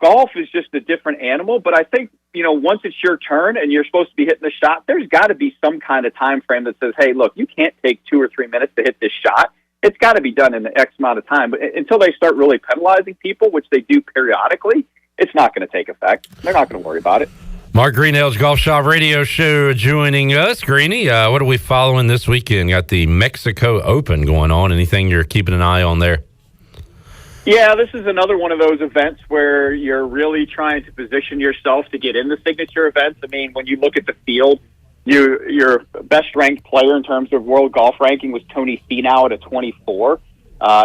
[SPEAKER 10] golf is just a different animal, but I think, once it's your turn and you're supposed to be hitting the shot, there's got to be some kind of time frame that says, hey, look, you can't take 2 or 3 minutes to hit this shot. It's got to be done in X amount of time. But until they start really penalizing people, which they do periodically, it's not going to take effect. They're not going to worry about it.
[SPEAKER 20] Mark Greenhill's Golf Shop Radio Show joining us. Greeny, what are we following this weekend? Got the Mexico Open going on. Anything you're keeping an eye on there?
[SPEAKER 10] Yeah, this is another one of those events where you're really trying to position yourself to get in the signature events. I mean, when you look at the field, your best-ranked player in terms of world golf ranking was Tony Finau at 24.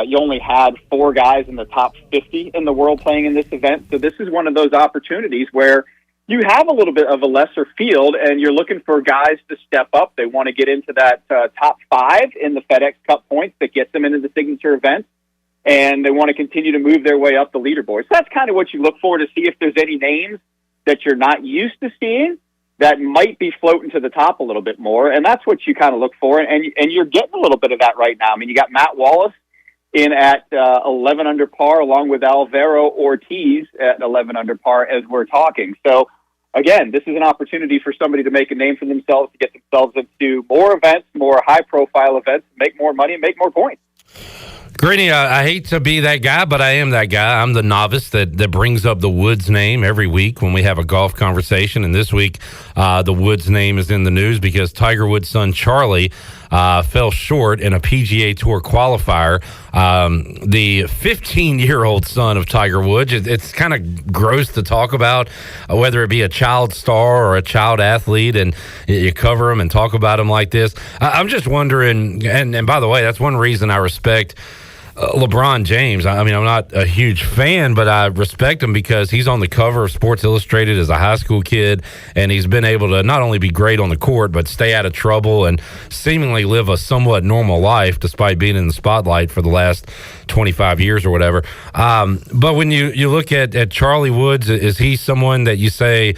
[SPEAKER 10] You only had 4 guys in the top 50 in the world playing in this event. So this is one of those opportunities where you have a little bit of a lesser field, and you're looking for guys to step up. They want to get into that top 5 in the FedEx Cup points that gets them into the signature event, and they want to continue to move their way up the leaderboard. So that's kind of what you look for to see if there's any names that you're not used to seeing that might be floating to the top a little bit more, and that's what you kind of look for, and you're getting a little bit of that right now. I mean, you got Matt Wallace in at 11 under par, along with Alvaro Ortiz at 11 under par as we're talking. So, again, this is an opportunity for somebody to make a name for themselves, to get themselves into more events, more high-profile events, make more money, and make more points.
[SPEAKER 20] Greeny, I hate to be that guy, but I am that guy. I'm the novice that brings up the Woods name every week when we have a golf conversation. And this week, the Woods name is in the news because Tiger Woods' son, Charlie, fell short in a PGA Tour qualifier. The 15-year-old son of Tiger Woods. It's kind of gross to talk about, whether it be a child star or a child athlete, and you cover them and talk about them like this. I'm just wondering, and by the way, that's one reason I respect LeBron James. I mean, I'm not a huge fan, but I respect him because he's on the cover of Sports Illustrated as a high school kid, and he's been able to not only be great on the court, but stay out of trouble and seemingly live a somewhat normal life despite being in the spotlight for the last 25 years or whatever. But when you look at Charlie Woods, is he someone that you say,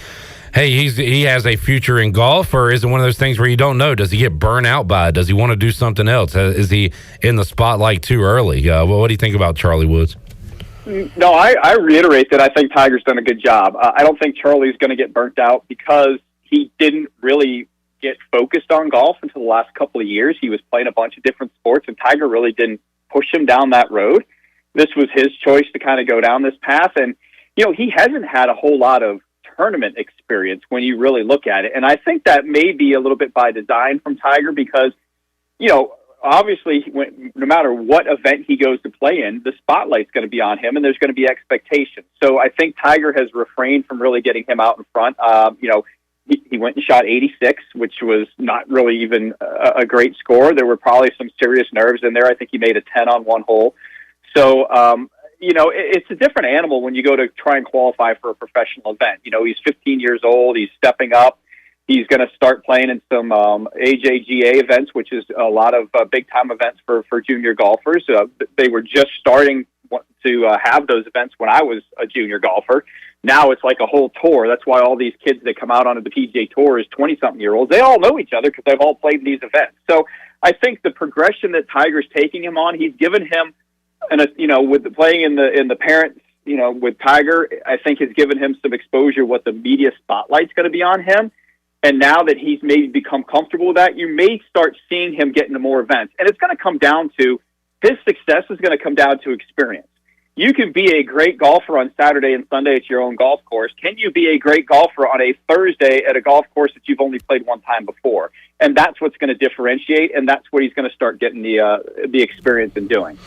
[SPEAKER 20] hey, he has a future in golf, or is it one of those things where you don't know? Does he get burned out by it? Does he want to do something else? Is he in the spotlight too early? What do you think about Charlie Woods?
[SPEAKER 10] No, I reiterate that I think Tiger's done a good job. I don't think Charlie's going to get burnt out because he didn't really get focused on golf until the last couple of years. He was playing a bunch of different sports, and Tiger really didn't push him down that road. This was his choice to kind of go down this path, and he hasn't had a whole lot of tournament experience when you really look at it. And I think that may be a little bit by design from Tiger because, obviously no matter what event he goes to play in, the spotlight's going to be on him and there's going to be expectations. So I think Tiger has refrained from really getting him out in front. He went and shot 86, which was not really even a great score. There were probably some serious nerves in there. I think he made a 10 on one hole. So, it's a different animal when you go to try and qualify for a professional event. He's 15 years old. He's stepping up. He's going to start playing in some AJGA events, which is a lot of big-time events for junior golfers. They were just starting to have those events when I was a junior golfer. Now it's like a whole tour. That's why all these kids that come out onto the PGA Tour as 20-something-year-olds, they all know each other because they've all played in these events. So I think the progression that Tiger's taking him on, he's given him, with the playing in the parents, with Tiger, I think has given him some exposure what the media spotlight's going to be on him. And now that he's maybe become comfortable with that, you may start seeing him get into more events. And it's going to come down to, his success is going to come down to experience. You can be a great golfer on Saturday and Sunday at your own golf course. Can you be a great golfer on a Thursday at a golf course that you've only played one time before? And that's what's going to differentiate, and that's what he's going to start getting the experience in doing.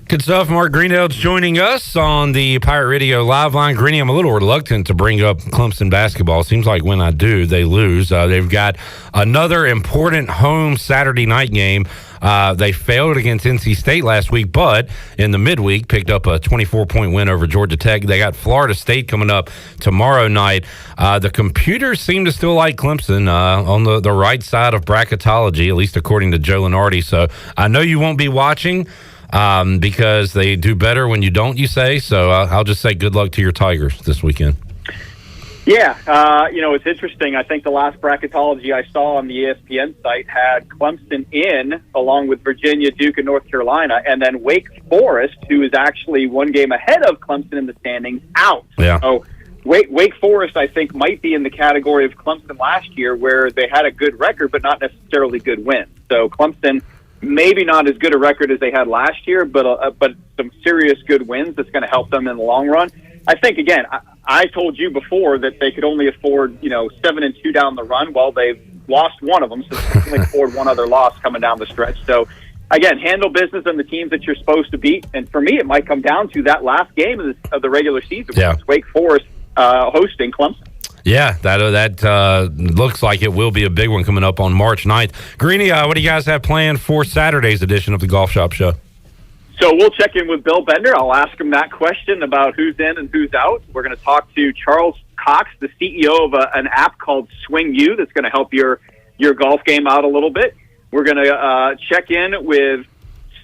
[SPEAKER 20] Good stuff. Mark Greenhill's joining us on the Pirate Radio Live Line. Greeny, I'm a little reluctant to bring up Clemson basketball. Seems like when I do, they lose. They've got another important home Saturday night game. They failed against NC State last week, but in the midweek picked up a 24-point win over Georgia Tech. They got Florida State coming up tomorrow night. The computers seem to still like Clemson on the right side of bracketology, at least according to Joe Lenardi. So I know you won't be watching because they do better when you don't, you say. So I'll just say good luck to your Tigers this weekend.
[SPEAKER 10] Yeah, it's interesting. I think the last bracketology I saw on the ESPN site had Clemson in, along with Virginia, Duke, and North Carolina, and then Wake Forest, who is actually one game ahead of Clemson in the standings, out.
[SPEAKER 20] Yeah.
[SPEAKER 10] So Wake Forest, I think, might be in the category of Clemson last year, where they had a good record, but not necessarily good wins. So Clemson, maybe not as good a record as they had last year, but some serious good wins that's going to help them in the long run. I think, again, I told you before that they could only afford, 7-2 down the run. Well, they've lost one of them, so they can only afford one other loss coming down the stretch. So, again, handle business on the teams that you're supposed to beat. And for me, it might come down to that last game of the regular season, which is Wake Forest hosting Clemson.
[SPEAKER 20] Yeah, that looks like it will be a big one coming up on March 9th. Greeny, what do you guys have planned for Saturday's edition of the Golf Shop Show?
[SPEAKER 10] So we'll check in with Bill Bender. I'll ask him that question about who's in and who's out. We're going to talk to Charles Cox, the CEO of an app called Swing U that's going to help your golf game out a little bit. We're going to check in with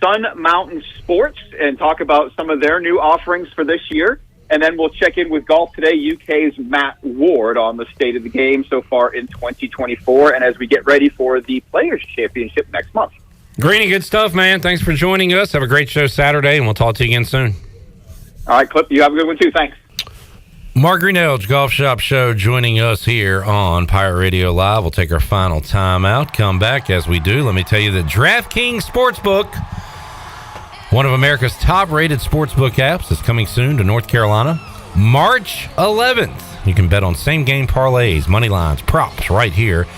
[SPEAKER 10] Sun Mountain Sports and talk about some of their new offerings for this year. And then we'll check in with Golf Today UK's Matt Ward on the state of the game so far in 2024 and as we get ready for the Players' Championship next month.
[SPEAKER 20] Greeny, good stuff, man. Thanks for joining us. Have a great show Saturday, and we'll talk to you again soon.
[SPEAKER 10] All right, Clip, you have a good one too. Thanks.
[SPEAKER 20] Mark Greenhill's Golf Shop Show joining us here on Pirate Radio Live. We'll take our final time out. Come back as we do. Let me tell you that DraftKings Sportsbook, one of America's top-rated sportsbook apps, is coming soon to North Carolina. March 11th. You can bet on same-game parlays, money lines, props right here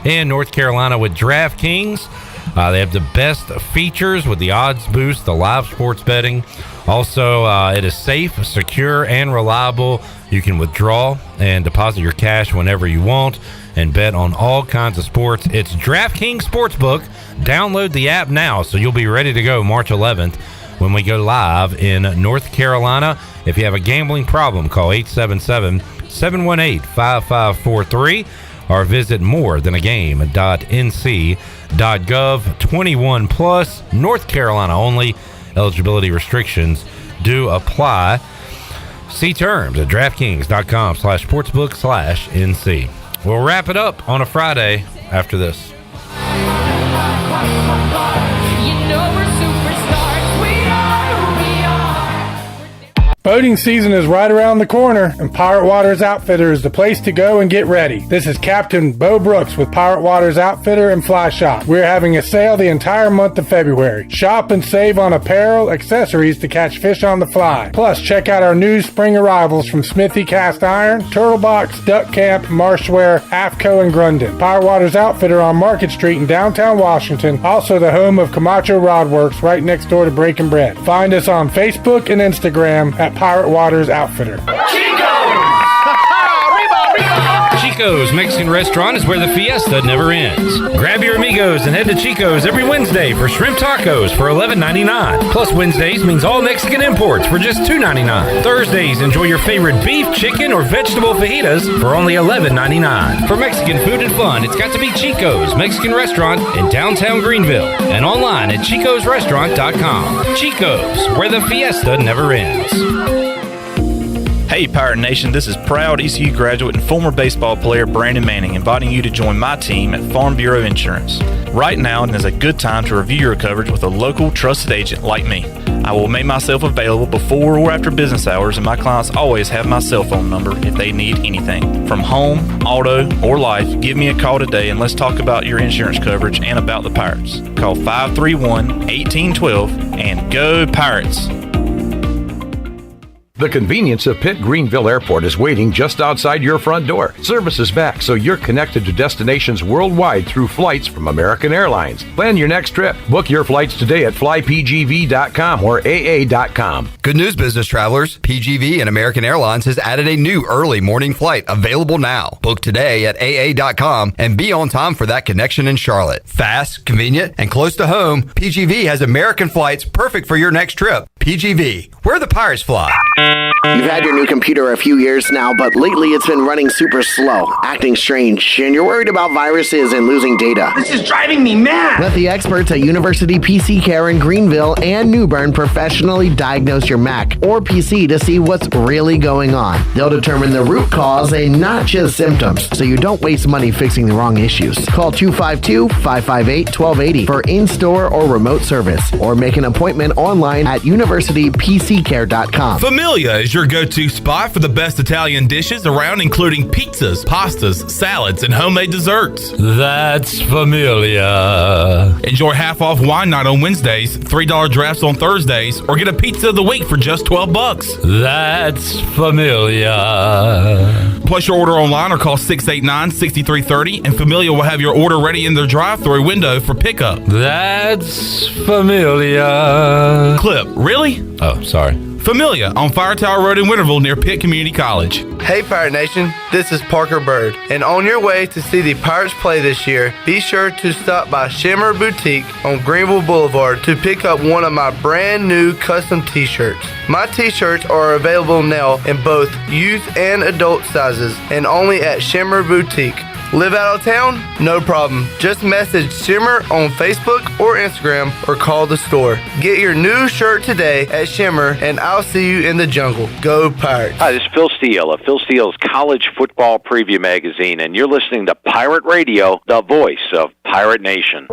[SPEAKER 20] in North Carolina with DraftKings. They have the best features with the odds boost, the live sports betting. Also, it is safe, secure, and reliable. You can withdraw and deposit your cash whenever you want and bet on all kinds of sports. It's DraftKings Sportsbook. Download the app now so you'll be ready to go March 11th when we go live in North Carolina. If you have a gambling problem, call 877-718-5543 or visit morethanagame.nc.gov. 21 plus, North Carolina only. Eligibility restrictions do apply. See terms at DraftKings.com/sportsbook/NC. We'll wrap it up on a Friday after this.
[SPEAKER 2] Boating season is right around the corner, and Pirate Waters Outfitter is the place to go and get ready. This is Captain Bo Brooks with Pirate Waters Outfitter and Fly Shop. We're having a sale the entire month of February. Shop and save on apparel, accessories to catch fish on the fly. Plus, check out our new spring arrivals from Smithy Cast Iron, Turtle Box, Duck Camp, Marshware, AFCO, and Grundon. Pirate Waters Outfitter on Market Street in downtown Washington, also the home of Camacho Rod Works right next door to Breaking Bread. Find us on Facebook and Instagram at Pirate Waters Outfitter.
[SPEAKER 20] Chico's Mexican Restaurant is where the fiesta never ends. Grab your amigos and head to Chico's every Wednesday for shrimp tacos for $11.99. Plus Wednesdays means all Mexican imports for just $2.99. Thursdays, enjoy your favorite beef, chicken, or vegetable fajitas for only $11.99. For Mexican food and fun, it's got to be Chico's Mexican Restaurant in downtown Greenville and online at chicosrestaurant.com. Chico's, where the fiesta never ends.
[SPEAKER 9] Hey Pirate Nation, this is proud ECU graduate and former baseball player Brandon Manning inviting you to join my team at Farm Bureau Insurance. Right now is a good time to review your coverage with a local trusted agent like me. I will make myself available before or after business hours, and my clients always have my cell phone number if they need anything. From home, auto, or life, give me a call today and let's talk about your insurance coverage and about the Pirates. Call 531-1812 and go Pirates!
[SPEAKER 11] The convenience of Pitt Greenville Airport is waiting just outside your front door. Service is back, so you're connected to destinations worldwide through flights from American Airlines. Plan your next trip. Book your flights today at flypgv.com or aa.com.
[SPEAKER 27] Good news, business travelers. PGV and American Airlines has added a new early morning flight available now. Book today at aa.com and be on time for that connection in Charlotte. Fast, convenient, and close to home, PGV has American flights perfect for your next trip. PGV, where the Pirates fly.
[SPEAKER 12] You've had your new computer a few years now, but lately it's been running super slow, acting strange, and you're worried about viruses and losing data.
[SPEAKER 21] This is driving me mad!
[SPEAKER 12] Let the experts at University PC Care in Greenville and New Bern professionally diagnose your Mac or PC to see what's really going on. They'll determine the root cause and not just symptoms, so you don't waste money fixing the wrong issues. Call 252-558-1280 for in-store or remote service, or make an appointment online at universitypccare.com.
[SPEAKER 13] Familia is your go-to spot for the best Italian dishes around, including pizzas, pastas, salads, and homemade desserts.
[SPEAKER 20] That's Familia.
[SPEAKER 13] Enjoy half-off wine night on Wednesdays, $3 drafts on Thursdays, or get a pizza of the week for just $12.
[SPEAKER 20] That's Familia.
[SPEAKER 13] Place your order online or call 689-6330, and Familia will have your order ready in their drive-thru window for pickup.
[SPEAKER 20] That's Familia.
[SPEAKER 13] Clip, really?
[SPEAKER 20] Oh, sorry.
[SPEAKER 13] Familia on Fire Tower Road in Winterville near Pitt Community College.
[SPEAKER 14] Hey Pirate Nation, this is Parker Bird, and on your way to see the Pirates play this year, be sure to stop by Shimmer Boutique on Greenville Boulevard to pick up one of my brand new custom t-shirts. My t-shirts are available now in both youth and adult sizes, and only at Shimmer Boutique. Live out of town? No problem. Just message Shimmer on Facebook or Instagram or call the store. Get your new shirt today at Shimmer and I'll see you in the jungle. Go Pirates.
[SPEAKER 24] Hi, this is Phil Steele of Phil Steele's College Football Preview Magazine, and you're listening to Pirate Radio, the voice of Pirate Nation.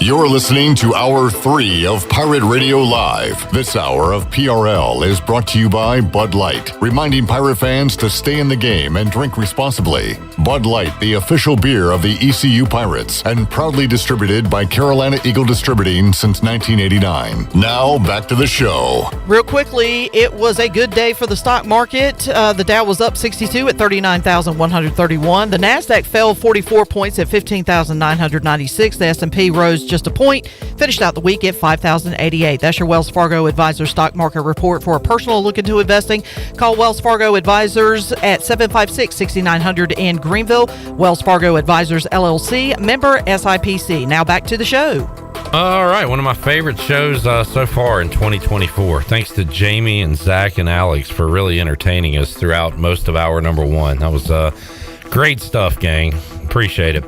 [SPEAKER 1] You're listening to Hour 3 of Pirate Radio Live. This hour of PRL is brought to you by Bud Light, reminding Pirate fans to stay in the game and drink responsibly. Bud Light, the official beer of the ECU Pirates, and proudly distributed by Carolina Eagle Distributing since 1989. Now, back to the show.
[SPEAKER 15] Real quickly, it was a good day for the stock market. The Dow was up 62 at 39,131. The NASDAQ fell 44 points at 15,996. The S&P rose just a point, finished out the week at 5,088. That's your Wells Fargo Advisor stock market report. For a personal look into investing, call Wells Fargo Advisors at 756-6900 in Greenville. Wells Fargo Advisors, LLC, member SIPC. Now back to the show.
[SPEAKER 20] All right, one of my favorite shows so far in 2024. Thanks to Jamie and Zach and Alex for really entertaining us throughout most of hour number one. That was great stuff, gang. Appreciate it.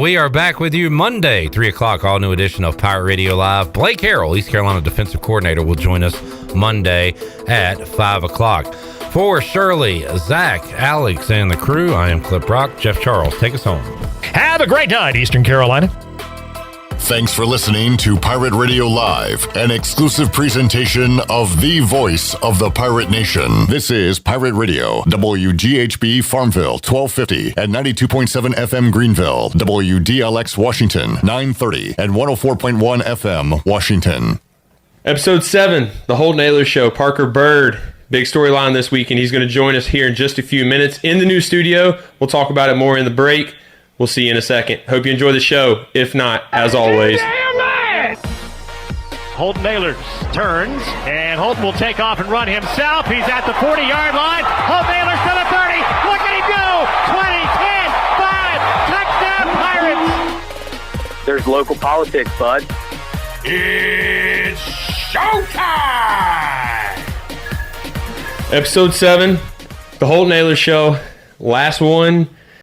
[SPEAKER 20] We are back with you Monday, 3 o'clock, all new edition of Pirate Radio Live. Blake Harrell, East Carolina defensive coordinator, will join us Monday at 5 o'clock. For Shirley, Zach, Alex, and the crew, I am Clip Rock. Jeff Charles, take us home.
[SPEAKER 4] Have a great night, Eastern Carolina.
[SPEAKER 1] Thanks for listening to Pirate Radio Live, an exclusive presentation of the voice of the Pirate Nation. This is Pirate Radio, WGHB Farmville, 1250 and 92.7 FM Greenville, WDLX Washington, 930 and 104.1 FM Washington.
[SPEAKER 19] Episode 7, The Holden Ahlers Show, Parker Bird. Big storyline this week, and he's going to join us here in just a few minutes in the new studio. We'll talk about it more in the break. We'll see you in a second. Hope you enjoy the show. If not, as always.
[SPEAKER 4] Holden Ahlers turns, and Holden will take off and run himself. He's at the 40-yard line. Holden Ahlers to the 30. Look at him go! 20, 10, 5. Touchdown, Pirates!
[SPEAKER 10] There's local politics, bud.
[SPEAKER 20] It's showtime!
[SPEAKER 19] Episode 7, The Holden Ahlers Show. Last one